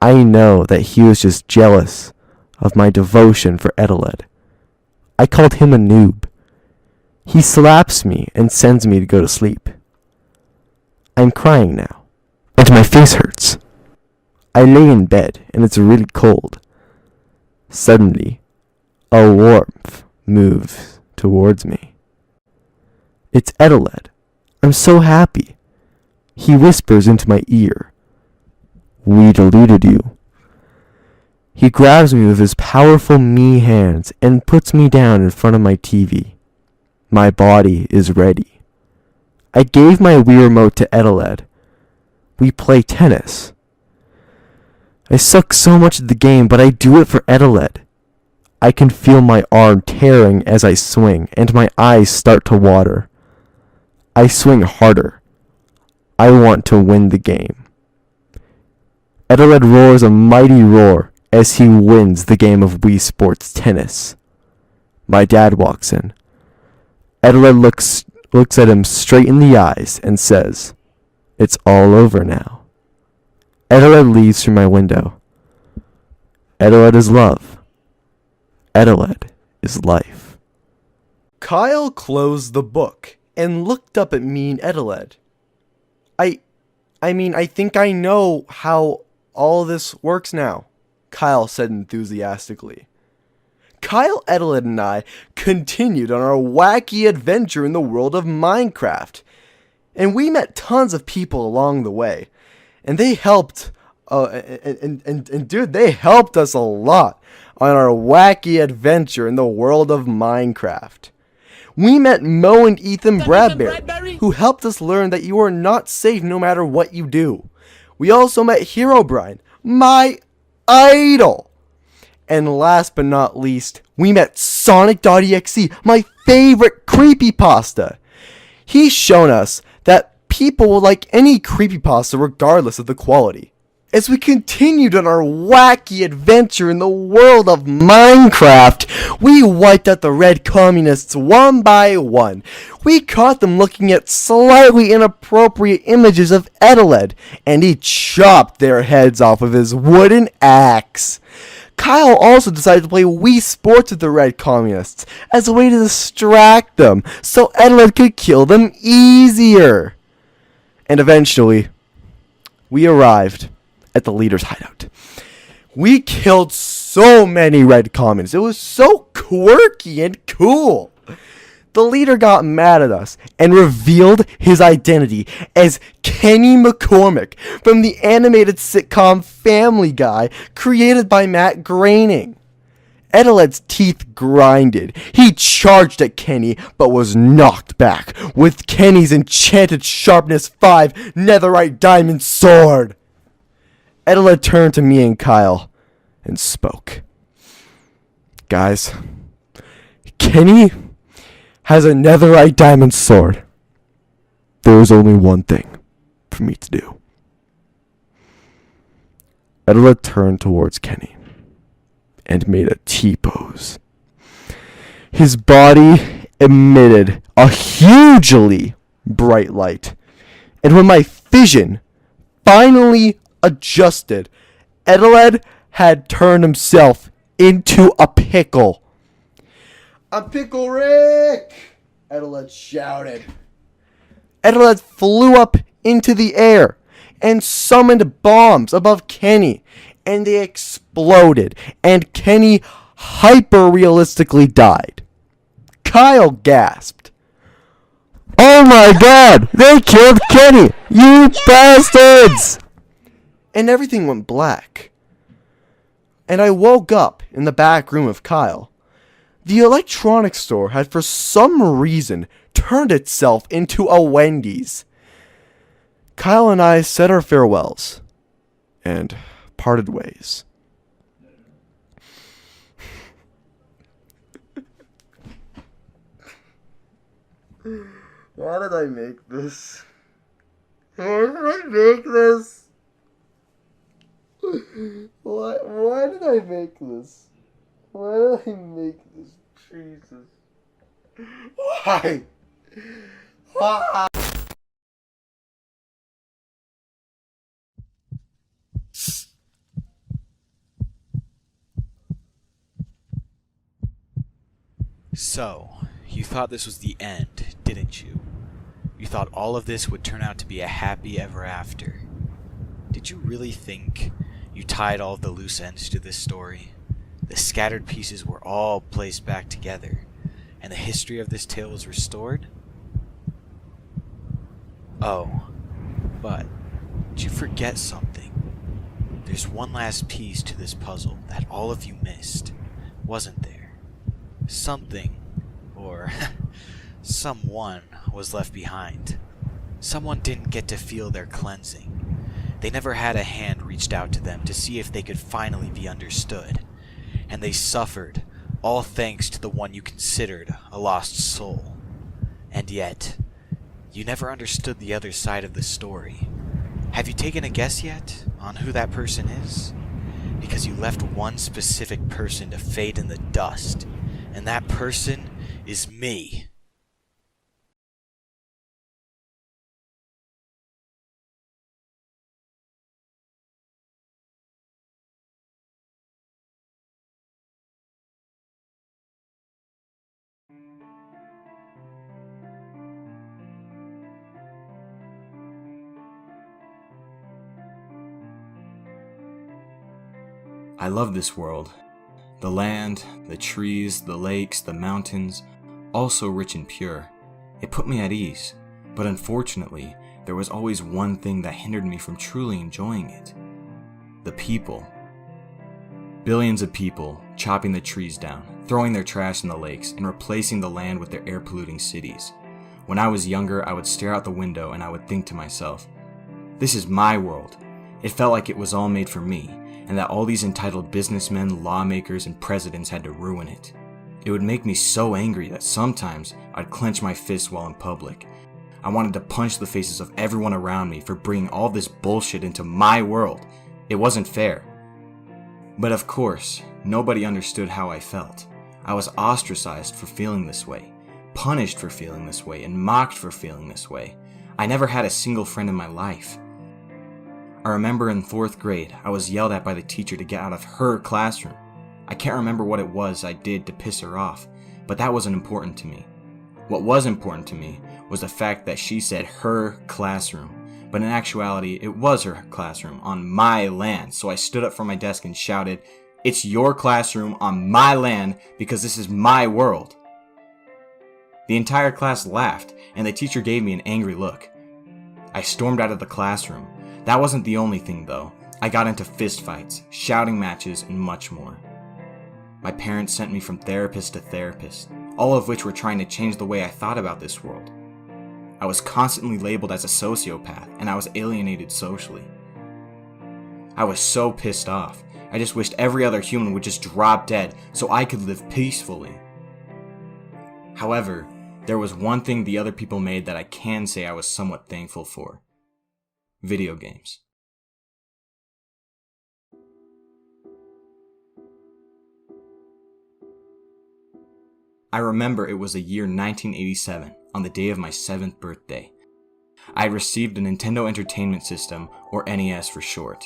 I know that he was just jealous of my devotion for Eteled. I called him a noob. He slaps me and sends me to go to sleep. I'm crying now, and my face hurts. I lay in bed, and it's really cold. Suddenly, a warmth moves towards me. It's Eteled. I'm so happy. He whispers into my ear, "We deleted you." He grabs me with his powerful me hands and puts me down in front of my TV. My body is ready. I gave my Wii remote to Eteled. We play tennis. I suck so much at the game, but I do it for Eteled. I can feel my arm tearing as I swing, and my eyes start to water. I swing harder. I want to win the game. Eteled roars a mighty roar as he wins the game of Wii Sports Tennis. My dad walks in. Eteled looks at him straight in the eyes and says, "It's all over now." Eteled leaves through my window. Eteled is love. Eteled is life. Kyle closed the book and looked up at me and Eteled. I think I know how all this works now, Kyle said enthusiastically. Kyle, Eteled, and I continued on our wacky adventure in the world of Minecraft, and we met tons of people along the way, and they helped Oh, and dude, they helped us a lot on our wacky adventure in the world of Minecraft. We met Mo and Ethan Bradbury, who helped us learn that you are not safe no matter what you do. We also met Herobrine, my idol. And last but not least, we met Sonic.exe, my favorite creepypasta. He's shown us that people will like any creepypasta regardless of the quality. As we continued on our wacky adventure in the world of Minecraft, we wiped out the red communists one by one. We caught them looking at slightly inappropriate images of Eteled, and he chopped their heads off with his wooden axe. Kyle also decided to play Wii Sports with the red communists as a way to distract them so Eteled could kill them easier. And eventually, we arrived at the leader's hideout. We killed so many red communists. It was so quirky and cool. The leader got mad at us and revealed his identity as Kenny McCormick from the animated sitcom Family Guy, created by Matt Groening. Eteled's teeth grinded. He charged at Kenny, but was knocked back with Kenny's enchanted sharpness 5 netherite diamond sword. Eteled turned to me and Kyle and spoke. Guys, Kenny has a netherite diamond sword. There is only one thing for me to do. Eteled turned towards Kenny and made a T-pose. His body emitted a hugely bright light, and when my vision finally adjusted, Eteled had turned himself into a pickle. "I'm Pickle Rick!" Eteled shouted. Eteled flew up into the air and summoned bombs above Kenny, and they exploded, and Kenny hyper-realistically died. Kyle gasped. "Oh my god! They killed Kenny! You bastards!" And everything went black. And I woke up in the back room of Kyle. The electronics store had for some reason turned itself into a Wendy's. Kyle and I said our farewells and parted ways. Why did I make this? Why did I make this? Why did I make this? Why did I make this? Jesus. Why? Why? So, you thought this was the end, didn't you? You thought all of this would turn out to be a happy ever after. Did you really think you tied all of the loose ends to this story? The scattered pieces were all placed back together, and the history of this tale was restored? Oh, but did you forget something? There's one last piece to this puzzle that all of you missed, wasn't there? Something, or someone, was left behind. Someone didn't get to feel their cleansing. They never had a hand reached out to them to see if they could finally be understood. And they suffered, all thanks to the one you considered a lost soul. And yet, you never understood the other side of the story. Have you taken a guess yet on who that person is? Because you left one specific person to fade in the dust, and that person is me. I love this world. The land, the trees, the lakes, the mountains, all so rich and pure. It put me at ease, but unfortunately, there was always one thing that hindered me from truly enjoying it. the people. Billions of people chopping the trees down, throwing their trash in the lakes, and replacing the land with their air-polluting cities. When I was younger, I would stare out the window and I would think to myself, this is my world. It felt like it was all made for me, and that all these entitled businessmen, lawmakers, and presidents had to ruin it. It would make me so angry that sometimes I'd clench my fists while in public. I wanted to punch the faces of everyone around me for bringing all this bullshit into my world. It wasn't fair. But of course, nobody understood how I felt. I was ostracized for feeling this way, punished for feeling this way, and mocked for feeling this way. I never had a single friend in my life. I remember in 4th grade, I was yelled at by the teacher to get out of her classroom. I can't remember what it was I did to piss her off, but that wasn't important to me. What was important to me was the fact that she said her classroom, but in actuality, it was her classroom on my land, so I stood up from my desk and shouted, "It's your classroom on my land because this is my world." The entire class laughed, and the teacher gave me an angry look. I stormed out of the classroom. That wasn't the only thing though. I got into fistfights, shouting matches, and much more. My parents sent me from therapist to therapist, all of which were trying to change the way I thought about this world. I was constantly labeled as a sociopath, and I was alienated socially. I was so pissed off. I just wished every other human would just drop dead so I could live peacefully. However, there was one thing the other people made that I can say I was somewhat thankful for. Video games. I remember it was the year 1987, on the day of my 7th birthday. I had received a Nintendo Entertainment System, or NES for short.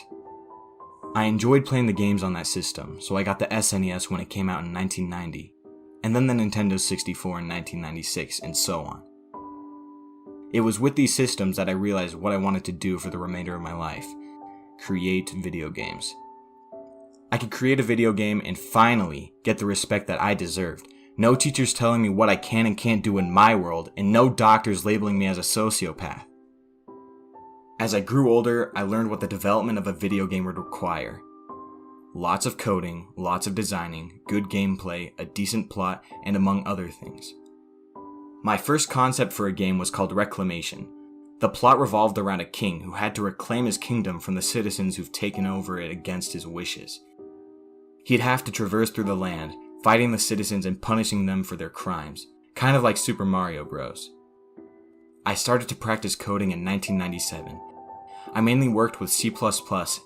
I enjoyed playing the games on that system, so I got the SNES when it came out in 1990, and then the Nintendo 64 in 1996, and so on. It was with these systems that I realized what I wanted to do for the remainder of my life: create video games. I could create a video game and finally get the respect that I deserved. No teachers telling me what I can and can't do in my world, and no doctors labeling me as a sociopath. As I grew older, I learned what the development of a video game would require. Lots of coding, lots of designing, good gameplay, a decent plot, and among other things. My first concept for a game was called Reclamation. The plot revolved around a king who had to reclaim his kingdom from the citizens who've taken over it against his wishes. He'd have to traverse through the land, fighting the citizens and punishing them for their crimes, kind of like Super Mario Bros. I started to practice coding in 1997. I mainly worked with C++,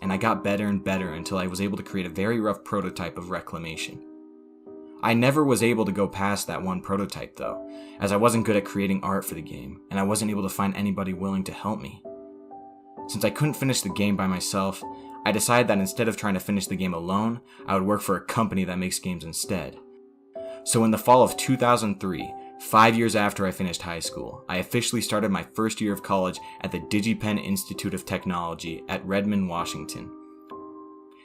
and I got better and better until I was able to create a very rough prototype of Reclamation. I never was able to go past that one prototype though, as I wasn't good at creating art for the game, and I wasn't able to find anybody willing to help me. Since I couldn't finish the game by myself, I decided that instead of trying to finish the game alone, I would work for a company that makes games instead. So in the fall of 2003, 5 years after I finished high school, I officially started my first year of college at the DigiPen Institute of Technology at Redmond, Washington.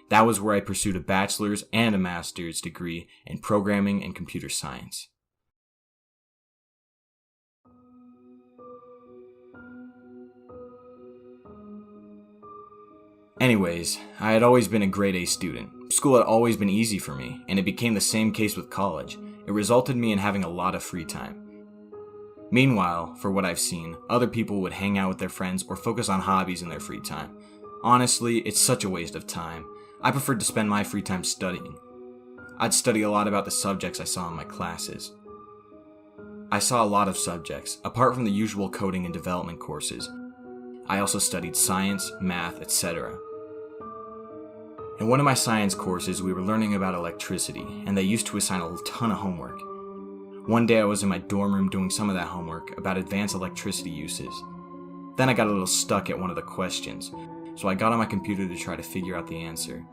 That was where I pursued a bachelor's and a master's degree in programming and computer science. Anyways, I had always been a grade A student. School had always been easy for me, and it became the same case with college. It resulted me in having a lot of free time. Meanwhile, for what I've seen, other people would hang out with their friends or focus on hobbies in their free time. Honestly, it's such a waste of time. I preferred to spend my free time studying. I'd study a lot about the subjects I saw in my classes. I saw a lot of subjects, apart from the usual coding and development courses. I also studied science, math, etc. In one of my science courses, we were learning about electricity, and they used to assign a ton of homework. One day I was in my dorm room doing some of that homework about advanced electricity uses. Then I got a little stuck at one of the questions, so I got on my computer to try to figure out the answer.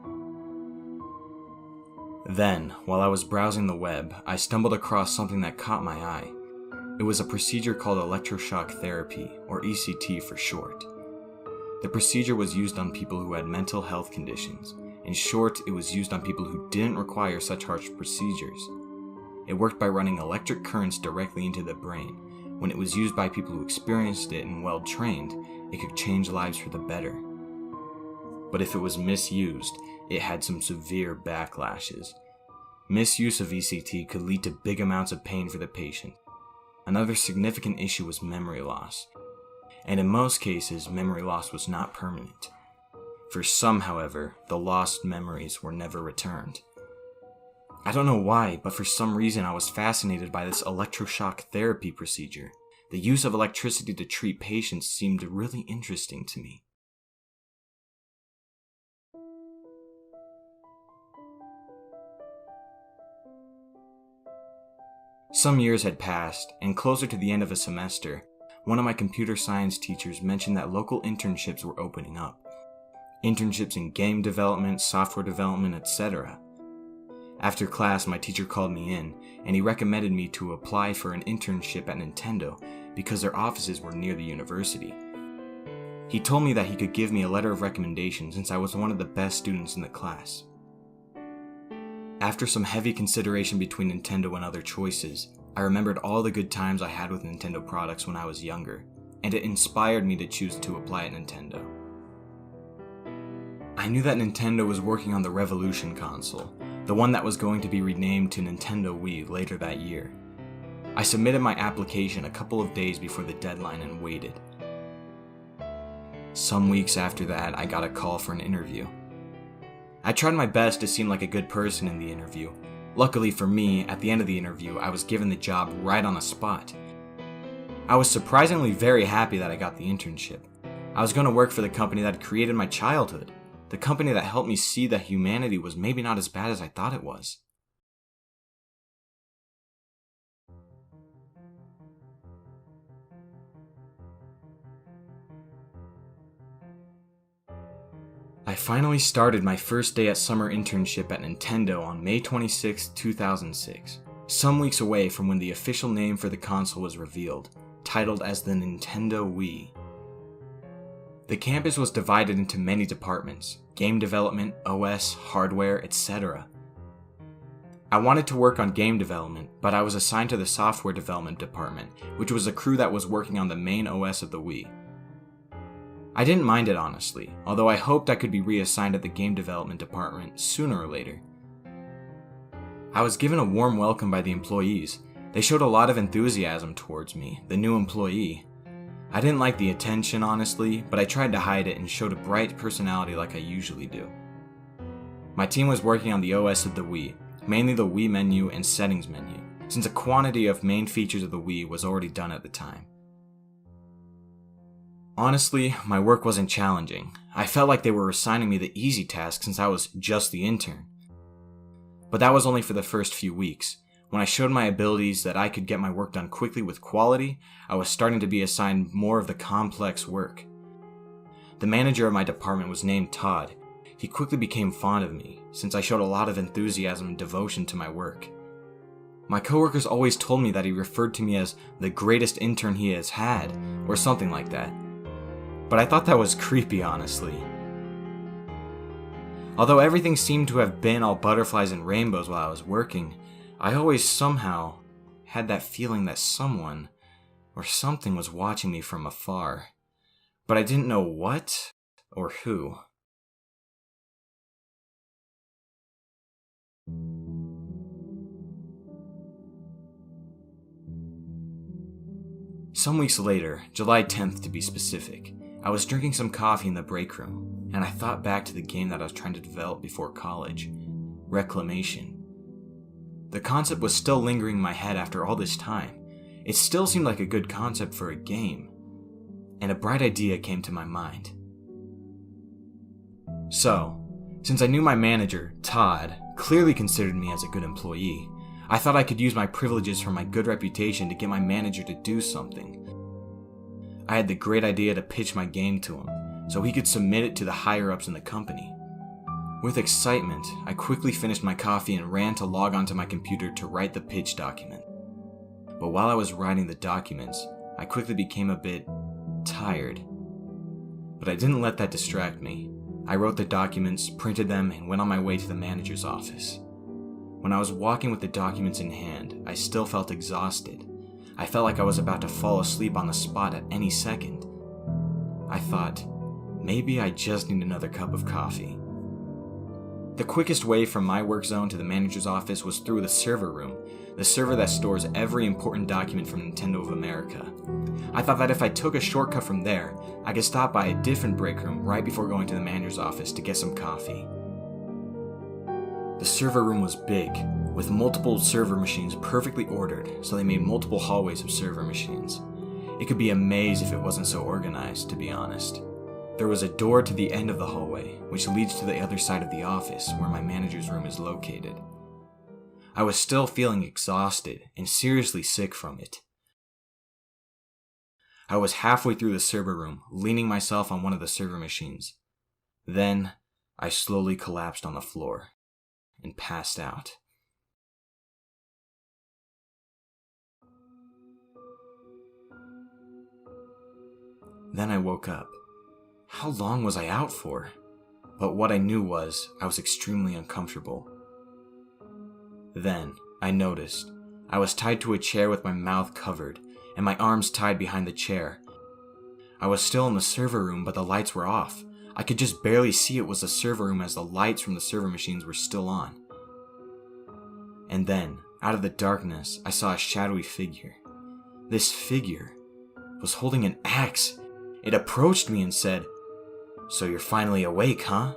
Then, while I was browsing the web, I stumbled across something that caught my eye. It was a procedure called electroshock therapy, or ECT for short. The procedure was used on people who had mental health conditions. In short, it was used on people who didn't require such harsh procedures. It worked by running electric currents directly into the brain. When it was used by people who experienced it and well trained, it could change lives for the better. but if it was misused, it had some severe backlashes. Misuse of ECT could lead to big amounts of pain for the patient. Another significant issue was memory loss, and in most cases, memory loss was not permanent. For some, however, the lost memories were never returned. I don't know why, but for some reason I was fascinated by this electroshock therapy procedure. The use of electricity to treat patients seemed really interesting to me. Some years had passed, and closer to the end of a semester, one of my computer science teachers mentioned that local internships were opening up. Internships in game development, software development, etc. After class, my teacher called me in, and he recommended me to apply for an internship at Nintendo because their offices were near the university. He told me that he could give me a letter of recommendation since I was one of the best students in the class. After some heavy consideration between Nintendo and other choices, I remembered all the good times I had with Nintendo products when I was younger, and it inspired me to choose to apply at Nintendo. I knew that Nintendo was working on the Revolution console, the one that was going to be renamed to Nintendo Wii later that year. I submitted my application a couple of days before the deadline and waited. Some weeks after that, I got a call for an interview. I tried my best to seem like a good person in the interview. Luckily for me, at the end of the interview, I was given the job right on the spot. I was surprisingly very happy that I got the internship. I was going to work for the company that created my childhood, the company that helped me see that humanity was maybe not as bad as I thought it was. I finally started my first day at summer internship at Nintendo on May 26, 2006, some weeks away from when the official name for the console was revealed, titled as the Nintendo Wii. The campus was divided into many departments: game development, OS, hardware, etc. I wanted to work on game development, but I was assigned to the software development department, which was a crew that was working on the main OS of the Wii. I didn't mind it honestly, although I hoped I could be reassigned at the game development department sooner or later. I was given a warm welcome by the employees. They showed a lot of enthusiasm towards me, the new employee. I didn't like the attention honestly, but I tried to hide it and showed a bright personality like I usually do. My team was working on the OS of the Wii, mainly the Wii menu and settings menu, since a quantity of main features of the Wii was already done at the time. Honestly, my work wasn't challenging. I felt like they were assigning me the easy task since I was just the intern. But that was only for the first few weeks. When I showed my abilities that I could get my work done quickly with quality, I was starting to be assigned more of the complex work. The manager of my department was named Todd. He quickly became fond of me, since I showed a lot of enthusiasm and devotion to my work. My coworkers always told me that he referred to me as the greatest intern he has had, or something like that. But I thought that was creepy, honestly. Although everything seemed to have been all butterflies and rainbows while I was working, I always somehow had that feeling that someone or something was watching me from afar. But I didn't know what or who. Some weeks later, July 10th to be specific, I was drinking some coffee in the break room, and I thought back to the game that I was trying to develop before college, Reclamation. The concept was still lingering in my head after all this time. It still seemed like a good concept for a game, and a bright idea came to my mind. So, since I knew my manager, Todd, clearly considered me as a good employee, I thought I could use my privileges from my good reputation to get my manager to do something. I had the great idea to pitch my game to him, so he could submit it to the higher-ups in the company. With excitement, I quickly finished my coffee and ran to log onto my computer to write the pitch document. But while I was writing the documents, I quickly became a bit tired. But I didn't let that distract me. I wrote the documents, printed them, and went on my way to the manager's office. When I was walking with the documents in hand, I still felt exhausted. I felt like I was about to fall asleep on the spot at any second. I thought, maybe I just need another cup of coffee. The quickest way from my work zone to the manager's office was through the server room, the server that stores every important document from Nintendo of America. I thought that if I took a shortcut from there, I could stop by a different break room right before going to the manager's office to get some coffee. The server room was big, with multiple server machines perfectly ordered, so they made multiple hallways of server machines. It could be a maze if it wasn't so organized, to be honest. There was a door to the end of the hallway, which leads to the other side of the office, where my manager's room is located. I was still feeling exhausted and seriously sick from it. I was halfway through the server room, leaning myself on one of the server machines. Then, I slowly collapsed on the floor and passed out. Then I woke up. How long was I out for? But what I knew was I was extremely uncomfortable. Then, I noticed I was tied to a chair with my mouth covered and my arms tied behind the chair. I was still in the server room, but the lights were off. I could just barely see it was a server room as the lights from the server machines were still on. And then, out of the darkness, I saw a shadowy figure. This figure was holding an axe. It approached me and said, "So you're finally awake, huh?"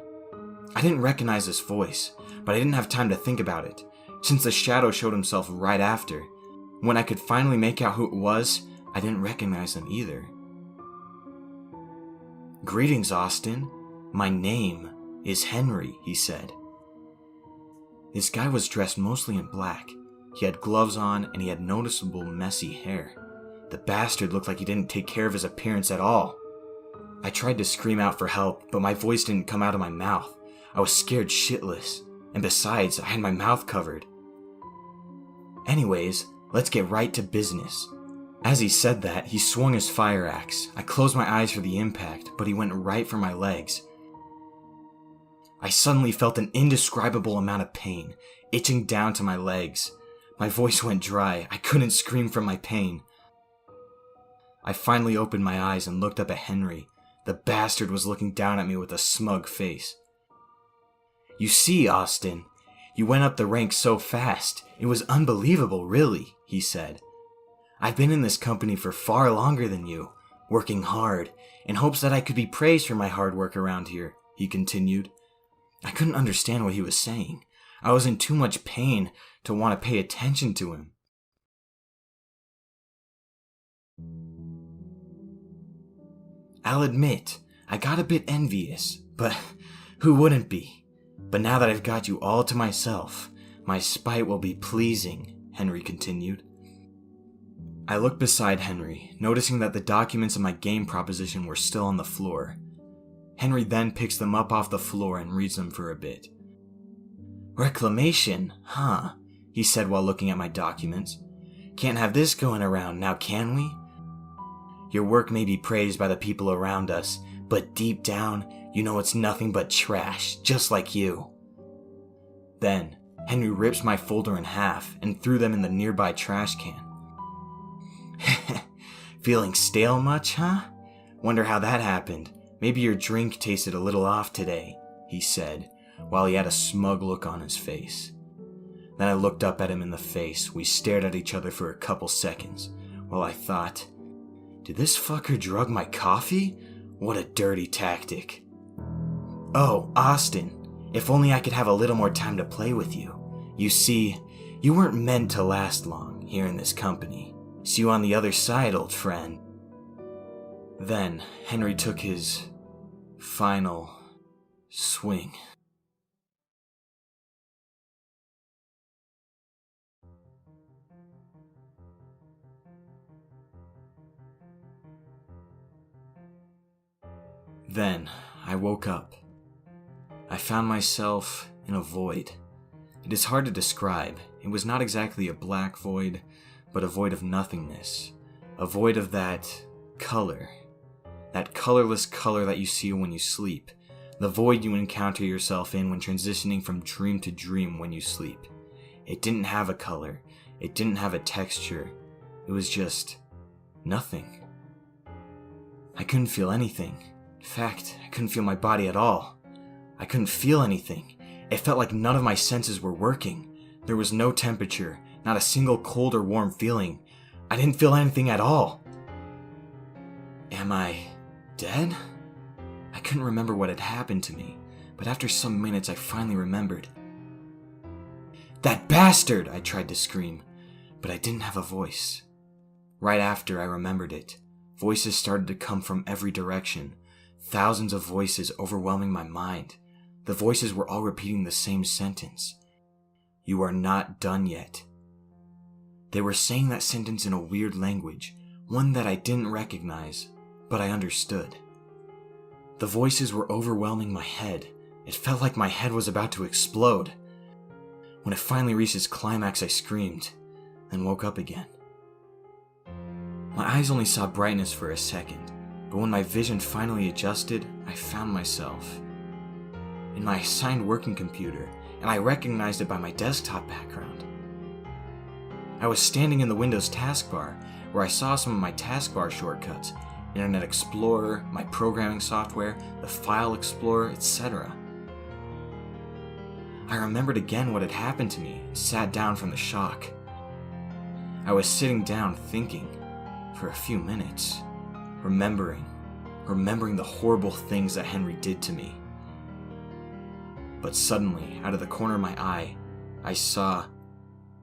I didn't recognize this voice, but I didn't have time to think about it, since the shadow showed himself right after. When I could finally make out who it was, I didn't recognize him either. "Greetings, Austin. My name is Henry," he said. This guy was dressed mostly in black. He had gloves on and he had noticeable messy hair. The bastard looked like he didn't take care of his appearance at all. I tried to scream out for help, but my voice didn't come out of my mouth. I was scared shitless, and besides, I had my mouth covered. "Anyways, let's get right to business." As he said that, he swung his fire axe. I closed my eyes for the impact, but he went right for my legs. I suddenly felt an indescribable amount of pain, itching down to my legs. My voice went dry. I couldn't scream from my pain. I finally opened my eyes and looked up at Henry. The bastard was looking down at me with a smug face. "You see, Austin, you went up the ranks so fast. It was unbelievable, really," he said. "I've been in this company for far longer than you, working hard, in hopes that I could be praised for my hard work around here," he continued. I couldn't understand what he was saying. I was in too much pain to want to pay attention to him. I'll admit, I got a bit envious, but who wouldn't be? But now that I've got you all to myself, my spite will be pleasing, Henry continued. I looked beside Henry, noticing that the documents of my game proposition were still on the floor. Henry then picks them up off the floor and reads them for a bit. "Reclamation, huh?" he said while looking at my documents. "Can't have this going around now, can we? Your work may be praised by the people around us, but deep down, you know it's nothing but trash, just like you." Then, Henry rips my folder in half and threw them in the nearby trash can. "Feeling stale much, huh? Wonder how that happened. Maybe your drink tasted a little off today," he said, while he had a smug look on his face. Then I looked up at him in the face. We stared at each other for a couple seconds, while I thought, did this fucker drug my coffee? What a dirty tactic. "Oh, Austin, if only I could have a little more time to play with you. You see, you weren't meant to last long here in this company. See you on the other side, old friend." Then, Henry took his final swing. Then, I woke up. I found myself in a void. It is hard to describe. It was not exactly a black void, but a void of nothingness. A void of that color. That colorless color that you see when you sleep. The void you encounter yourself in when transitioning from dream to dream when you sleep. It didn't have a color. It didn't have a texture. It was just nothing. I couldn't feel anything. In fact, I couldn't feel my body at all. I couldn't feel anything. It felt like none of my senses were working. There was no temperature, not a single cold or warm feeling. I didn't feel anything at all. Am I dead? I couldn't remember what had happened to me, but after some minutes I finally remembered. That bastard! I tried to scream, but I didn't have a voice. Right after I remembered it, voices started to come from every direction. Thousands of voices overwhelming my mind. The voices were all repeating the same sentence. You are not done yet. They were saying that sentence in a weird language, one that I didn't recognize, but I understood. The voices were overwhelming my head. It felt like my head was about to explode. When it finally reached its climax, I screamed, then woke up again. My eyes only saw brightness for a second, but when my vision finally adjusted, I found myself in my assigned working computer, and I recognized it by my desktop background. I was standing in the Windows taskbar, where I saw some of my taskbar shortcuts, Internet Explorer, my programming software, the File Explorer, etc. I remembered again what had happened to me and sat down from the shock. I was sitting down thinking for a few minutes, remembering the horrible things that Henry did to me. But suddenly, out of the corner of my eye, I saw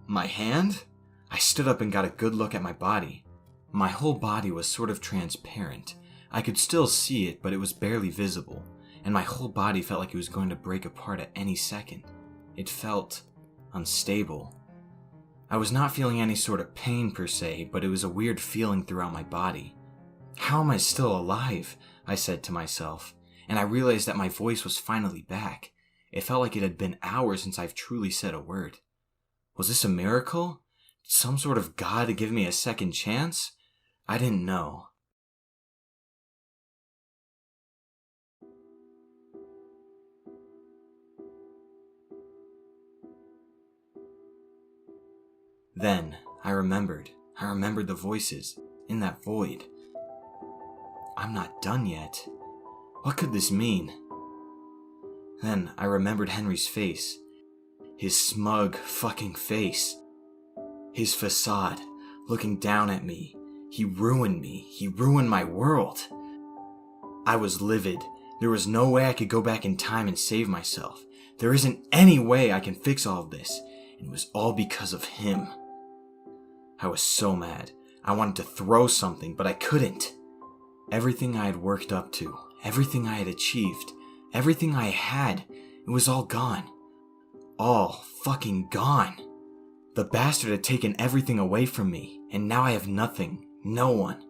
my hand? I stood up and got a good look at my body. My whole body was sort of transparent. I could still see it, but it was barely visible, and my whole body felt like it was going to break apart at any second. It felt unstable. I was not feeling any sort of pain per se, but it was a weird feeling throughout my body. How am I still alive? I said to myself, and I realized that my voice was finally back. It felt like it had been hours since I've truly said a word. Was this a miracle? Did some sort of god give me a second chance? I didn't know. Then, I remembered the voices, in that void. I'm not done yet. What could this mean? Then, I remembered Henry's face. His smug, fucking face. His facade, looking down at me. He ruined me. He ruined my world. I was livid. There was no way I could go back in time and save myself. There isn't any way I can fix all of this. And it was all because of him. I was so mad. I wanted to throw something, but I couldn't. Everything I had worked up to, everything I had achieved, everything I had, it was all gone. All fucking gone. The bastard had taken everything away from me, and now I have nothing, no one.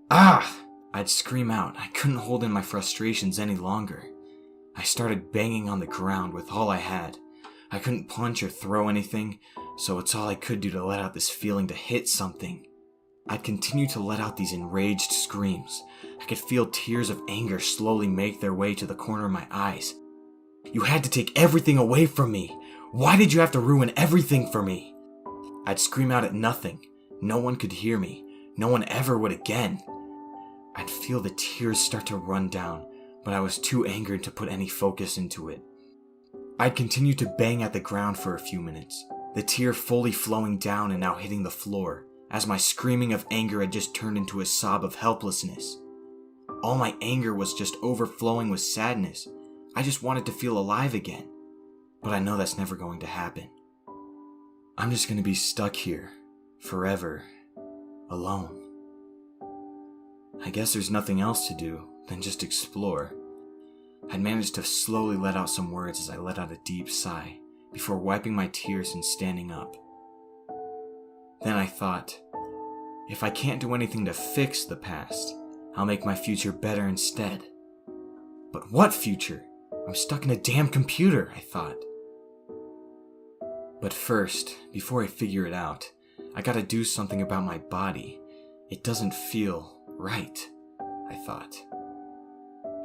Ah! I'd scream out. I couldn't hold in my frustrations any longer. I started banging on the ground with all I had. I couldn't punch or throw anything, so it's all I could do to let out this feeling to hit something. I'd continue to let out these enraged screams. I could feel tears of anger slowly make their way to the corner of my eyes. You had to take everything away from me. Why did you have to ruin everything for me? I'd scream out at nothing. No one could hear me. No one ever would again. I'd feel the tears start to run down, but I was too angered to put any focus into it. I'd continue to bang at the ground for a few minutes, the tear fully flowing down and now hitting the floor, as my screaming of anger had just turned into a sob of helplessness. All my anger was just overflowing with sadness. I just wanted to feel alive again. But I know that's never going to happen. I'm just going to be stuck here, forever, alone. I guess there's nothing else to do than just explore. I'd managed to slowly let out some words as I let out a deep sigh, before wiping my tears and standing up. Then I thought, if I can't do anything to fix the past, I'll make my future better instead. But what future? I'm stuck in a damn computer, I thought. But first, before I figure it out, I gotta do something about my body. It doesn't feel right, I thought.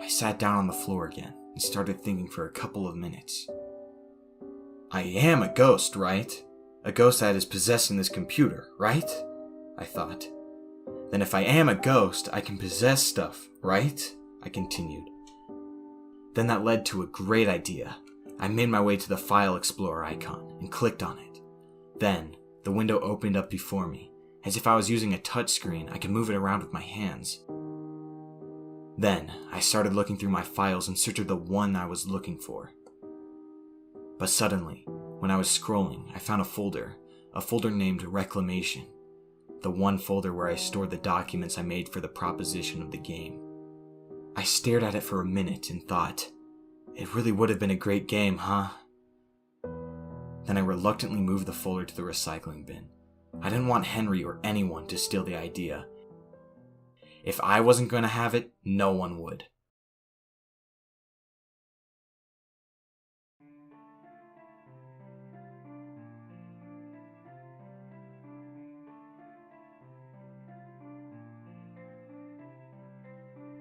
I sat down on the floor again and started thinking for a couple of minutes. I am a ghost, right? A ghost that is possessing this computer, right? I thought. Then if I am a ghost, I can possess stuff, right? I I continued. Then that led to a great idea. I made my way to the File Explorer icon and clicked on it. Then, the window opened up before me. As if I was using a touchscreen, I could move it around with my hands. Then, I started looking through my files in search of the one I was looking for. But suddenly, when I was scrolling, I found a folder named Reclamation, the one folder where I stored the documents I made for the proposition of the game. I stared at it for a minute and thought, it really would have been a great game, huh? Then I reluctantly moved the folder to the recycling bin. I didn't want Henry or anyone to steal the idea. If I wasn't going to have it, no one would.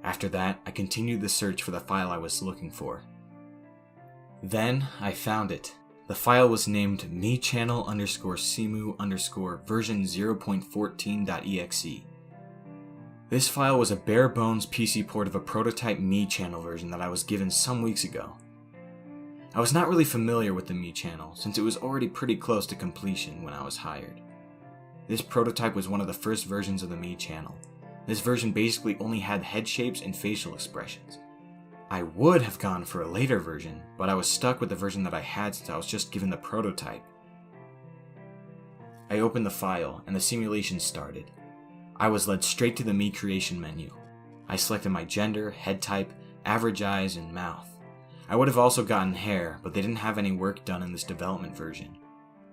After that, I continued the search for the file I was looking for. Then, I found it. The file was named mechannel_simu_ version 0.14.exe. This file was a bare-bones PC port of a prototype mechannel version that I was given some weeks ago. I was not really familiar with the mechannel, since it was already pretty close to completion when I was hired. This prototype was one of the first versions of the mechannel. This version basically only had head shapes and facial expressions. I would have gone for a later version, but I was stuck with the version that I had since I was just given the prototype. I opened the file, and the simulation started. I was led straight to the Me Creation menu. I selected my gender, head type, average eyes, and mouth. I would have also gotten hair, but they didn't have any work done in this development version.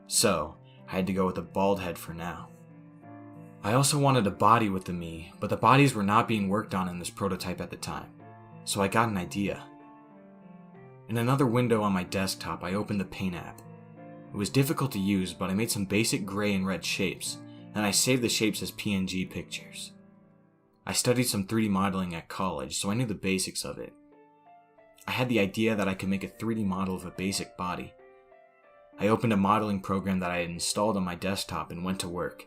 So, I had to go with a bald head for now. I also wanted a body with the Me, but the bodies were not being worked on in this prototype at the time. So I got an idea. In another window on my desktop, I opened the Paint app. It was difficult to use, but I made some basic gray and red shapes, and I saved the shapes as PNG pictures. I studied some 3D modeling at college, so I knew the basics of it. I had the idea that I could make a 3D model of a basic body. I opened a modeling program that I had installed on my desktop and went to work.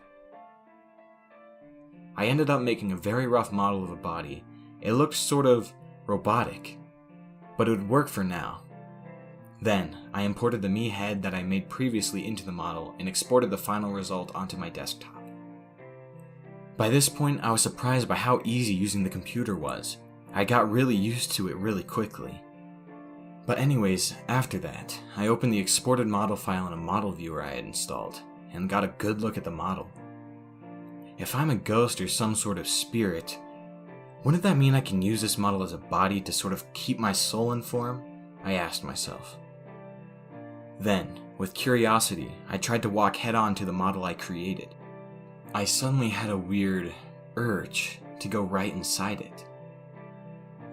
I ended up making a very rough model of a body. It looked sort of robotic, but it would work for now. Then, I imported the Me head that I made previously into the model and exported the final result onto my desktop. By this point, I was surprised by how easy using the computer was. I got really used to it really quickly. But anyways, after that, I opened the exported model file in a model viewer I had installed, and got a good look at the model. If I'm a ghost or some sort of spirit, wouldn't that mean I can use this model as a body to sort of keep my soul in form? I asked myself. Then, with curiosity, I tried to walk head-on to the model I created. I suddenly had a weird urge to go right inside it.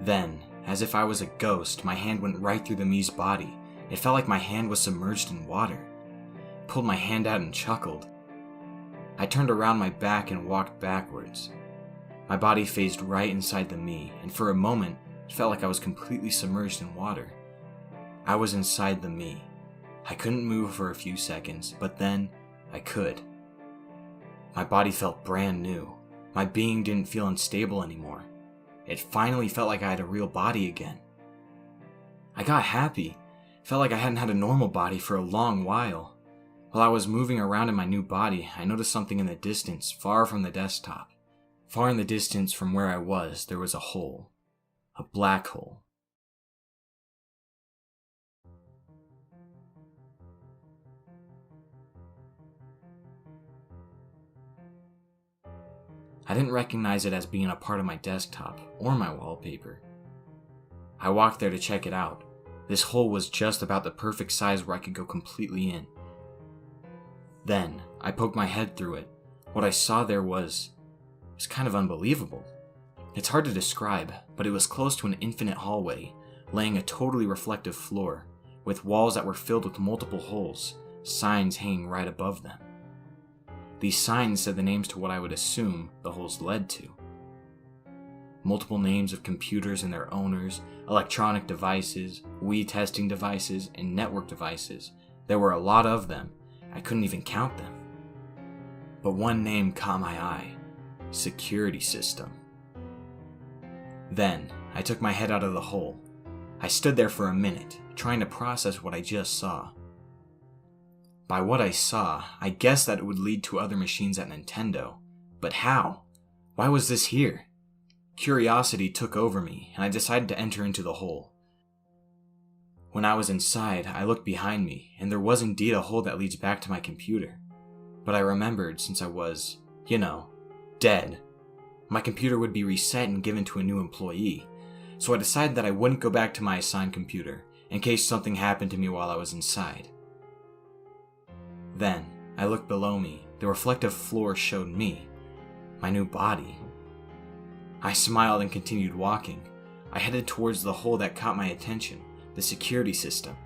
Then, as if I was a ghost, my hand went right through the Me's body. It felt like my hand was submerged in water. I pulled my hand out and chuckled. I turned around my back and walked backwards. My body phased right inside the Me, and for a moment, it felt like I was completely submerged in water. I was inside the Me. I couldn't move for a few seconds, but then, I could. My body felt brand new. My being didn't feel unstable anymore. It finally felt like I had a real body again. I got happy. It felt like I hadn't had a normal body for a long while. While I was moving around in my new body, I noticed something in the distance, far from the desktop. Far in the distance from where I was, there was a hole. A black hole. I didn't recognize it as being a part of my desktop or my wallpaper. I walked there to check it out. This hole was just about the perfect size where I could go completely in. Then, I poked my head through it. What I saw there was kind of unbelievable. It's hard to describe, but it was close to an infinite hallway, laying a totally reflective floor, with walls that were filled with multiple holes, signs hanging right above them. These signs said the names to what I would assume the holes led to. Multiple names of computers and their owners, electronic devices, Wii testing devices, and network devices. There were a lot of them. I couldn't even count them. But one name caught my eye. Security system. Then, I took my head out of the hole. I stood there for a minute, trying to process what I just saw. By what I saw, I guessed that it would lead to other machines at Nintendo. But how? Why was this here? Curiosity took over me, and I decided to enter into the hole. When I was inside, I looked behind me, and there was indeed a hole that leads back to my computer. But I remembered, since I was, dead, my computer would be reset and given to a new employee, so I decided that I wouldn't go back to my assigned computer, in case something happened to me while I was inside. Then, I looked below me. The reflective floor showed me, my new body. I smiled and continued walking. I headed towards the hole that caught my attention, the security system.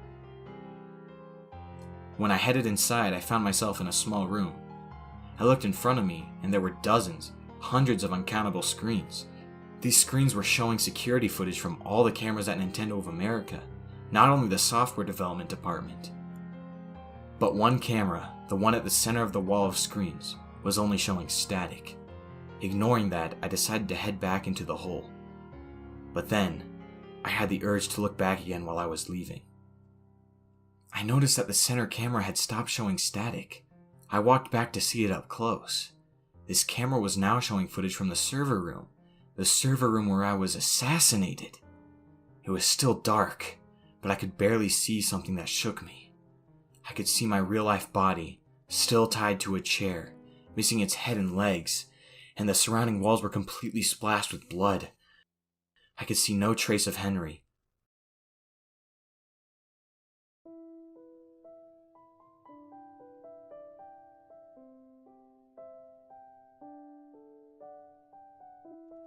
When I headed inside, I found myself in a small room. I looked in front of me, and there were dozens, hundreds of uncountable screens. These screens were showing security footage from all the cameras at Nintendo of America, not only the software development department. But one camera, the one at the center of the wall of screens, was only showing static. Ignoring that, I decided to head back into the hole. But then, I had the urge to look back again while I was leaving. I noticed that the center camera had stopped showing static. I walked back to see it up close. This camera was now showing footage from the server room where I was assassinated. It was still dark, but I could barely see something that shook me. I could see my real-life body, still tied to a chair, missing its head and legs, and the surrounding walls were completely splashed with blood. I could see no trace of Henry.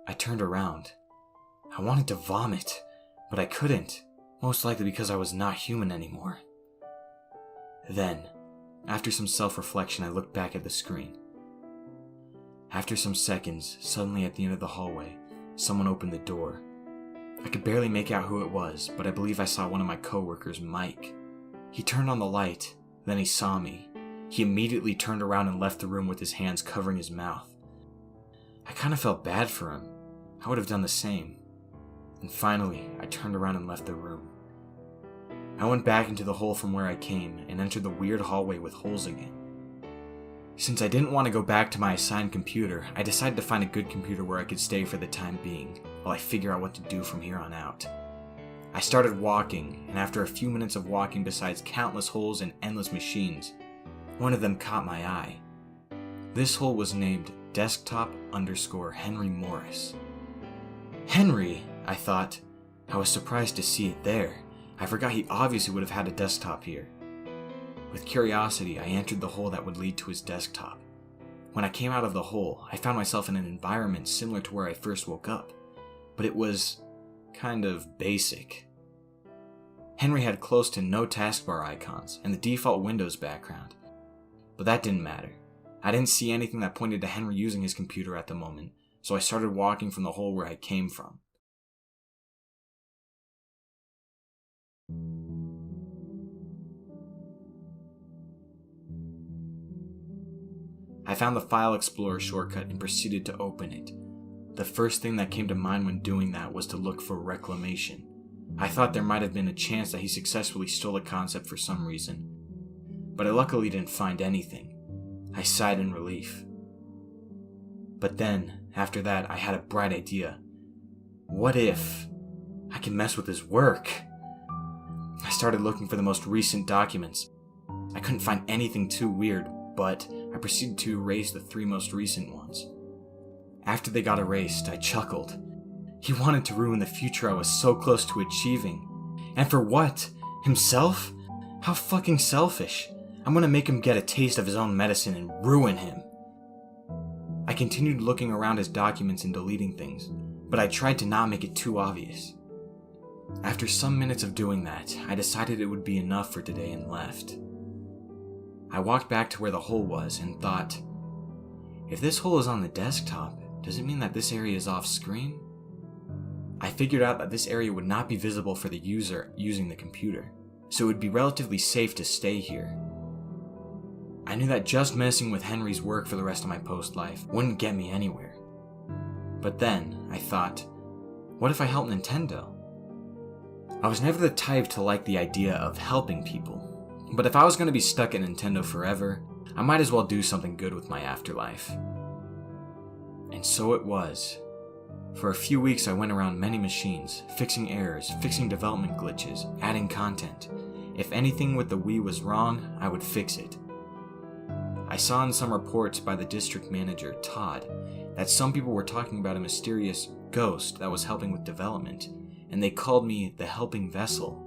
I turned around. I wanted to vomit, but I couldn't, most likely because I was not human anymore. Then, after some self-reflection, I looked back at the screen. After some seconds, suddenly at the end of the hallway, someone opened the door. I could barely make out who it was, but I believe I saw one of my coworkers, Mike. He turned on the light, then he saw me. He immediately turned around and left the room with his hands covering his mouth. I kind of felt bad for him. I would have done the same. And finally, I turned around and left the room. I went back into the hole from where I came and entered the weird hallway with holes again. Since I didn't want to go back to my assigned computer, I decided to find a good computer where I could stay for the time being, while I figure out what to do from here on out. I started walking, and after a few minutes of walking besides countless holes and endless machines, one of them caught my eye. This hole was named desktop_Henry Morris. Henry, I thought. I was surprised to see it there. I forgot he obviously would have had a desktop here. With curiosity, I entered the hole that would lead to his desktop. When I came out of the hole, I found myself in an environment similar to where I first woke up, but it was kind of basic. Henry had close to no taskbar icons and the default Windows background, but that didn't matter. I didn't see anything that pointed to Henry using his computer at the moment, so I started walking from the hole where I came from. I found the File Explorer shortcut and proceeded to open it. The first thing that came to mind when doing that was to look for reclamation. I thought there might have been a chance that he successfully stole a concept for some reason, but I luckily didn't find anything. I sighed in relief. But then, after that, I had a bright idea. What if I can mess with his work? I started looking for the most recent documents. I couldn't find anything too weird, but I proceeded to erase the 3 most recent ones. After they got erased, I chuckled. He wanted to ruin the future I was so close to achieving. And for what? Himself? How fucking selfish. I'm gonna make him get a taste of his own medicine and ruin him. I continued looking around his documents and deleting things, but I tried to not make it too obvious. After some minutes of doing that, I decided it would be enough for today and left. I walked back to where the hole was and thought, if this hole is on the desktop, does it mean that this area is off screen? I figured out that this area would not be visible for the user using the computer, so it would be relatively safe to stay here. I knew that just messing with Henry's work for the rest of my post life wouldn't get me anywhere. But then, I thought, What if I helped Nintendo? I was never the type to like the idea of helping people, but if I was going to be stuck at Nintendo forever, I might as well do something good with my afterlife. And so it was. For a few weeks I went around many machines, fixing errors, fixing development glitches, adding content. If anything with the Wii was wrong, I would fix it. I saw in some reports by the district manager, Todd, that some people were talking about a mysterious ghost that was helping with development, and they called me the helping vessel.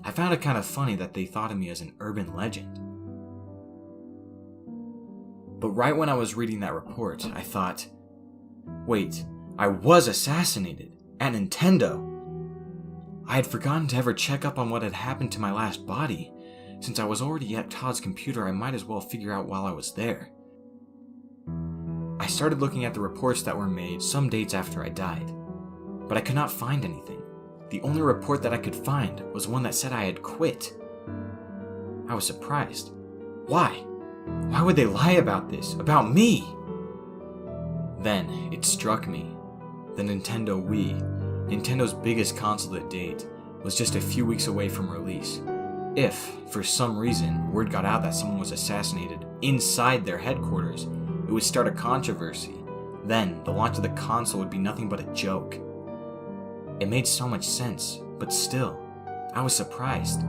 I found it kind of funny that they thought of me as an urban legend. But right when I was reading that report, I thought, wait, I was assassinated at Nintendo. I had forgotten to ever check up on what had happened to my last body. Since I was already at Todd's computer, I might as well figure out while I was there. I started looking at the reports that were made some dates after I died, but I could not find anything. The only report that I could find was one that said I had quit. I was surprised. Why? Why would they lie about this? About me? Then it struck me. The Nintendo Wii, Nintendo's biggest console to date, was just a few weeks away from release. If, for some reason, word got out that someone was assassinated inside their headquarters, it would start a controversy. Then, the launch of the console would be nothing but a joke. It made so much sense, but still, I was surprised.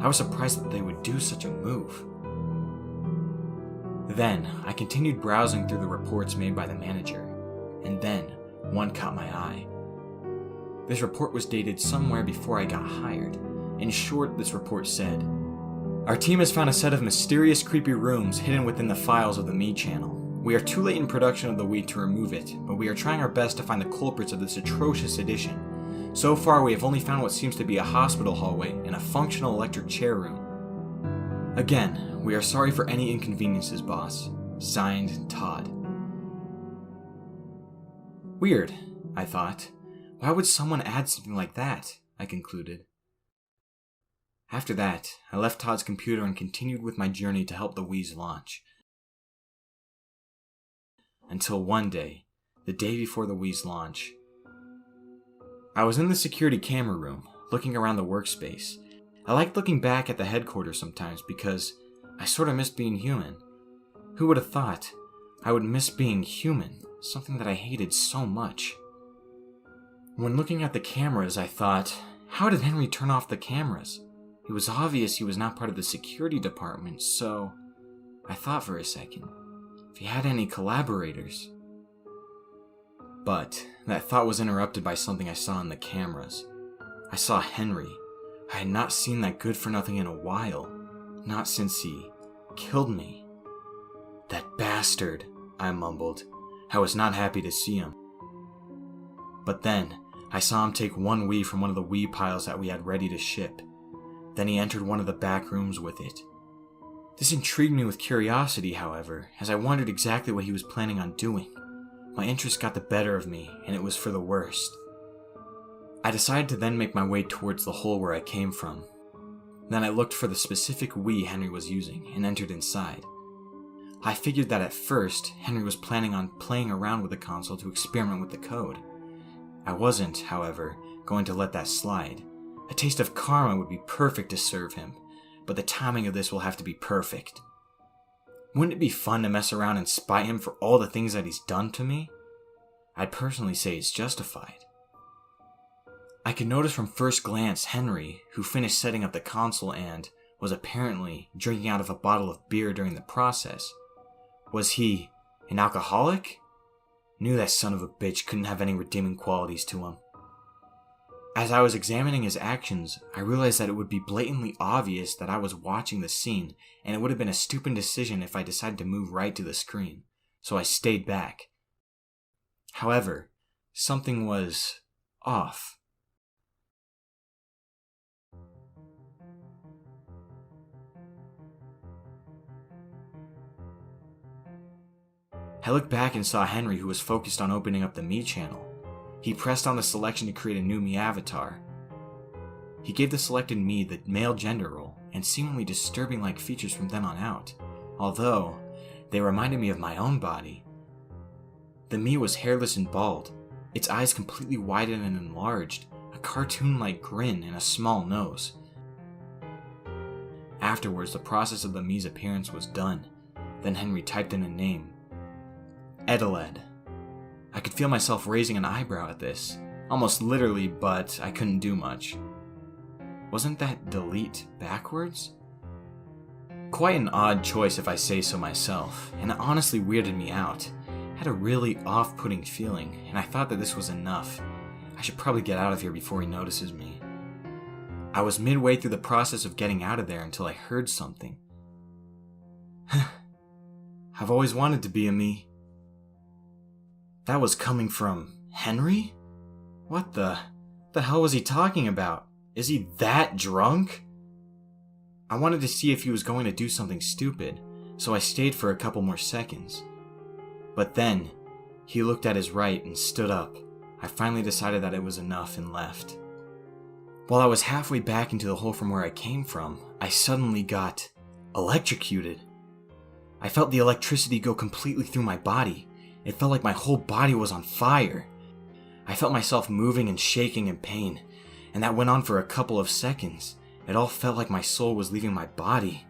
I was surprised that they would do such a move. Then, I continued browsing through the reports made by the manager, and then, one caught my eye. This report was dated somewhere before I got hired. In short, this report said, "Our team has found a set of mysterious, creepy rooms hidden within the files of the Mii channel. We are too late in production of the Wii to remove it, but we are trying our best to find the culprits of this atrocious edition. So far, we have only found what seems to be a hospital hallway and a functional electric chair room. Again, we are sorry for any inconveniences, boss. Signed, Todd." Weird, I thought. Why would someone add something like that? I concluded. After that, I left Todd's computer and continued with my journey to help the Wii's launch. Until one day, the day before the Wii's launch, I was in the security camera room, looking around the workspace. I liked looking back at the headquarters sometimes because I sort of missed being human. Who would have thought I would miss being human, something that I hated so much? When looking at the cameras, I thought, how did Henry turn off the cameras? It was obvious he was not part of the security department, so I thought for a second, if he had any collaborators. But that thought was interrupted by something I saw in the cameras. I saw Henry. I had not seen that good-for-nothing in a while, not since he killed me. "That bastard," I mumbled. I was not happy to see him. But then, I saw him take one Wii from one of the Wii piles that we had ready to ship. Then he entered one of the back rooms with it. This intrigued me with curiosity, however, as I wondered exactly what he was planning on doing. My interest got the better of me, and it was for the worst. I decided to then make my way towards the hole where I came from. Then I looked for the specific Wii Henry was using, and entered inside. I figured that at first, Henry was planning on playing around with the console to experiment with the code. I wasn't, however, going to let that slide. A taste of karma would be perfect to serve him, but the timing of this will have to be perfect. Wouldn't it be fun to mess around and spy him for all the things that he's done to me? I'd personally say it's justified. I could notice from first glance Henry, who finished setting up the console and was apparently drinking out of a bottle of beer during the process. Was he an alcoholic? Knew that son of a bitch couldn't have any redeeming qualities to him. As I was examining his actions, I realized that it would be blatantly obvious that I was watching the scene, and it would have been a stupid decision if I decided to move right to the screen, so I stayed back. However, something was off. I looked back and saw Henry, who was focused on opening up the Mii channel. He pressed on the selection to create a new Mii avatar. He gave the selected Mii the male gender role, and seemingly disturbing-like features from then on out, although they reminded me of my own body. The Mii was hairless and bald, its eyes completely widened and enlarged, a cartoon-like grin and a small nose. Afterwards, the process of the me's appearance was done. Then Henry typed in a name. Eteled. I could feel myself raising an eyebrow at this, almost literally, but I couldn't do much. Wasn't that delete backwards? Quite an odd choice if I say so myself, and it honestly weirded me out. I had a really off-putting feeling, and I thought that this was enough. I should probably get out of here before he notices me. I was midway through the process of getting out of there until I heard something. I've always wanted to be a me. That was coming from Henry? What the hell was he talking about? Is he that drunk? I wanted to see if he was going to do something stupid, so I stayed for a couple more seconds. But then, he looked at his right and stood up. I finally decided that it was enough and left. While I was halfway back into the hole from where I came from, I suddenly got electrocuted. I felt the electricity go completely through my body. It felt like my whole body was on fire. I felt myself moving and shaking in pain, and that went on for a couple of seconds. It all felt like my soul was leaving my body.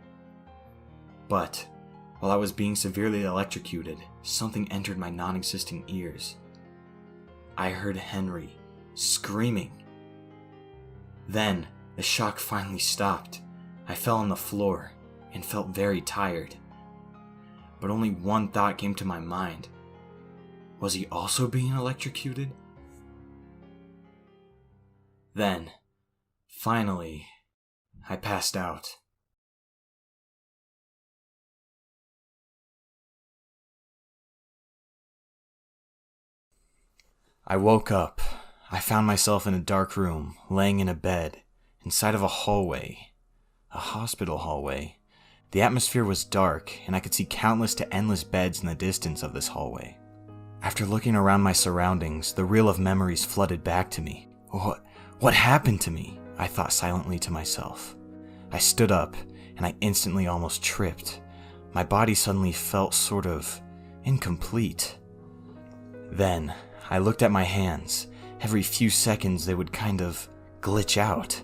But, while I was being severely electrocuted, something entered my non-existent ears. I heard Henry screaming. Then, the shock finally stopped. I fell on the floor and felt very tired. But only one thought came to my mind. Was he also being electrocuted? Then, finally, I passed out. I woke up. I found myself in a dark room, laying in a bed, inside of a hallway. A hospital hallway. The atmosphere was dark, and I could see countless to endless beds in the distance of this hallway. After looking around my surroundings, the reel of memories flooded back to me. What happened to me? I thought silently to myself. I stood up, and I instantly almost tripped. My body suddenly felt sort of incomplete. Then, I looked at my hands. Every few seconds they would kind of glitch out.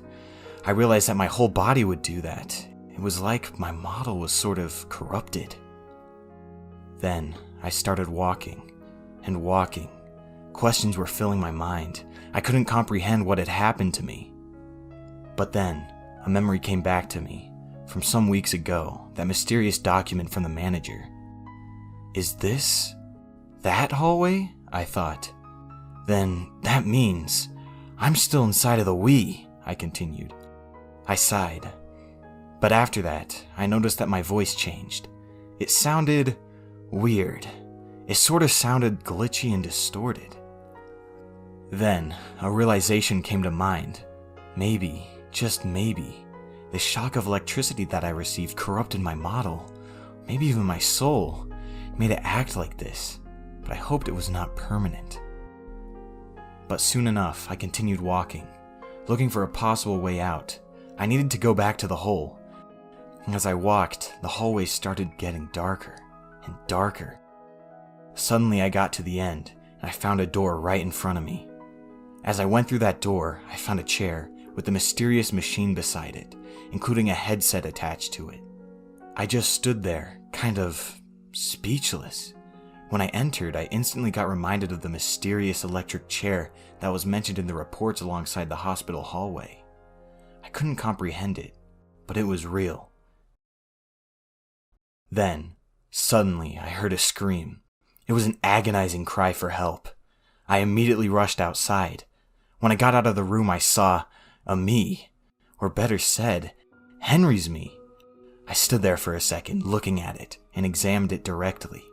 I realized that my whole body would do that. It was like my model was sort of corrupted. Then, I started walking and walking. Questions were filling my mind. I couldn't comprehend what had happened to me. But then, a memory came back to me, from some weeks ago, that mysterious document from the manager. Is this that hallway? I thought. Then, that means I'm still inside of the we, I continued. I sighed. But after that, I noticed that my voice changed. It sounded weird. It sort of sounded glitchy and distorted. Then, a realization came to mind. Maybe, just maybe, the shock of electricity that I received corrupted my model, maybe even my soul, made it act like this, but I hoped it was not permanent. But soon enough, I continued walking, looking for a possible way out. I needed to go back to the hole. As I walked, the hallway started getting darker and darker. Suddenly I got to the end, and I found a door right in front of me. As I went through that door, I found a chair with a mysterious machine beside it, including a headset attached to it. I just stood there, kind of speechless. When I entered, I instantly got reminded of the mysterious electric chair that was mentioned in the reports alongside the hospital hallway. I couldn't comprehend it, but it was real. Then, suddenly, I heard a scream. It was an agonizing cry for help. I immediately rushed outside. When I got out of the room, I saw a me, or better said, Henry's me. I stood there for a second, looking at it, and examined it directly.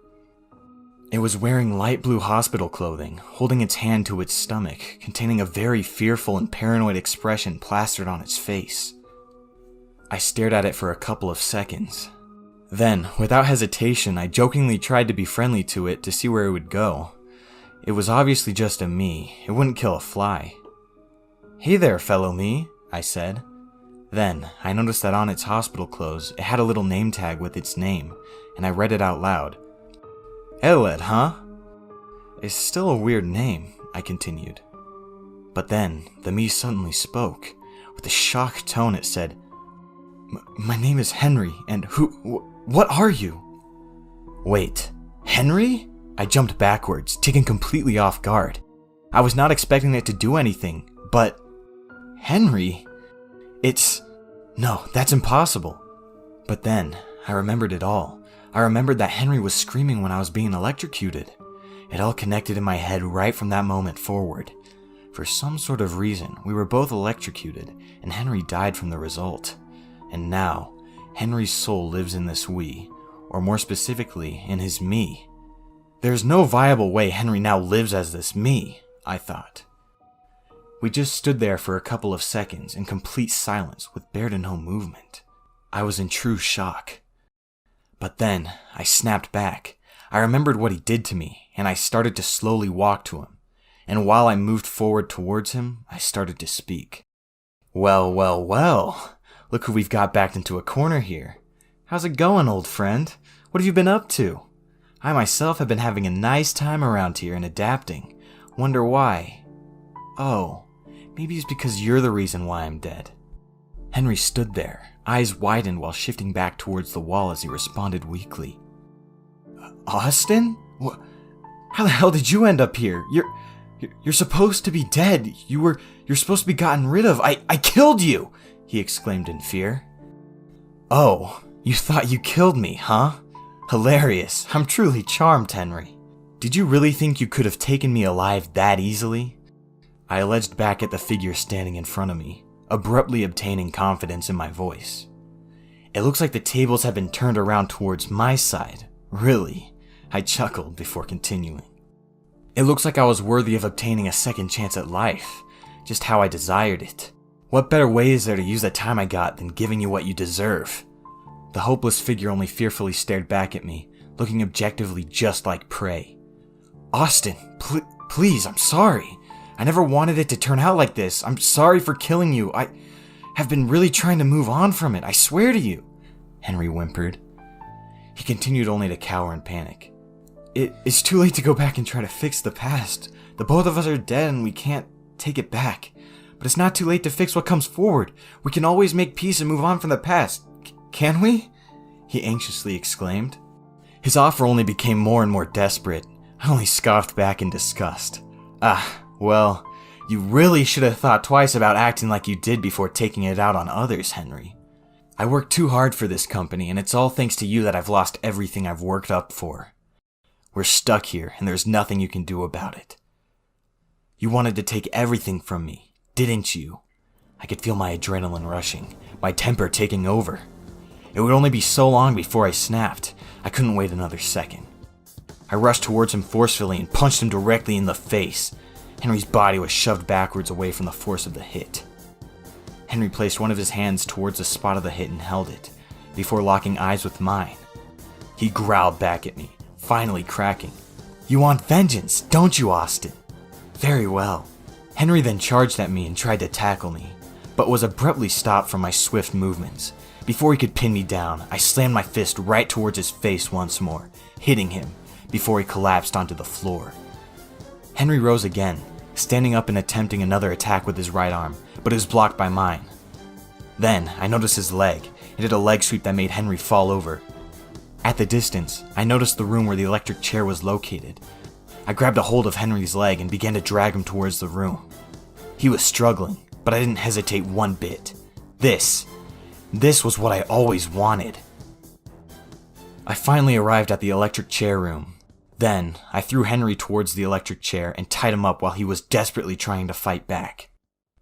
It was wearing light blue hospital clothing, holding its hand to its stomach, containing a very fearful and paranoid expression plastered on its face. I stared at it for a couple of seconds. Then, without hesitation, I jokingly tried to be friendly to it to see where it would go. It was obviously just a me. It wouldn't kill a fly. "Hey there, fellow me," I said. Then, I noticed that on its hospital clothes, it had a little name tag with its name, and I read it out loud. Eteled, huh? It's still a weird name. I continued. But then, the me suddenly spoke. With a shocked tone it said, My name is Henry, and what are you? Wait, Henry? I jumped backwards, taken completely off guard. I was not expecting it to do anything, but... Henry? No, that's impossible. But then, I remembered it all. I remembered that Henry was screaming when I was being electrocuted. It all connected in my head right from that moment forward. For some sort of reason, we were both electrocuted, and Henry died from the result. And now, Henry's soul lives in this we, or more specifically, in his me. There's no viable way Henry now lives as this me, I thought. We just stood there for a couple of seconds in complete silence with bare to no movement. I was in true shock. But then, I snapped back. I remembered what he did to me, and I started to slowly walk to him. And while I moved forward towards him, I started to speak. Well, look who we've got backed into a corner here. How's it going, old friend? What have you been up to? I myself have been having a nice time around here and adapting. Wonder why? Oh, maybe it's because you're the reason why I'm dead. Henry stood there, eyes widened while shifting back towards the wall as he responded weakly. Austin? How the hell did you end up here? You're supposed to be dead. You're supposed to be gotten rid of. I killed you! He exclaimed in fear. Oh, you thought you killed me, huh? Hilarious. I'm truly charmed, Henry. Did you really think you could have taken me alive that easily? I alleged back at the figure standing in front of me, abruptly obtaining confidence in my voice. It looks like the tables have been turned around towards my side. Really? I chuckled before continuing. It looks like I was worthy of obtaining a second chance at life, just how I desired it. What better way is there to use the time I got than giving you what you deserve? The hopeless figure only fearfully stared back at me, looking objectively just like prey. Austin, please, I'm sorry. I never wanted it to turn out like this. I'm sorry for killing you. I have been really trying to move on from it, I swear to you, Henry whimpered. He continued only to cower in panic. It's too late to go back and try to fix the past. The both of us are dead and we can't take it back. But it's not too late to fix what comes forward. We can always make peace and move on from the past. Can we? He anxiously exclaimed. His offer only became more and more desperate. I only scoffed back in disgust. Well, you really should have thought twice about acting like you did before taking it out on others, Henry. I worked too hard for this company, and it's all thanks to you that I've lost everything I've worked up for. We're stuck here, and there's nothing you can do about it. You wanted to take everything from me, didn't you? I could feel my adrenaline rushing, my temper taking over. It would only be so long before I snapped. I couldn't wait another second. I rushed towards him forcefully and punched him directly in the face. Henry's body was shoved backwards away from the force of the hit. Henry placed one of his hands towards the spot of the hit and held it, before locking eyes with mine. He growled back at me, finally cracking. You want vengeance, don't you, Austin? Very well. Henry then charged at me and tried to tackle me, but was abruptly stopped from my swift movements. Before he could pin me down, I slammed my fist right towards his face once more, hitting him, before he collapsed onto the floor. Henry rose again, standing up and attempting another attack with his right arm, but it was blocked by mine. Then, I noticed his leg, and did a leg sweep that made Henry fall over. At the distance, I noticed the room where the electric chair was located. I grabbed a hold of Henry's leg and began to drag him towards the room. He was struggling, but I didn't hesitate one bit. This was what I always wanted. I finally arrived at the electric chair room. Then, I threw Henry towards the electric chair and tied him up while he was desperately trying to fight back.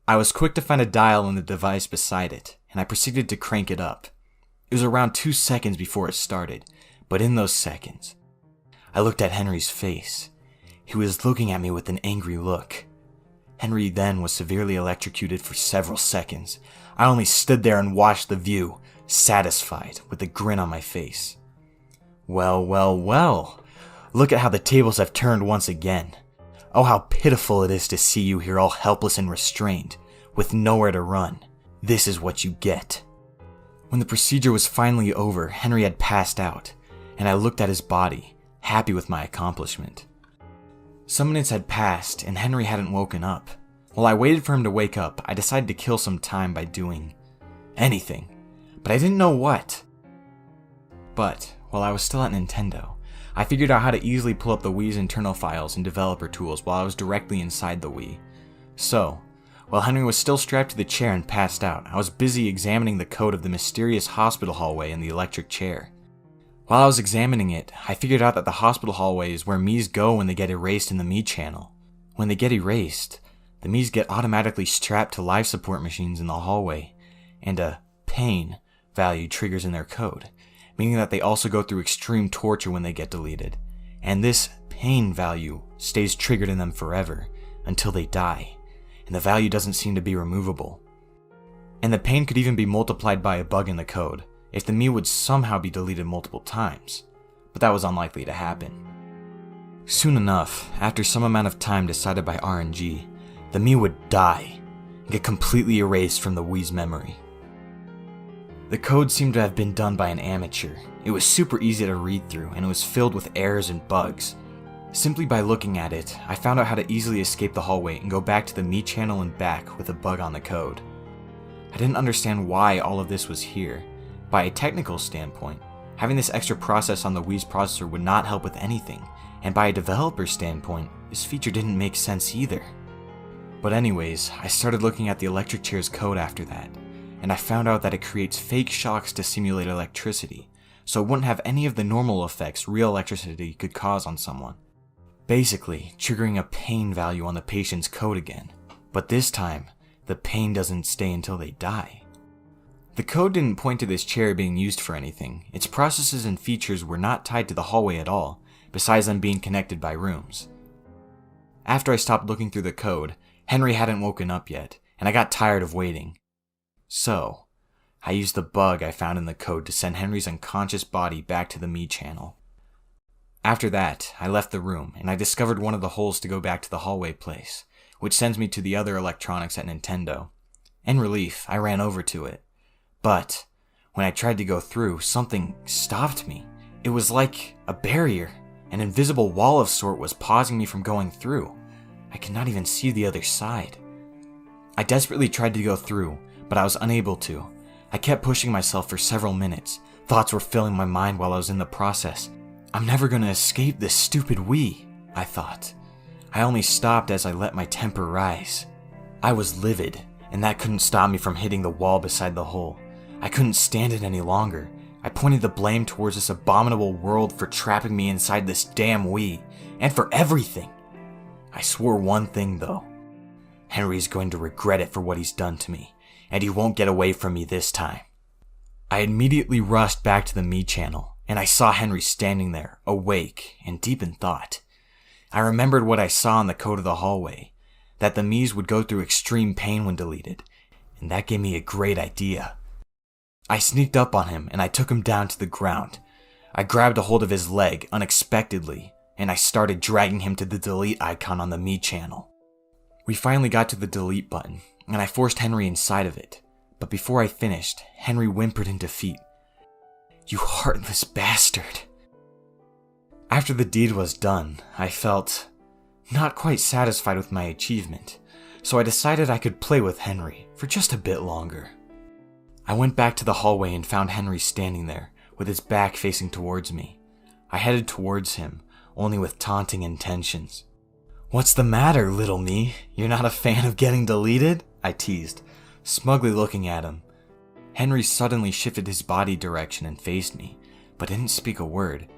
I was quick to find a dial in the device beside it, and I proceeded to crank it up. It was around 2 seconds before it started, but in those seconds, I looked at Henry's face. He was looking at me with an angry look. Henry then was severely electrocuted for several seconds. I only stood there and watched the view, satisfied, with a grin on my face. Well. Look at how the tables have turned once again. Oh, how pitiful it is to see you here all helpless and restrained, with nowhere to run. This is what you get. When the procedure was finally over, Henry had passed out, and I looked at his body, happy with my accomplishment. Some minutes had passed, and Henry hadn't woken up. While I waited for him to wake up, I decided to kill some time by doing anything, but I didn't know what. But, while I was still at Nintendo, I figured out how to easily pull up the Wii's internal files and developer tools while I was directly inside the Wii. So, while Henry was still strapped to the chair and passed out, I was busy examining the code of the mysterious hospital hallway in the electric chair. While I was examining it, I figured out that the hospital hallway is where Miis go when they get erased in the Mii channel. When they get erased, the Miis get automatically strapped to life support machines in the hallway, and a pain value triggers in their code, meaning that they also go through extreme torture when they get deleted, and this pain value stays triggered in them forever, until they die, and the value doesn't seem to be removable. And the pain could even be multiplied by a bug in the code, if the Mii would somehow be deleted multiple times, but that was unlikely to happen. Soon enough, after some amount of time decided by RNG, the Mii would die, and get completely erased from the Wii's memory. The code seemed to have been done by an amateur. It was super easy to read through, and it was filled with errors and bugs. Simply by looking at it, I found out how to easily escape the hallway and go back to the Mii channel and back with a bug on the code. I didn't understand why all of this was here. By a technical standpoint, having this extra process on the Wii's processor would not help with anything, and by a developer standpoint, this feature didn't make sense either. But anyways, I started looking at the electric chair's code after that, and I found out that it creates fake shocks to simulate electricity, so it wouldn't have any of the normal effects real electricity could cause on someone. Basically, triggering a pain value on the patient's code again, but this time, the pain doesn't stay until they die. The code didn't point to this chair being used for anything. Its processes and features were not tied to the hallway at all, besides them being connected by rooms. After I stopped looking through the code, Henry hadn't woken up yet, and I got tired of waiting. So, I used the bug I found in the code to send Henry's unconscious body back to the Mii channel. After that, I left the room, and I discovered one of the holes to go back to the hallway place, which sends me to the other electronics at Nintendo. In relief, I ran over to it. But, when I tried to go through, something stopped me. It was like a barrier. An invisible wall of sort was pausing me from going through. I could not even see the other side. I desperately tried to go through, but I was unable to. I kept pushing myself for several minutes. Thoughts were filling my mind while I was in the process. I'm never gonna escape this stupid Wii, I thought. I only stopped as I let my temper rise. I was livid, and that couldn't stop me from hitting the wall beside the hole. I couldn't stand it any longer. I pointed the blame towards this abominable world for trapping me inside this damn Wii, and for everything. I swore one thing though. Henry's going to regret it for what he's done to me, and he won't get away from me this time. I immediately rushed back to the Mii channel, and I saw Henry standing there, awake and deep in thought. I remembered what I saw in the code of the hallway, that the Miis would go through extreme pain when deleted, and that gave me a great idea. I sneaked up on him and I took him down to the ground. I grabbed a hold of his leg unexpectedly, and I started dragging him to the delete icon on the Mii channel. We finally got to the delete button, and I forced Henry inside of it, but before I finished, Henry whimpered in defeat. "You heartless bastard." After the deed was done, I felt not quite satisfied with my achievement, so I decided I could play with Henry for just a bit longer. I went back to the hallway and found Henry standing there, with his back facing towards me. I headed towards him, only with taunting intentions. "What's the matter, little me? You're not a fan of getting deleted?" I teased, smugly looking at him. Henry suddenly shifted his body direction and faced me, but didn't speak a word.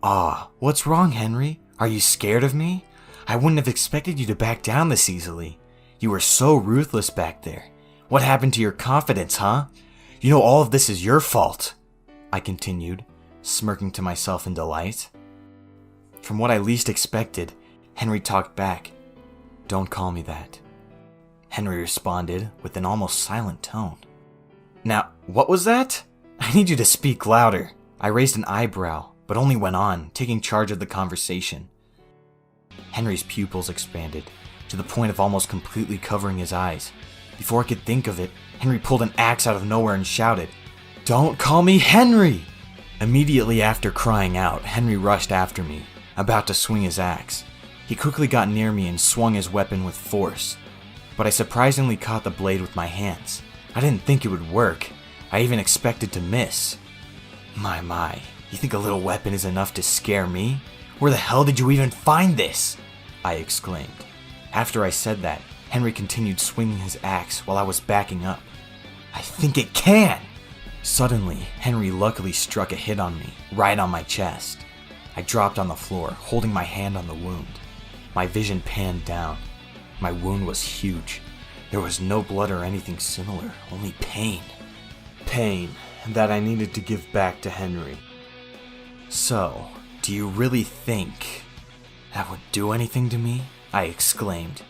"Ah, what's wrong, Henry? Are you scared of me? I wouldn't have expected you to back down this easily. You were so ruthless back there. What happened to your confidence, huh? You know all of this is your fault," I continued, smirking to myself in delight. From what I least expected, Henry talked back. "Don't call me that," Henry responded with an almost silent tone. "Now, what was that? I need you to speak louder." I raised an eyebrow, but only went on, taking charge of the conversation. Henry's pupils expanded, to the point of almost completely covering his eyes. Before I could think of it, Henry pulled an axe out of nowhere and shouted, "Don't call me Henry!" Immediately after crying out, Henry rushed after me, about to swing his axe. He quickly got near me and swung his weapon with force, but I surprisingly caught the blade with my hands. I didn't think it would work. I even expected to miss. My, you think a little weapon is enough to scare me? Where the hell did you even find this? I exclaimed. After I said that, Henry continued swinging his axe while I was backing up. I think it can! Suddenly, Henry luckily struck a hit on me, right on my chest. I dropped on the floor, holding my hand on the wound. My vision panned down. My wound was huge. There was no blood or anything similar, only pain. Pain that I needed to give back to Henry. So, do you really think that would do anything to me? I exclaimed.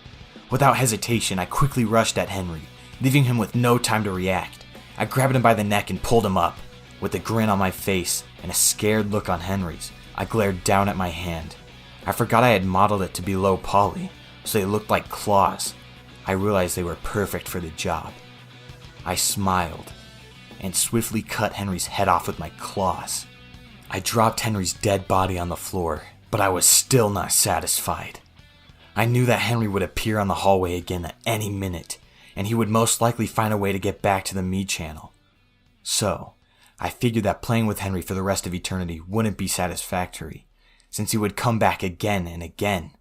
Without hesitation, I quickly rushed at Henry, leaving him with no time to react. I grabbed him by the neck and pulled him up. With a grin on my face and a scared look on Henry's, I glared down at my hand. I forgot I had modeled it to be low poly, so they looked like claws. I realized they were perfect for the job. I smiled and swiftly cut Henry's head off with my claws. I dropped Henry's dead body on the floor, but I was still not satisfied. I knew that Henry would appear on the hallway again at any minute, and he would most likely find a way to get back to the Me channel. So, I figured that playing with Henry for the rest of eternity wouldn't be satisfactory, since he would come back again and again.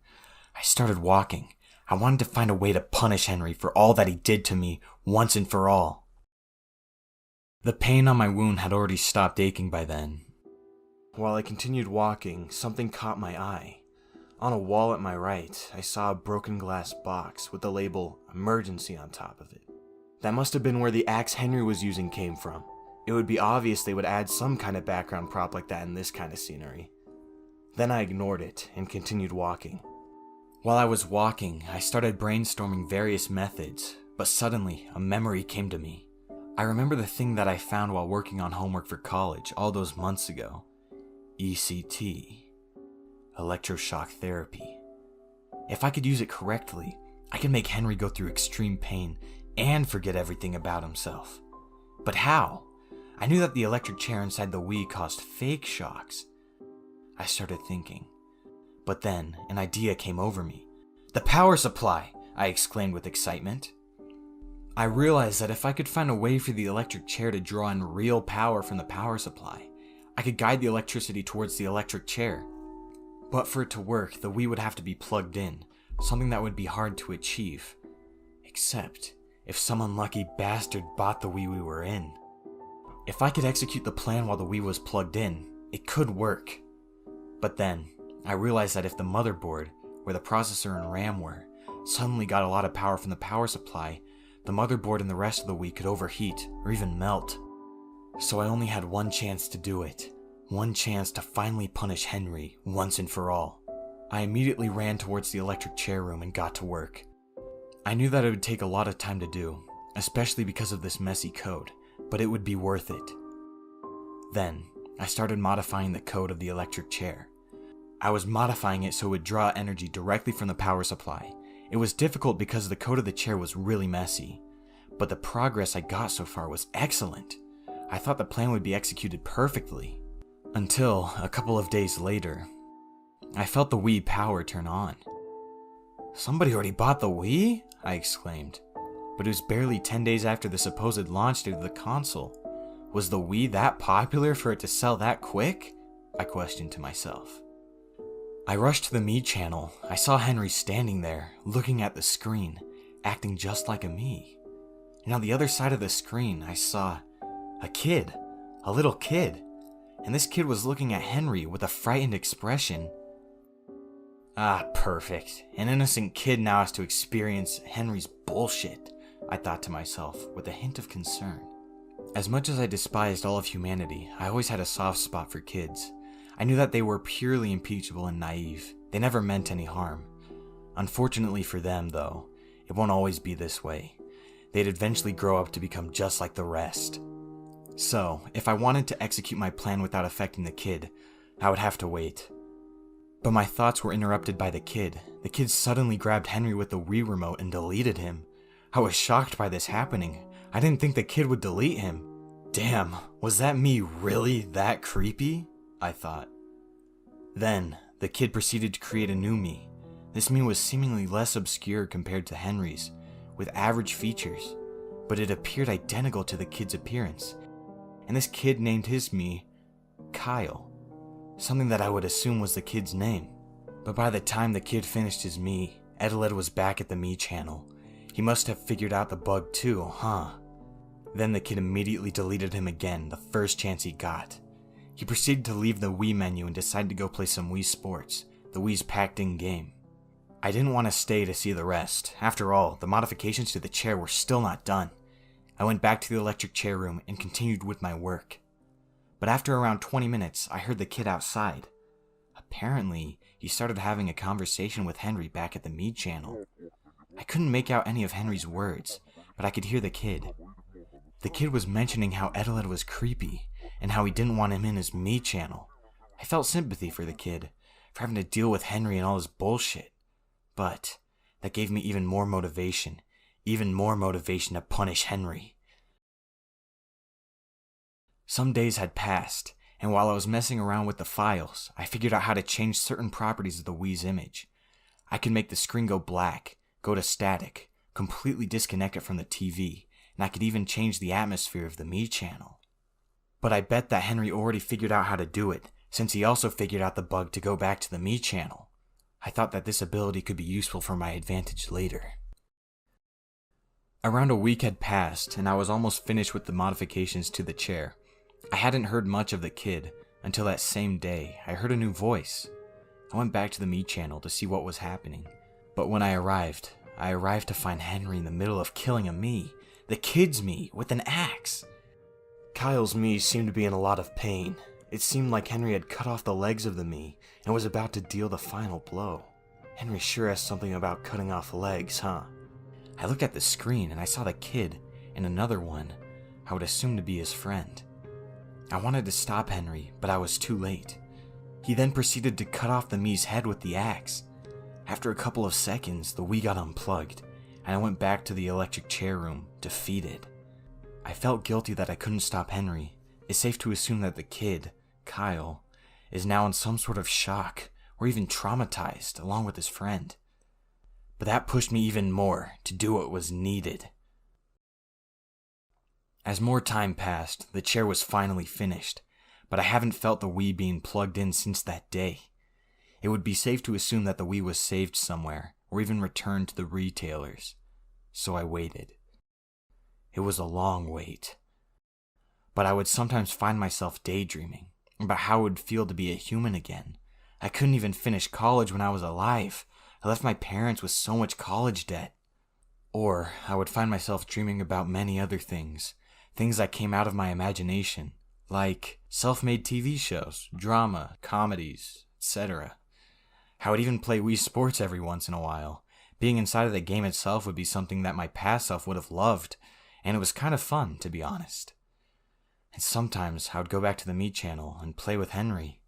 I started walking. I wanted to find a way to punish Henry for all that he did to me once and for all. The pain on my wound had already stopped aching by then. While I continued walking, something caught my eye. On a wall at my right, I saw a broken glass box with the label "Emergency" on top of it. That must have been where the axe Henry was using came from. It would be obvious they would add some kind of background prop like that in this kind of scenery. Then I ignored it and continued walking. While I was walking, I started brainstorming various methods, but suddenly a memory came to me. I remember the thing that I found while working on homework for college all those months ago. ECT. Electroshock therapy. If I could use it correctly, I could make Henry go through extreme pain and forget everything about himself. But how? I knew that the electric chair inside the Wii caused fake shocks. I started thinking. But then, an idea came over me. "The power supply!" I exclaimed with excitement. I realized that if I could find a way for the electric chair to draw in real power from the power supply, I could guide the electricity towards the electric chair. But for it to work, the Wii would have to be plugged in, something that would be hard to achieve. Except, if some unlucky bastard bought the Wii we were in. If I could execute the plan while the Wii was plugged in, it could work. But then, I realized that if the motherboard, where the processor and RAM were, suddenly got a lot of power from the power supply, the motherboard and the rest of the Wii could overheat, or even melt. So I only had one chance to do it. One chance to finally punish Henry, once and for all. I immediately ran towards the electric chair room and got to work. I knew that it would take a lot of time to do, especially because of this messy code, but it would be worth it. Then, I started modifying the code of the electric chair. I was modifying it so it would draw energy directly from the power supply. It was difficult because the code of the chair was really messy, but the progress I got so far was excellent. I thought the plan would be executed perfectly. Until, a couple of days later, I felt the Wii power turn on. "Somebody already bought the Wii?" I exclaimed. But it was barely 10 days after the supposed launch date of the console. Was the Wii that popular for it to sell that quick? I questioned to myself. I rushed to the Me channel. I saw Henry standing there, looking at the screen, acting just like a me. And on the other side of the screen, I saw a kid, a little kid. And this kid was looking at Henry with a frightened expression. Ah, perfect. An innocent kid now has to experience Henry's bullshit, I thought to myself, with a hint of concern. As much as I despised all of humanity, I always had a soft spot for kids. I knew that they were purely impeachable and naive. They never meant any harm. Unfortunately for them, though, it won't always be this way. They'd eventually grow up to become just like the rest. So, if I wanted to execute my plan without affecting the kid, I would have to wait. But my thoughts were interrupted by the kid. The kid suddenly grabbed Henry with the Wii remote and deleted him. I was shocked by this happening. I didn't think the kid would delete him. Damn, was that me really that creepy? I thought. Then, the kid proceeded to create a new me. This me was seemingly less obscure compared to Henry's, with average features, but it appeared identical to the kid's appearance. And this kid named his me Kyle, something that I would assume was the kid's name. But by the time the kid finished his me, Eteled was back at the me channel. He must have figured out the bug too, huh? Then the kid immediately deleted him again the first chance he got. He proceeded to leave the Wii menu and decided to go play some Wii Sports, the Wii's packed-in game. I didn't want to stay to see the rest. After all, the modifications to the chair were still not done. I went back to the electric chair room and continued with my work. But after around 20 minutes, I heard the kid outside. Apparently, he started having a conversation with Henry back at the me channel. I couldn't make out any of Henry's words, but I could hear the kid. The kid was mentioning how Eteled was creepy, and how he didn't want him in his me channel. I felt sympathy for the kid, for having to deal with Henry and all his bullshit. But that gave me even more motivation to punish Henry. Some days had passed, and while I was messing around with the files, I figured out how to change certain properties of the Wii's image. I could make the screen go black, go to static, completely disconnect it from the TV, and I could even change the atmosphere of the me channel. But I bet that Henry already figured out how to do it, since he also figured out the bug to go back to the me channel. I thought that this ability could be useful for my advantage later. Around a week had passed, and I was almost finished with the modifications to the chair. I hadn't heard much of the kid, until that same day, I heard a new voice. I went back to the me channel to see what was happening, but when I arrived to find Henry in the middle of killing a me, the kid's me, with an axe. Kyle's me seemed to be in a lot of pain. It seemed like Henry had cut off the legs of the me, and was about to deal the final blow. Henry sure has something about cutting off legs, huh? I looked at the screen and I saw the kid, and another one, I would assume to be his friend. I wanted to stop Henry, but I was too late. He then proceeded to cut off the me's head with the axe. After a couple of seconds, the Wii got unplugged, and I went back to the electric chair room, defeated. I felt guilty that I couldn't stop Henry. It's safe to assume that the kid, Kyle, is now in some sort of shock, or even traumatized, along with his friend. But that pushed me even more to do what was needed. As more time passed, the chair was finally finished, but I haven't felt the Wii being plugged in since that day. It would be safe to assume that the Wii was saved somewhere, or even returned to the retailers. So I waited. It was a long wait. But I would sometimes find myself daydreaming about how it would feel to be a human again. I couldn't even finish college when I was alive. I left my parents with so much college debt. Or I would find myself dreaming about many other things that came out of my imagination, like self-made TV shows, drama, comedies, etc. I would even play Wii Sports every once in a while. Being inside of the game itself would be something that my past self would have loved, and it was kind of fun, to be honest. And sometimes I would go back to the me channel and play with Henry.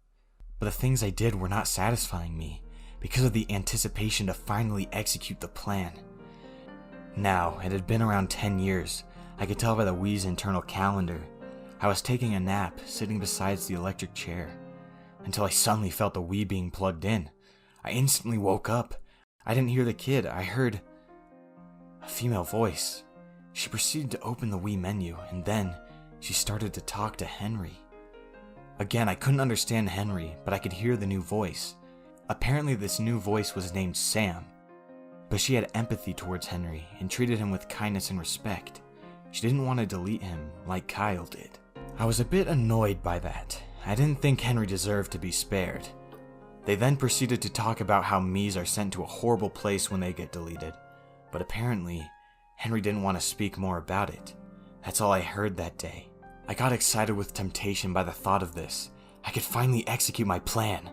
But the things I did were not satisfying me, because of the anticipation to finally execute the plan. Now, it had been around 10 years. I could tell by the Wii's internal calendar. I was taking a nap, sitting beside the electric chair, until I suddenly felt the Wii being plugged in. I instantly woke up. I didn't hear the kid. I heard a female voice. She proceeded to open the Wii menu, and then she started to talk to Henry. Again, I couldn't understand Henry, but I could hear the new voice. Apparently this new voice was named Sam, but she had empathy towards Henry and treated him with kindness and respect. She didn't want to delete him like Kyle did. I was a bit annoyed by that. I didn't think Henry deserved to be spared. They then proceeded to talk about how Miis are sent to a horrible place when they get deleted, but apparently Henry didn't want to speak more about it. That's all I heard that day. I got excited with temptation by the thought of this. I could finally execute my plan,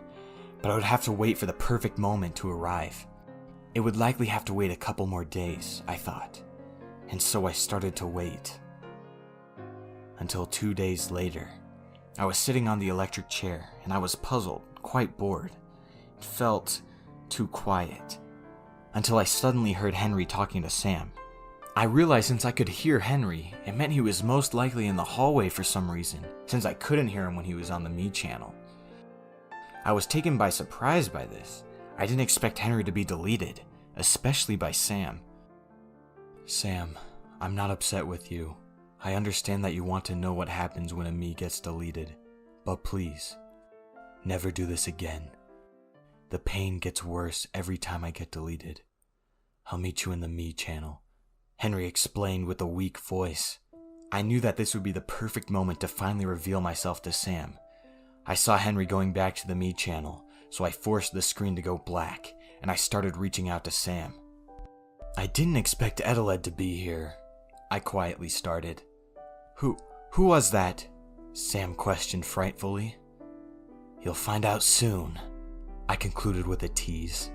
but I would have to wait for the perfect moment to arrive. It would likely have to wait a couple more days, I thought, and so I started to wait. Until 2 days later, I was sitting on the electric chair and I was puzzled, quite bored. It felt too quiet, until I suddenly heard Henry talking to Sam. I realized since I could hear Henry, it meant he was most likely in the hallway for some reason, since I couldn't hear him when he was on the me channel. I was taken by surprise by this. I didn't expect Henry to be deleted, especially by Sam. Sam, I'm not upset with you. I understand that you want to know what happens when a me gets deleted, but please, never do this again. The pain gets worse every time I get deleted. I'll meet you in the me channel, Henry explained with a weak voice. I knew that this would be the perfect moment to finally reveal myself to Sam. I saw Henry going back to the me channel, so I forced the screen to go black, and I started reaching out to Sam. I didn't expect Eteled to be here, I quietly started. Who was that? Sam questioned frightfully. You'll find out soon, I concluded with a tease.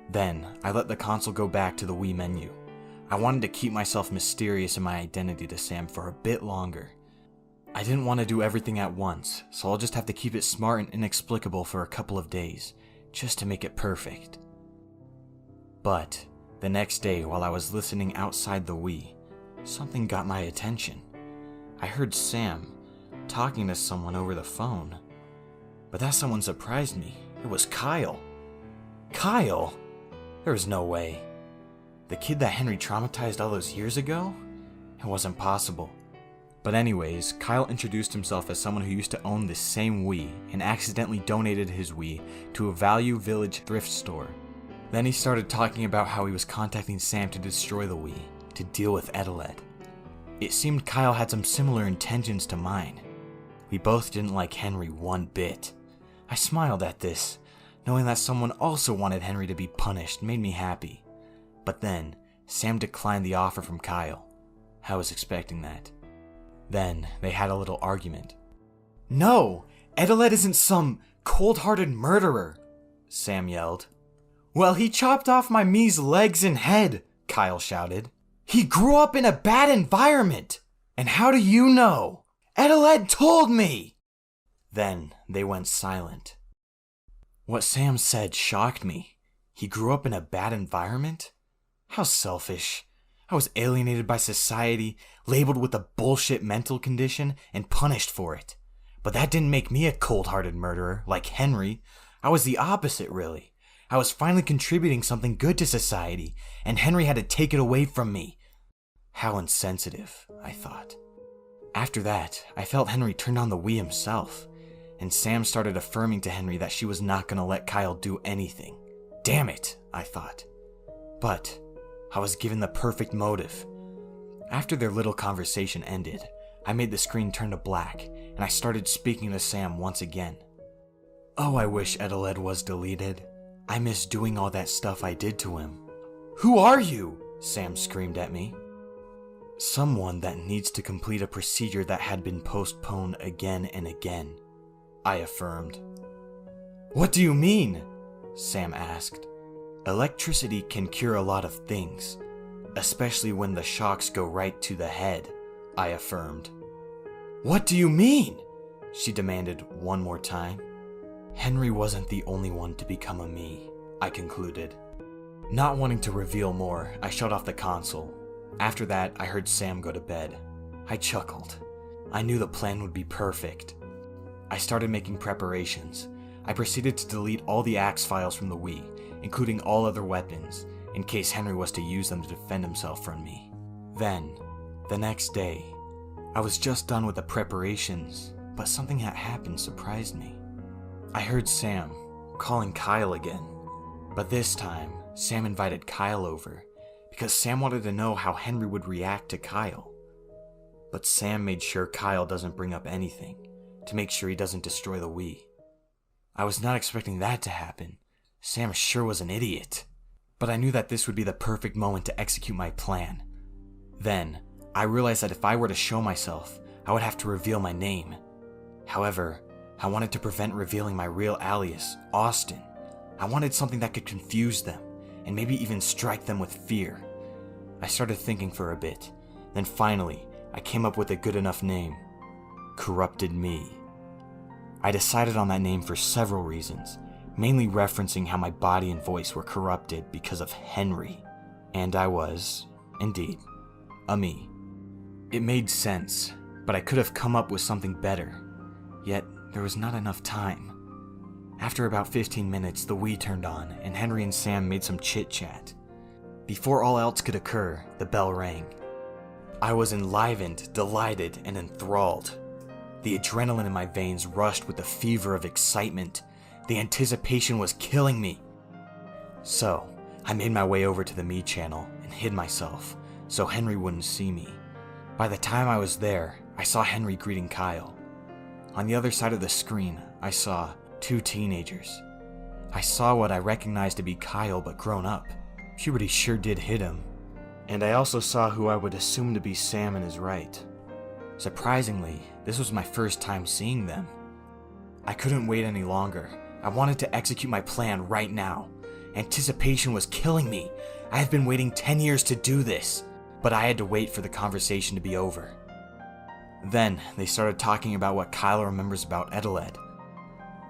Then, I let the console go back to the Wii menu. I wanted to keep myself mysterious in my identity to Sam for a bit longer. I didn't want to do everything at once, so I'll just have to keep it smart and inexplicable for a couple of days, just to make it perfect. But, the next day while I was listening outside the Wii, something got my attention. I heard Sam talking to someone over the phone. But that someone surprised me. It was Kyle. Kyle? There was no way. The kid that Henry traumatized all those years ago? It wasn't possible. But anyways, Kyle introduced himself as someone who used to own this same Wii and accidentally donated his Wii to a Value Village thrift store. Then he started talking about how he was contacting Sam to destroy the Wii, to deal with Eteled. It seemed Kyle had some similar intentions to mine. We both didn't like Henry one bit. I smiled at this. Knowing that someone also wanted Henry to be punished made me happy. But then, Sam declined the offer from Kyle. I was expecting that. Then, they had a little argument. No! Eteled isn't some cold-hearted murderer! Sam yelled. Well, he chopped off my me's legs and head, Kyle shouted. He grew up in a bad environment! And how do you know? Eteled told me! Then, they went silent. What Sam said shocked me. He grew up in a bad environment? How selfish. I was alienated by society, labeled with a bullshit mental condition, and punished for it. But that didn't make me a cold-hearted murderer, like Henry. I was the opposite, really. I was finally contributing something good to society, and Henry had to take it away from me. How insensitive, I thought. After that, I felt Henry turned on the Wii himself, and Sam started affirming to Henry that she was not going to let Kyle do anything. Damn it, I thought. But I was given the perfect motive. After their little conversation ended, I made the screen turn to black, and I started speaking to Sam once again. Oh, I wish Eteled was deleted. I miss doing all that stuff I did to him. Who are you? Sam screamed at me. Someone that needs to complete a procedure that had been postponed again and again, I affirmed. What do you mean? Sam asked. Electricity can cure a lot of things, especially when the shocks go right to the head, I affirmed. What do you mean? She demanded one more time. Henry wasn't the only one to become a me, I concluded. Not wanting to reveal more, I shut off the console. After that, I heard Sam go to bed. I chuckled. I knew the plan would be perfect. I started making preparations. I proceeded to delete all the axe files from the Wii, including all other weapons, in case Henry was to use them to defend himself from me. Then, the next day, I was just done with the preparations, but something that happened surprised me. I heard Sam calling Kyle again, but this time, Sam invited Kyle over, because Sam wanted to know how Henry would react to Kyle. But Sam made sure Kyle doesn't bring up anything, to make sure he doesn't destroy the Wii. I was not expecting that to happen. Sam sure was an idiot. But I knew that this would be the perfect moment to execute my plan. Then, I realized that if I were to show myself, I would have to reveal my name. However, I wanted to prevent revealing my real alias, Austin. I wanted something that could confuse them, and maybe even strike them with fear. I started thinking for a bit, then finally, I came up with a good enough name. Corrupted Me. I decided on that name for several reasons, mainly referencing how my body and voice were corrupted because of Henry. And I was, indeed, a me. It made sense, but I could have come up with something better. Yet, there was not enough time. After about 15 minutes, the Wii turned on, and Henry and Sam made some chit-chat. Before all else could occur, the bell rang. I was enlivened, delighted, and enthralled. The adrenaline in my veins rushed with the fever of excitement. The anticipation was killing me. So, I made my way over to the Me channel and hid myself, so Henry wouldn't see me. By the time I was there, I saw Henry greeting Kyle. On the other side of the screen, I saw 2 teenagers. I saw what I recognized to be Kyle, but grown up. Puberty sure did hit him. And I also saw who I would assume to be Sam in his right. Surprisingly, this was my first time seeing them. I couldn't wait any longer. I wanted to execute my plan right now. Anticipation was killing me. I have been waiting 10 years to do this, but I had to wait for the conversation to be over. Then, they started talking about what Kyle remembers about Eteled.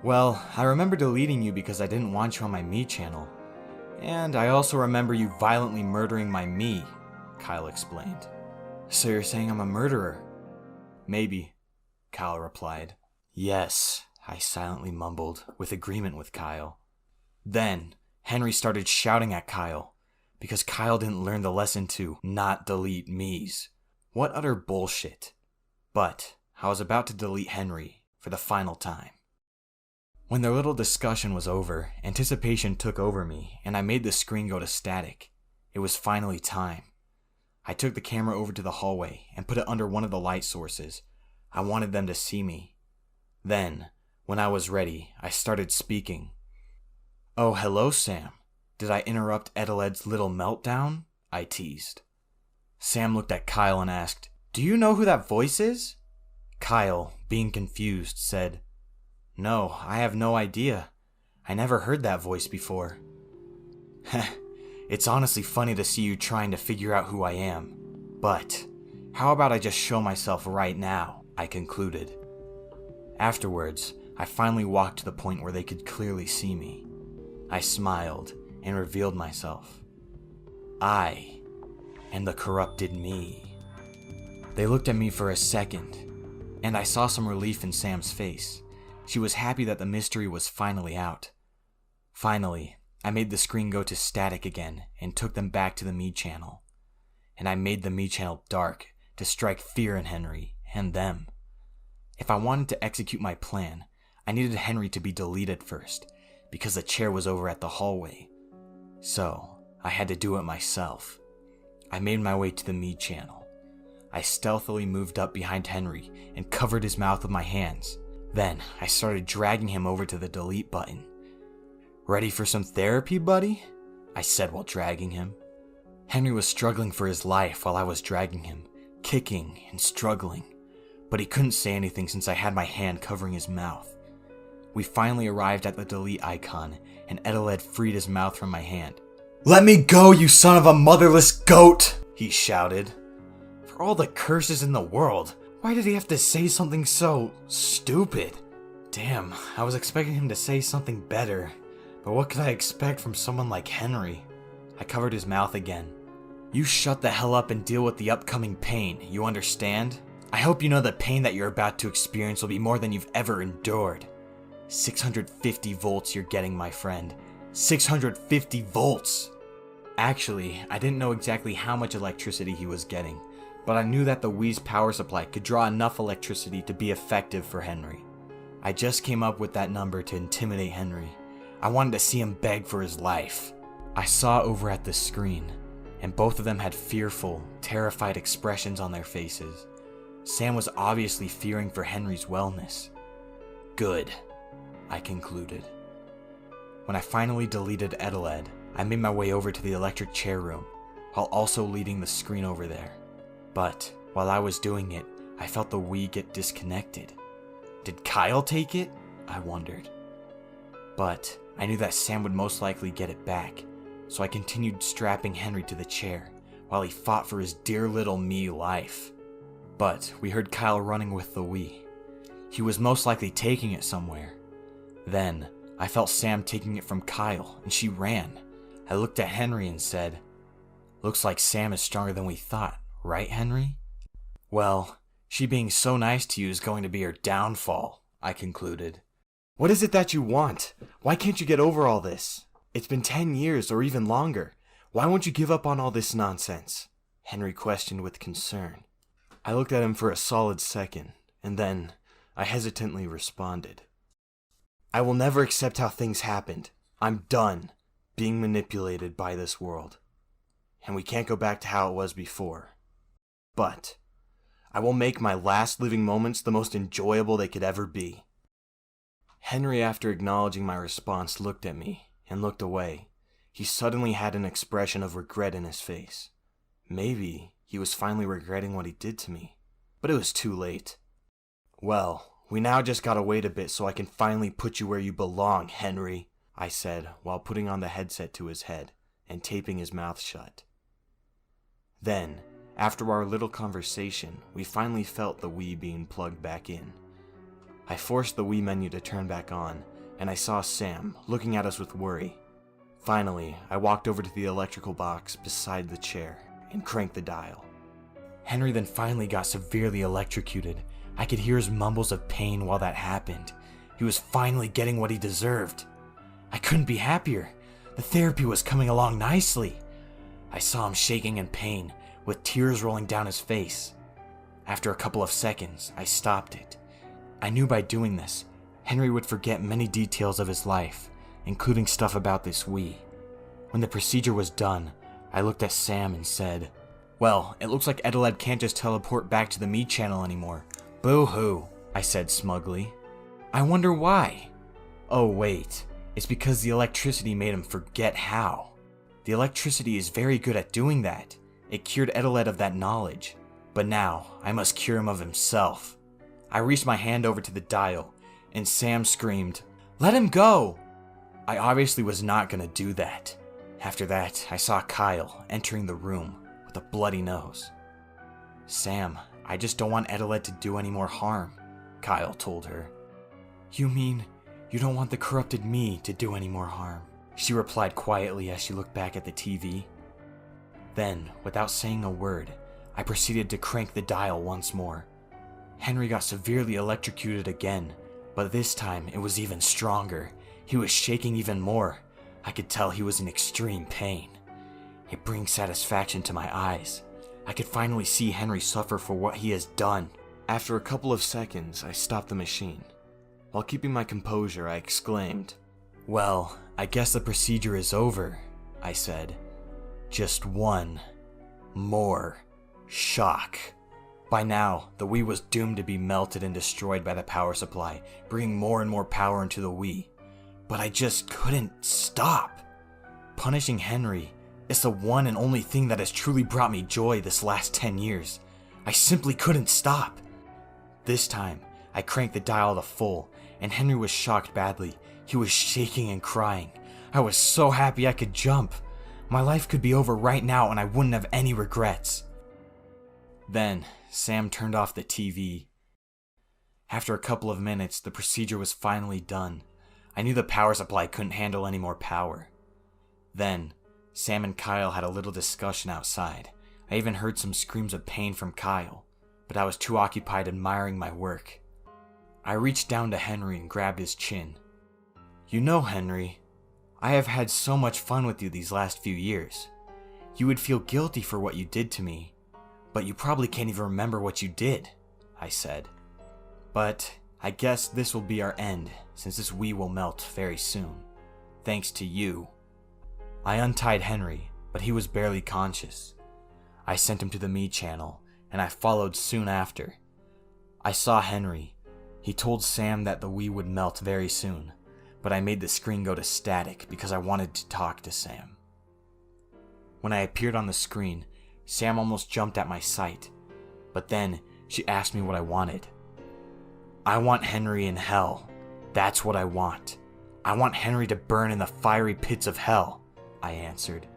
Well, I remember deleting you because I didn't want you on my Me channel. And I also remember you violently murdering my Me, Kyle explained. So you're saying I'm a murderer? Maybe, Kyle replied. Yes, I silently mumbled, with agreement with Kyle. Then, Henry started shouting at Kyle, because Kyle didn't learn the lesson to not delete me's. What utter bullshit. But I was about to delete Henry for the final time. When their little discussion was over, anticipation took over me, and I made the screen go to static. It was finally time. I took the camera over to the hallway and put it under one of the light sources. I wanted them to see me. Then, when I was ready, I started speaking. Oh, hello, Sam. Did I interrupt Eteled's little meltdown? I teased. Sam looked at Kyle and asked, Do you know who that voice is? Kyle, being confused, said, No, I have no idea. I never heard that voice before. Heh. It's honestly funny to see you trying to figure out who I am. But, how about I just show myself right now, I concluded. Afterwards, I finally walked to the point where they could clearly see me. I smiled and revealed myself. I am the corrupted me. They looked at me for a second, and I saw some relief in Sam's face. She was happy that the mystery was finally out. Finally, I made the screen go to static again and took them back to the Me channel. And I made the Me channel dark to strike fear in Henry and them. If I wanted to execute my plan, I needed Henry to be deleted first, because the chair was over at the hallway. So, I had to do it myself. I made my way to the Me channel. I stealthily moved up behind Henry and covered his mouth with my hands. Then, I started dragging him over to the delete button. Ready for some therapy, buddy? I said while dragging him. Henry was struggling for his life while I was dragging him, kicking and struggling, but he couldn't say anything since I had my hand covering his mouth. We finally arrived at the delete icon, and Eteled freed his mouth from my hand. Let me go, you son of a motherless goat! He shouted. For all the curses in the world, why did he have to say something so stupid? Damn, I was expecting him to say something better. But what could I expect from someone like Henry? I covered his mouth again. You shut the hell up and deal with the upcoming pain, you understand? I hope you know the pain that you're about to experience will be more than you've ever endured. 650 volts you're getting, my friend. 650 volts! Actually, I didn't know exactly how much electricity he was getting, but I knew that the Wii's power supply could draw enough electricity to be effective for Henry. I just came up with that number to intimidate Henry. I wanted to see him beg for his life. I saw over at the screen, and both of them had fearful, terrified expressions on their faces. Sam was obviously fearing for Henry's wellness. Good, I concluded. When I finally deleted Eteled, I made my way over to the electric chair room, while also leading the screen over there. But while I was doing it, I felt the Wii get disconnected. Did Kyle take it? I wondered. But I knew that Sam would most likely get it back, so I continued strapping Henry to the chair while he fought for his dear little me life. But we heard Kyle running with the Wii. He was most likely taking it somewhere. Then I felt Sam taking it from Kyle, and she ran. I looked at Henry and said, Looks like Sam is stronger than we thought, right, Henry? Well, she being so nice to you is going to be her downfall, I concluded. What is it that you want? Why can't you get over all this? It's been 10 years or even longer. Why won't you give up on all this nonsense? Henry questioned with concern. I looked at him for a solid second, and then I hesitantly responded. I will never accept how things happened. I'm done being manipulated by this world. And we can't go back to how it was before. But I will make my last living moments the most enjoyable they could ever be. Henry, after acknowledging my response, looked at me and looked away. He suddenly had an expression of regret in his face. Maybe he was finally regretting what he did to me, but it was too late. Well, we now just gotta wait a bit so I can finally put you where you belong, Henry, I said while putting on the headset to his head and taping his mouth shut. Then, after our little conversation, we finally felt the Wii being plugged back in. I forced the Wii menu to turn back on, and I saw Sam looking at us with worry. Finally, I walked over to the electrical box beside the chair and cranked the dial. Henry then finally got severely electrocuted. I could hear his mumbles of pain while that happened. He was finally getting what he deserved. I couldn't be happier. The therapy was coming along nicely. I saw him shaking in pain, with tears rolling down his face. After a couple of seconds, I stopped it. I knew by doing this, Henry would forget many details of his life, including stuff about this Wii. When the procedure was done, I looked at Sam and said, "Well, it looks like Eteled can't just teleport back to the Me channel anymore. Boo-hoo," I said smugly. "I wonder why." "Oh wait, it's because the electricity made him forget how. The electricity is very good at doing that. It cured Eteled of that knowledge. But now, I must cure him of himself." I reached my hand over to the dial, and Sam screamed, "Let him go!" I obviously was not going to do that. After that, I saw Kyle entering the room with a bloody nose. "Sam, I just don't want Eteled to do any more harm," Kyle told her. "You mean you don't want the corrupted me to do any more harm?" she replied quietly as she looked back at the TV. Then, without saying a word, I proceeded to crank the dial once more. Henry got severely electrocuted again, but this time it was even stronger. He was shaking even more. I could tell he was in extreme pain. It brings satisfaction to my eyes. I could finally see Henry suffer for what he has done. After a couple of seconds, I stopped the machine. While keeping my composure, I exclaimed, "Well, I guess the procedure is over," I said. Just one more shock. By now, the Wii was doomed to be melted and destroyed by the power supply, bringing more and more power into the Wii. But I just couldn't stop. Punishing Henry is the one and only thing that has truly brought me joy this last 10 years. I simply couldn't stop. This time, I cranked the dial to full, and Henry was shocked badly. He was shaking and crying. I was so happy I could jump. My life could be over right now and I wouldn't have any regrets. Then, Sam turned off the TV. After a couple of minutes, the procedure was finally done. I knew the power supply couldn't handle any more power. Then, Sam and Kyle had a little discussion outside. I even heard some screams of pain from Kyle, but I was too occupied admiring my work. I reached down to Henry and grabbed his chin. "You know, Henry, I have had so much fun with you these last few years. You would feel guilty for what you did to me, but you probably can't even remember what you did," I said. "But I guess this will be our end, since this Wii will melt very soon. Thanks to you." I untied Henry, but he was barely conscious. I sent him to the Me channel, and I followed soon after. I saw Henry. He told Sam that the Wii would melt very soon, but I made the screen go to static because I wanted to talk to Sam. When I appeared on the screen, Sam almost jumped at my sight, but then she asked me what I wanted. "I want Henry in hell. That's what I want. I want Henry to burn in the fiery pits of hell," I answered.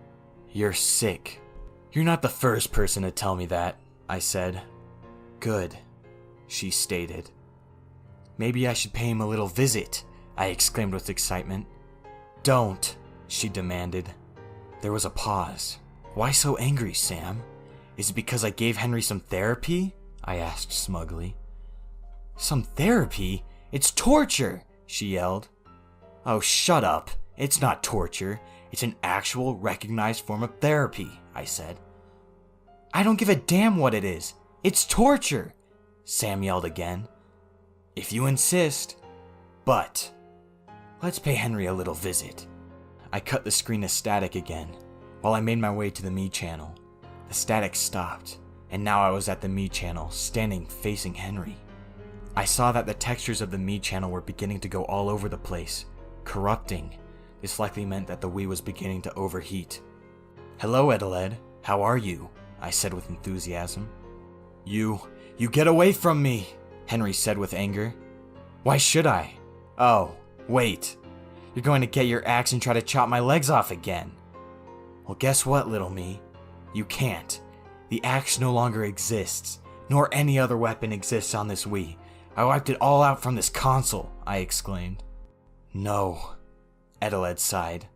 "You're sick." "You're not the first person to tell me that," I said. "Good," she stated. "Maybe I should pay him a little visit," I exclaimed with excitement. "Don't," she demanded. There was a pause. "Why so angry, Sam? Is it because I gave Henry some therapy?" I asked smugly. "Some therapy? It's torture," she yelled. "Oh, shut up. It's not torture. It's an actual recognized form of therapy," I said. "I don't give a damn what it is. It's torture," Sam yelled again. "If you insist. But let's pay Henry a little visit." I cut the screen to static again while I made my way to the me channel. The static stopped, and now I was at the me channel, standing facing Henry. I saw that the textures of the me channel were beginning to go all over the place, corrupting. This likely meant that the Wii was beginning to overheat. "Hello, Eteled. How are you?" I said with enthusiasm. You get away from me," Henry said with anger. "Why should I? Oh, wait. You're going to get your axe and try to chop my legs off again. Well, guess what, little me? You can't. The axe no longer exists, nor any other weapon exists on this Wii. I wiped it all out from this console," I exclaimed. "No," Eteled sighed.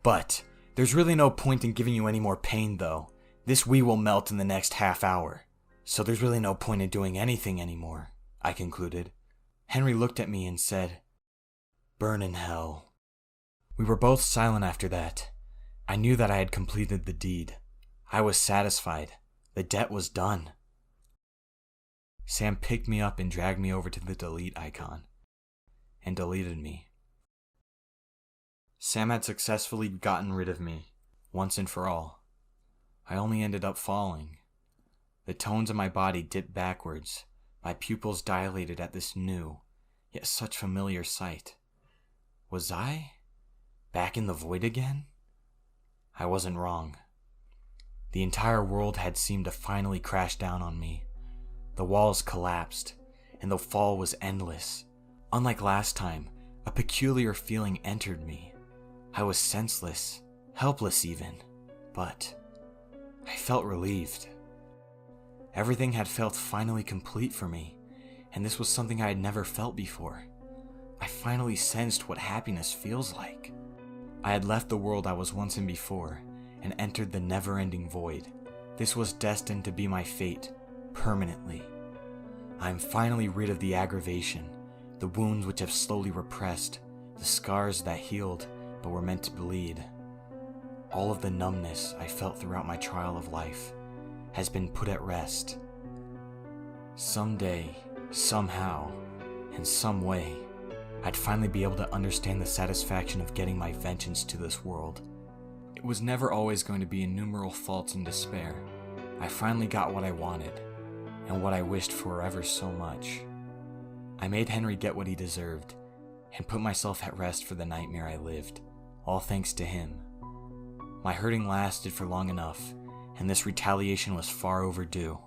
"But there's really no point in giving you any more pain, though. This Wii will melt in the next half hour. So there's really no point in doing anything anymore," I concluded. Henry looked at me and said, "Burn in hell." We were both silent after that. I knew that I had completed the deed. I was satisfied. The debt was done. Sam picked me up and dragged me over to the delete icon, and deleted me. Sam had successfully gotten rid of me, once and for all. I only ended up falling. The tones of my body dipped backwards, my pupils dilated at this new, yet such familiar sight. Was I back in the void again? I wasn't wrong. The entire world had seemed to finally crash down on me. The walls collapsed, and the fall was endless. Unlike last time, a peculiar feeling entered me. I was senseless, helpless even, but I felt relieved. Everything had felt finally complete for me, and this was something I had never felt before. I finally sensed what happiness feels like. I had left the world I was once in before, and entered the never-ending void. This was destined to be my fate, permanently. I am finally rid of the aggravation, the wounds which have slowly repressed, the scars that healed but were meant to bleed. All of the numbness I felt throughout my trial of life has been put at rest. Someday, somehow, in some way, I'd finally be able to understand the satisfaction of getting my vengeance to this world. It was never always going to be innumerable faults and despair. I finally got what I wanted, and what I wished for ever so much. I made Henry get what he deserved, and put myself at rest for the nightmare I lived, all thanks to him. My hurting lasted for long enough, and this retaliation was far overdue.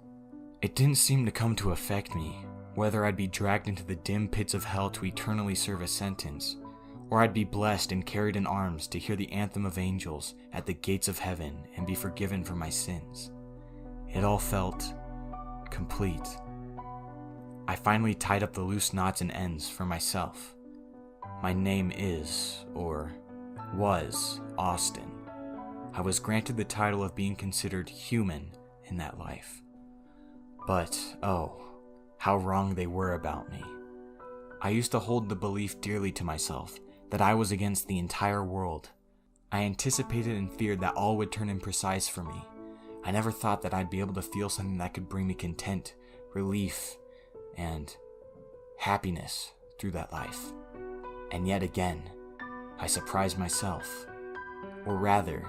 It didn't seem to come to affect me, whether I'd be dragged into the dim pits of hell to eternally serve a sentence, or I'd be blessed and carried in arms to hear the anthem of angels at the gates of heaven and be forgiven for my sins. It all felt complete. I finally tied up the loose knots and ends for myself. My name is, or was, Austin. I was granted the title of being considered human in that life. But, oh, how wrong they were about me. I used to hold the belief dearly to myself that I was against the entire world. I anticipated and feared that all would turn imprecise for me. I never thought that I'd be able to feel something that could bring me content, relief, and happiness through that life. And yet again, I surprised myself. Or rather,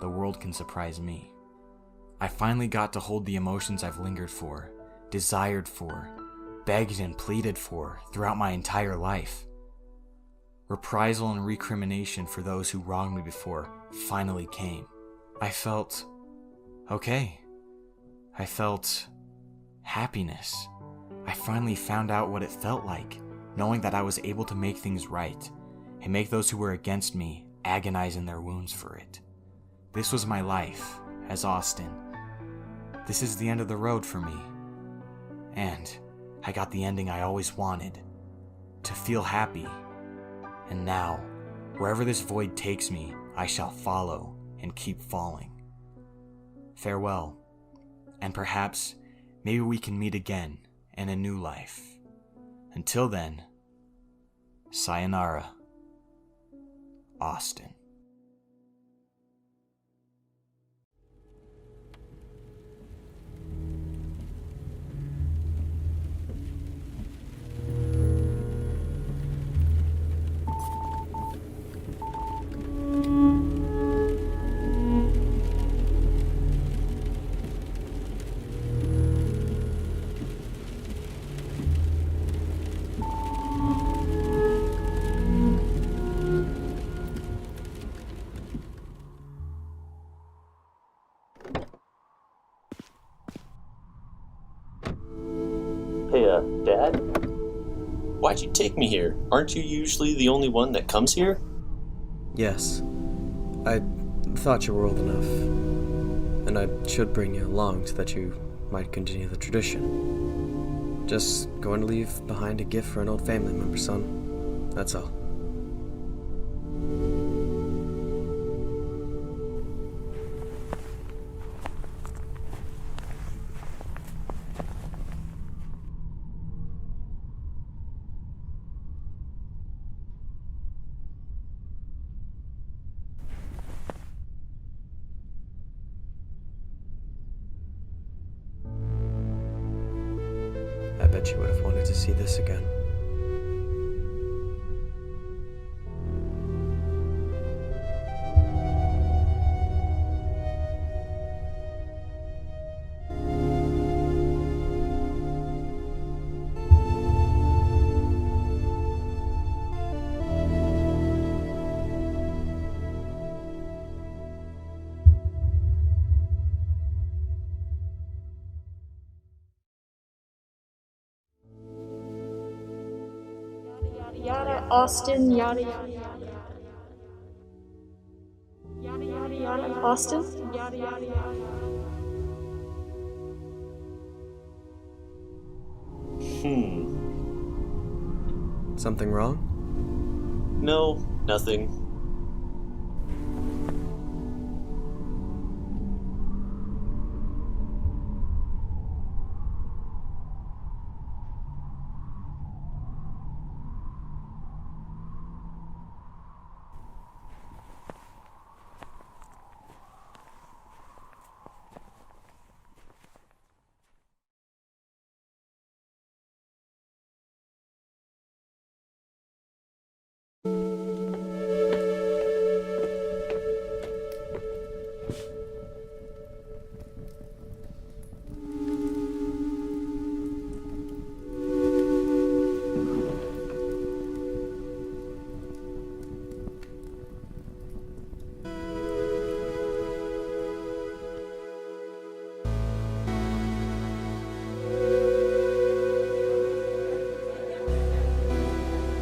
the world can surprise me. I finally got to hold the emotions I've lingered for, desired for, begged and pleaded for throughout my entire life. Reprisal and recrimination for those who wronged me before finally came. I felt okay. I felt happiness. I finally found out what it felt like, knowing that I was able to make things right, and make those who were against me agonize in their wounds for it. This was my life, as Austin. This is the end of the road for me. And I got the ending I always wanted, to feel happy. And now, wherever this void takes me, I shall follow and keep falling. Farewell, and perhaps, maybe we can meet again in a new life. Until then, Sayonara, Austin. Hey, Dad? Why'd you take me here? Aren't you usually the only one that comes here? Yes. I thought you were old enough, and I should bring you along so that you might continue the tradition. Just going to leave behind a gift for an old family member, son. That's all. I bet you would have wanted to see this again. Yada Austin, yada yada yada. Yada yada yada Austin, yada yada yada. Something wrong? No, nothing.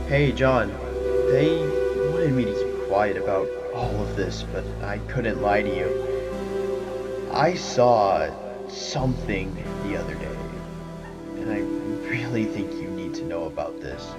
Hey, John. They wanted me to keep quiet about all of this, but I couldn't lie to you. I saw something the other day, and I really think you need to know about this.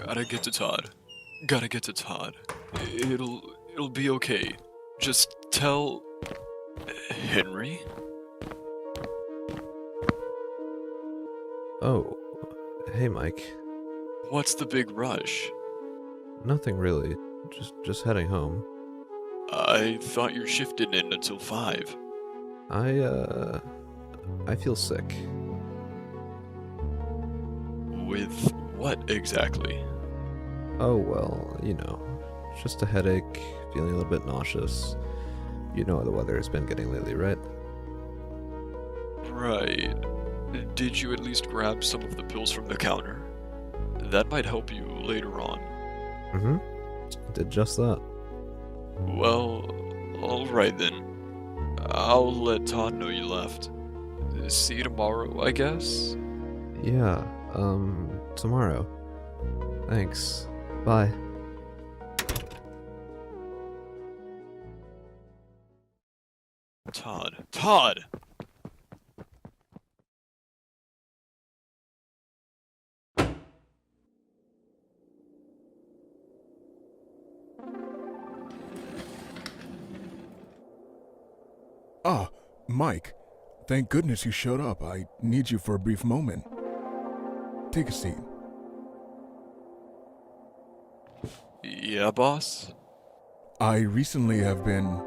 Gotta get to Todd. Gotta get to Todd. It'll be okay. Just tell... Henry? Oh, hey Mike. What's the big rush? Nothing really. Just heading home. I thought your shift didn't end until 5. I feel sick. With what exactly? Oh well, just a headache, feeling a little bit nauseous. You know how the weather has been getting lately, right? Right. Did you at least grab some of the pills from the counter? That might help you later on. Mm-hmm. Did just that. Well, alright then. I'll let Todd know you left. See you tomorrow, I guess? Yeah, tomorrow. Thanks. Bye. Todd. Todd! Ah, Mike. Thank goodness you showed up. I need you for a brief moment. Take a seat. Yeah, boss? I recently have been,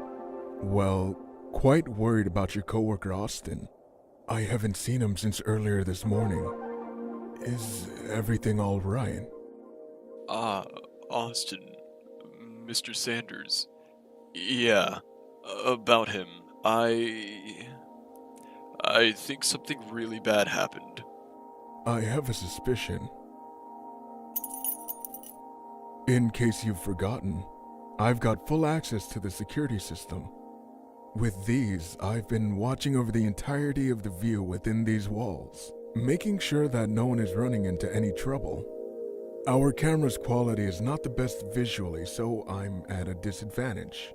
well, quite worried about your coworker Austin. I haven't seen him since earlier this morning. Is everything all right? Austin. Mr. Sanders. Yeah, about him. I think something really bad happened. I have a suspicion. In case you've forgotten, I've got full access to the security system. With these, I've been watching over the entirety of the view within these walls, making sure that no one is running into any trouble. Our camera's quality is not the best visually, so I'm at a disadvantage.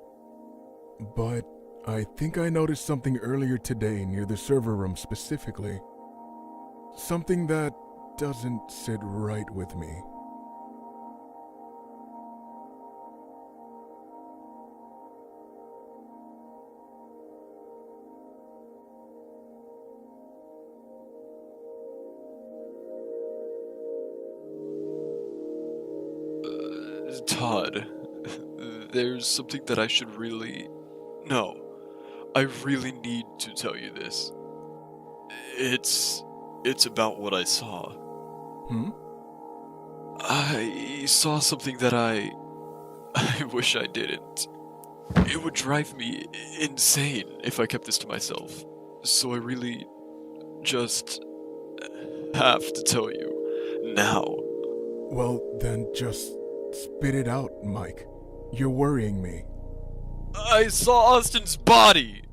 But I think I noticed something earlier today near the server room specifically. Something that doesn't sit right with me. Todd, there's something that I should really... No, I really need to tell you this. It's about what I saw. I saw something that I wish I didn't. It would drive me insane if I kept this to myself. So I really just have to tell you now. Well, then just spit it out, Mike. You're worrying me. I saw Austin's body!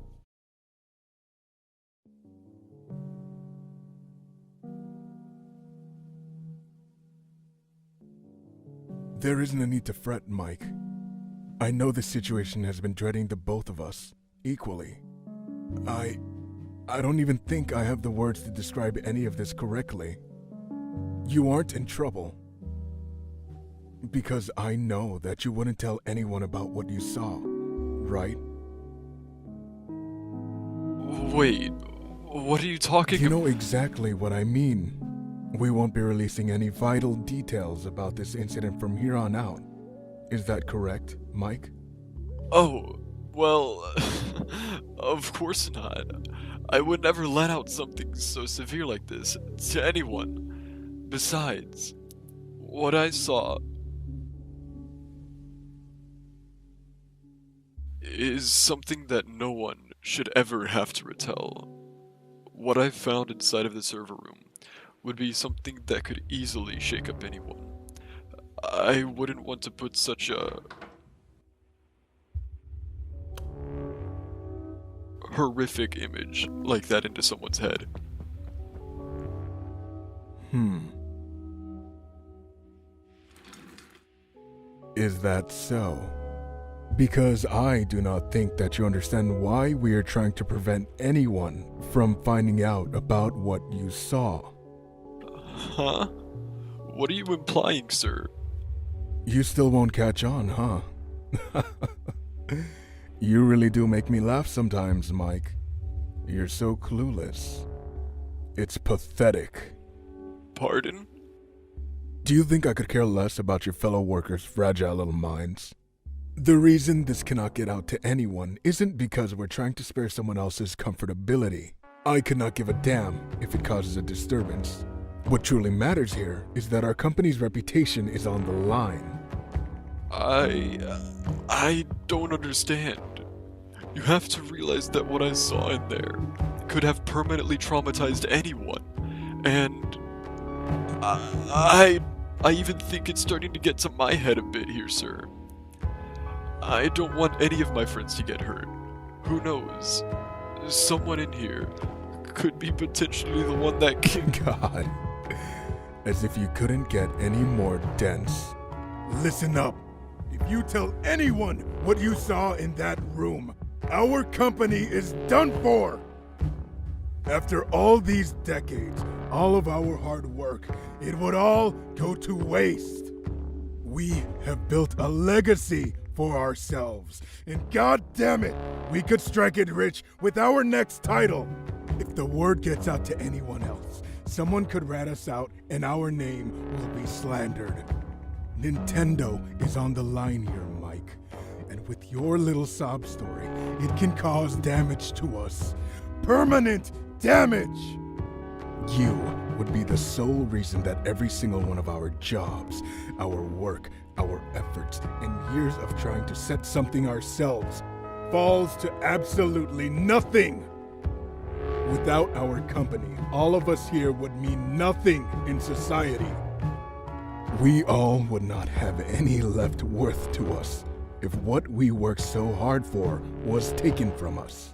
There isn't a need to fret, Mike. I know the situation has been dreading the both of us equally. I don't even think I have the words to describe any of this correctly. You aren't in trouble. Because I know that you wouldn't tell anyone about what you saw, right? Wait, what are you talking about? You know exactly what I mean. We won't be releasing any vital details about this incident from here on out. Is that correct, Mike? Oh, well, of course not. I would never let out something so severe like this to anyone. Besides, what I saw is something that no one should ever have to retell. What I found inside of the server room would be something that could easily shake up anyone. I wouldn't want to put such a horrific image like that into someone's head. Is that so? Because I do not think that you understand why we are trying to prevent anyone from finding out about what you saw. Huh? What are you implying, sir? You still won't catch on, huh? You really do make me laugh sometimes, Mike. You're so clueless. It's pathetic. Pardon? Do you think I could care less about your fellow workers' fragile little minds? The reason this cannot get out to anyone isn't because we're trying to spare someone else's comfortability. I could not give a damn if it causes a disturbance. What truly matters here is that our company's reputation is on the line. I don't understand. You have to realize that what I saw in there could have permanently traumatized anyone. And I even think it's starting to get to my head a bit here, sir. I don't want any of my friends to get hurt. Who knows? Someone in here could be potentially the one that can... God. As if you couldn't get any more dense. Listen up. If you tell anyone what you saw in that room, our company is done for! After all these decades, all of our hard work, it would all go to waste. We have built a legacy for ourselves, and god damn it, we could strike it rich with our next title. If the word gets out to anyone else, someone could rat us out and our name will be slandered. Nintendo is on the line here, Mike. And with your little sob story, it can cause damage to us. Permanent damage! You would be the sole reason that every single one of our jobs, our work, our efforts, and years of trying to set something ourselves falls to absolutely nothing. Without our company, all of us here would mean nothing in society. We all would not have any left worth to us if what we worked so hard for was taken from us.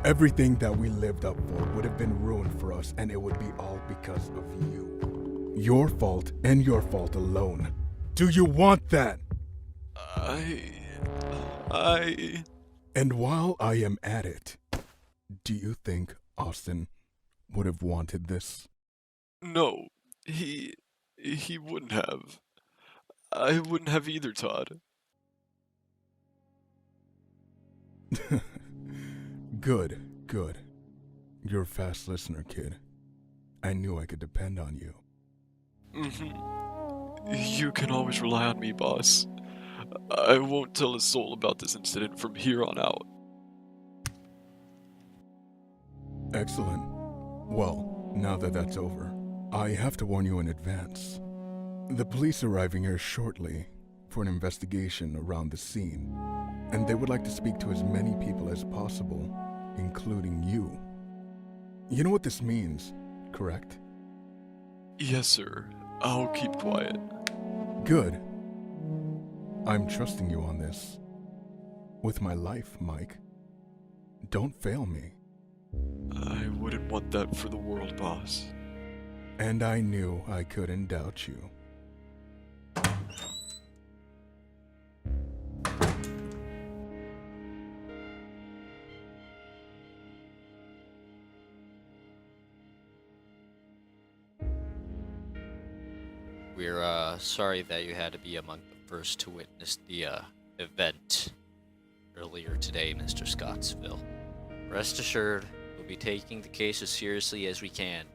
Everything that we lived up for would have been ruined for us, and it would be all because of you. Your fault and your fault alone. Do you want that? And while I am at it, do you think Austin would have wanted this? No, he wouldn't have. I wouldn't have either, Todd. Good. You're a fast listener, kid. I knew I could depend on you. You can always rely on me, boss. I won't tell a soul about this incident from here on out. Excellent. Well, now that that's over, I have to warn you in advance. The police are arriving here shortly for an investigation around the scene, and they would like to speak to as many people as possible, including you. You know what this means, correct? Yes, sir. I'll keep quiet. Good. I'm trusting you on this. With my life, Mike. Don't fail me. I wouldn't want that for the world, boss. And I knew I couldn't doubt you. We're sorry that you had to be among the first to witness the event earlier today, Mr. Scottsville. Rest assured, we'll be taking the case as seriously as we can.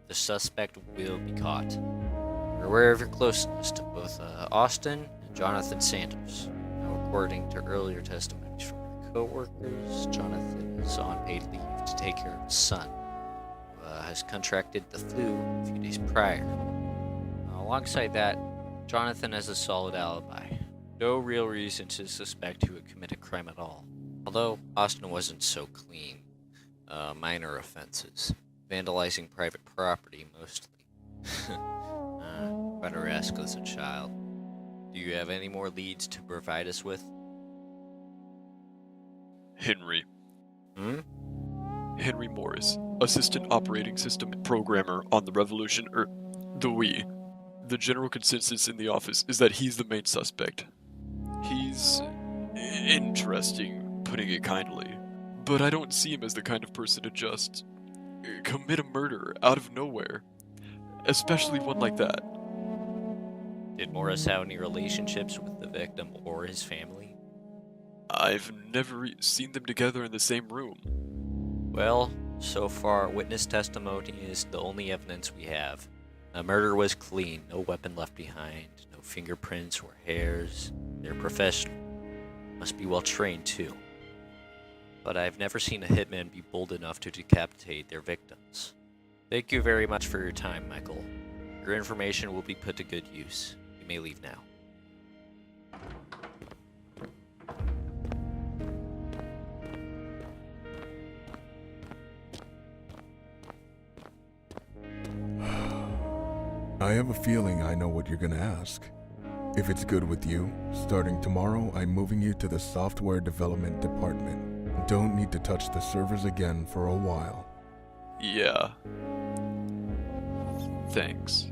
The suspect will be caught. We're aware of your closeness to both Austin and Jonathan Sanders. Now, according to earlier testimonies from your co-workers, Jonathan is on paid leave to take care of his son, who has contracted the flu a few days prior. Alongside that, Jonathan has a solid alibi. No real reason to suspect he would commit a crime at all. Although Austin wasn't so clean. Minor offenses. Vandalizing private property, mostly. Better ask as a child. Do you have any more leads to provide us with? Henry. Henry Morris, Assistant Operating System Programmer on the Revolution, the Wii. The general consensus in the office is that he's the main suspect. He's interesting, putting it kindly, but I don't see him as the kind of person to just commit a murder out of nowhere, especially one like that. Did Morris have any relationships with the victim or his family? I've never seen them together in the same room. Well, so far, witness testimony is the only evidence we have. The murder was clean, no weapon left behind, no fingerprints or hairs. They're professional. Must be well trained too. But I've never seen a hitman be bold enough to decapitate their victims. Thank you very much for your time, Michael. Your information will be put to good use. You may leave now. I have a feeling I know what you're gonna ask. If it's good with you, starting tomorrow, I'm moving you to the software development department. Don't need to touch the servers again for a while. Yeah. Thanks.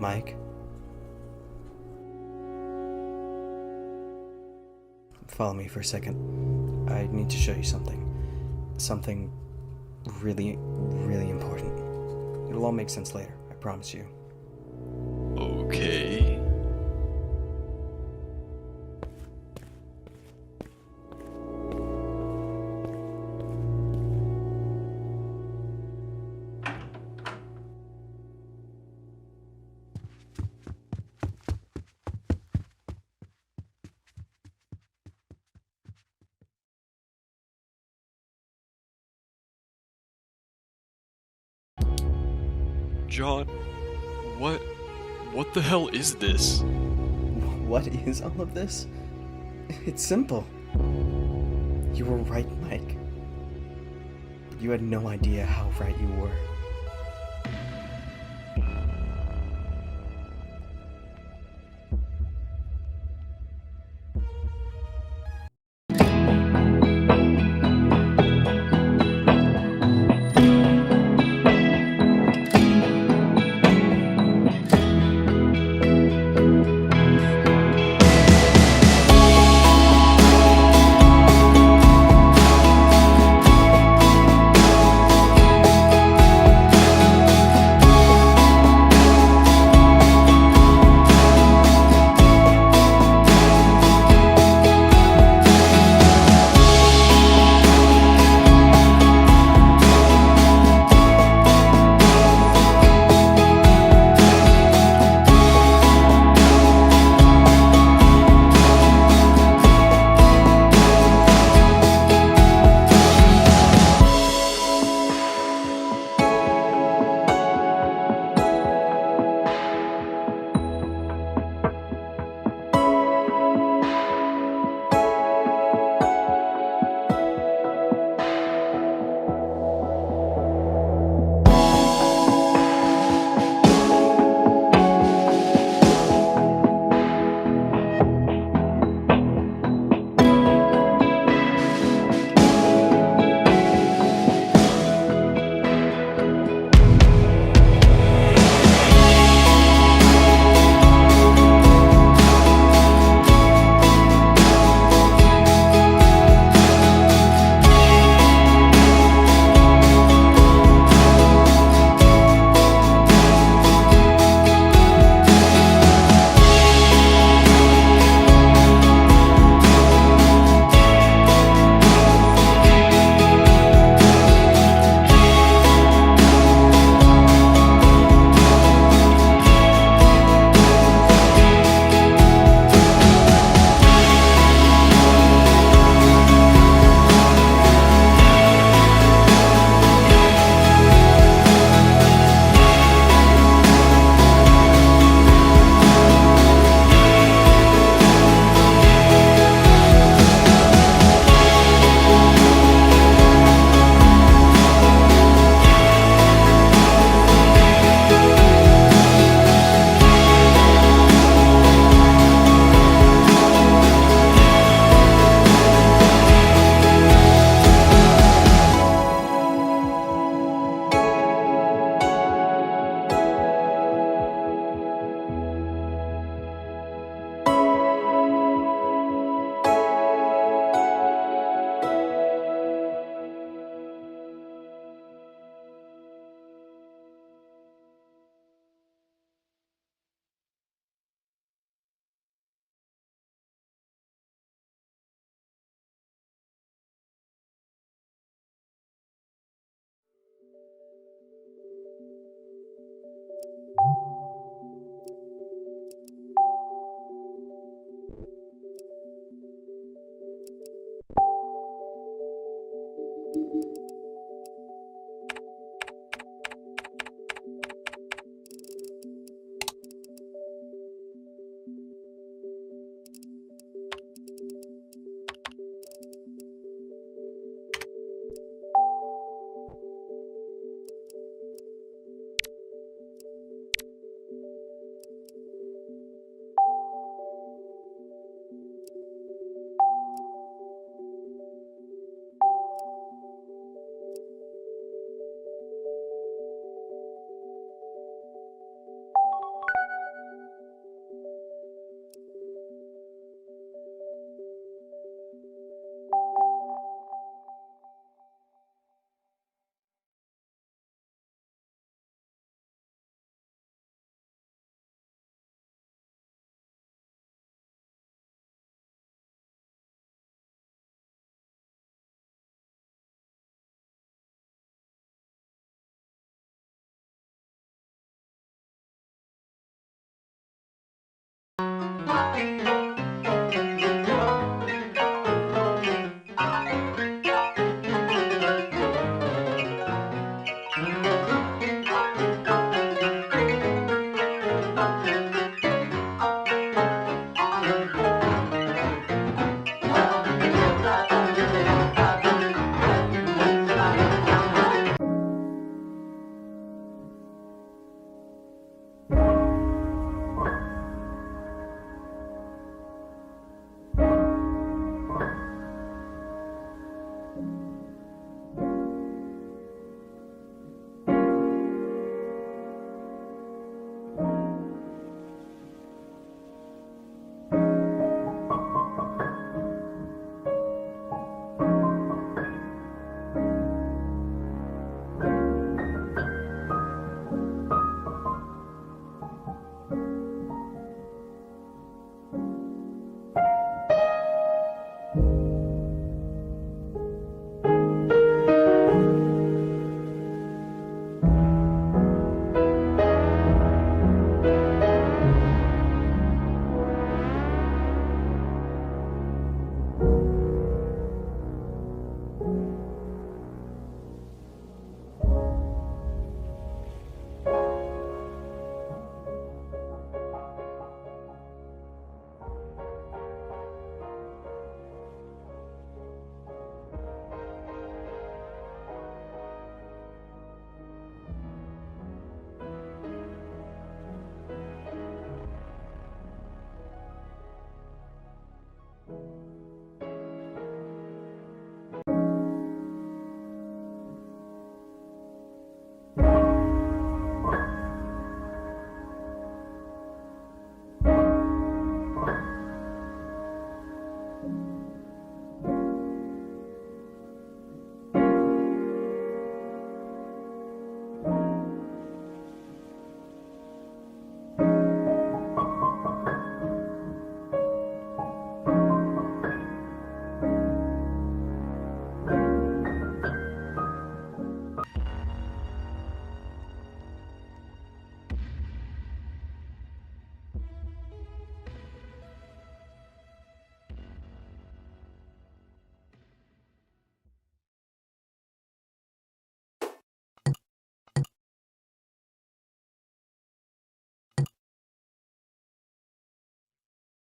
Mike? Follow me for a second. I need to show you something. Something really, really important. It'll all make sense later, I promise you. Okay. John, what the hell is this? What is all of this? It's simple. You were right, Mike. You had no idea how right you were.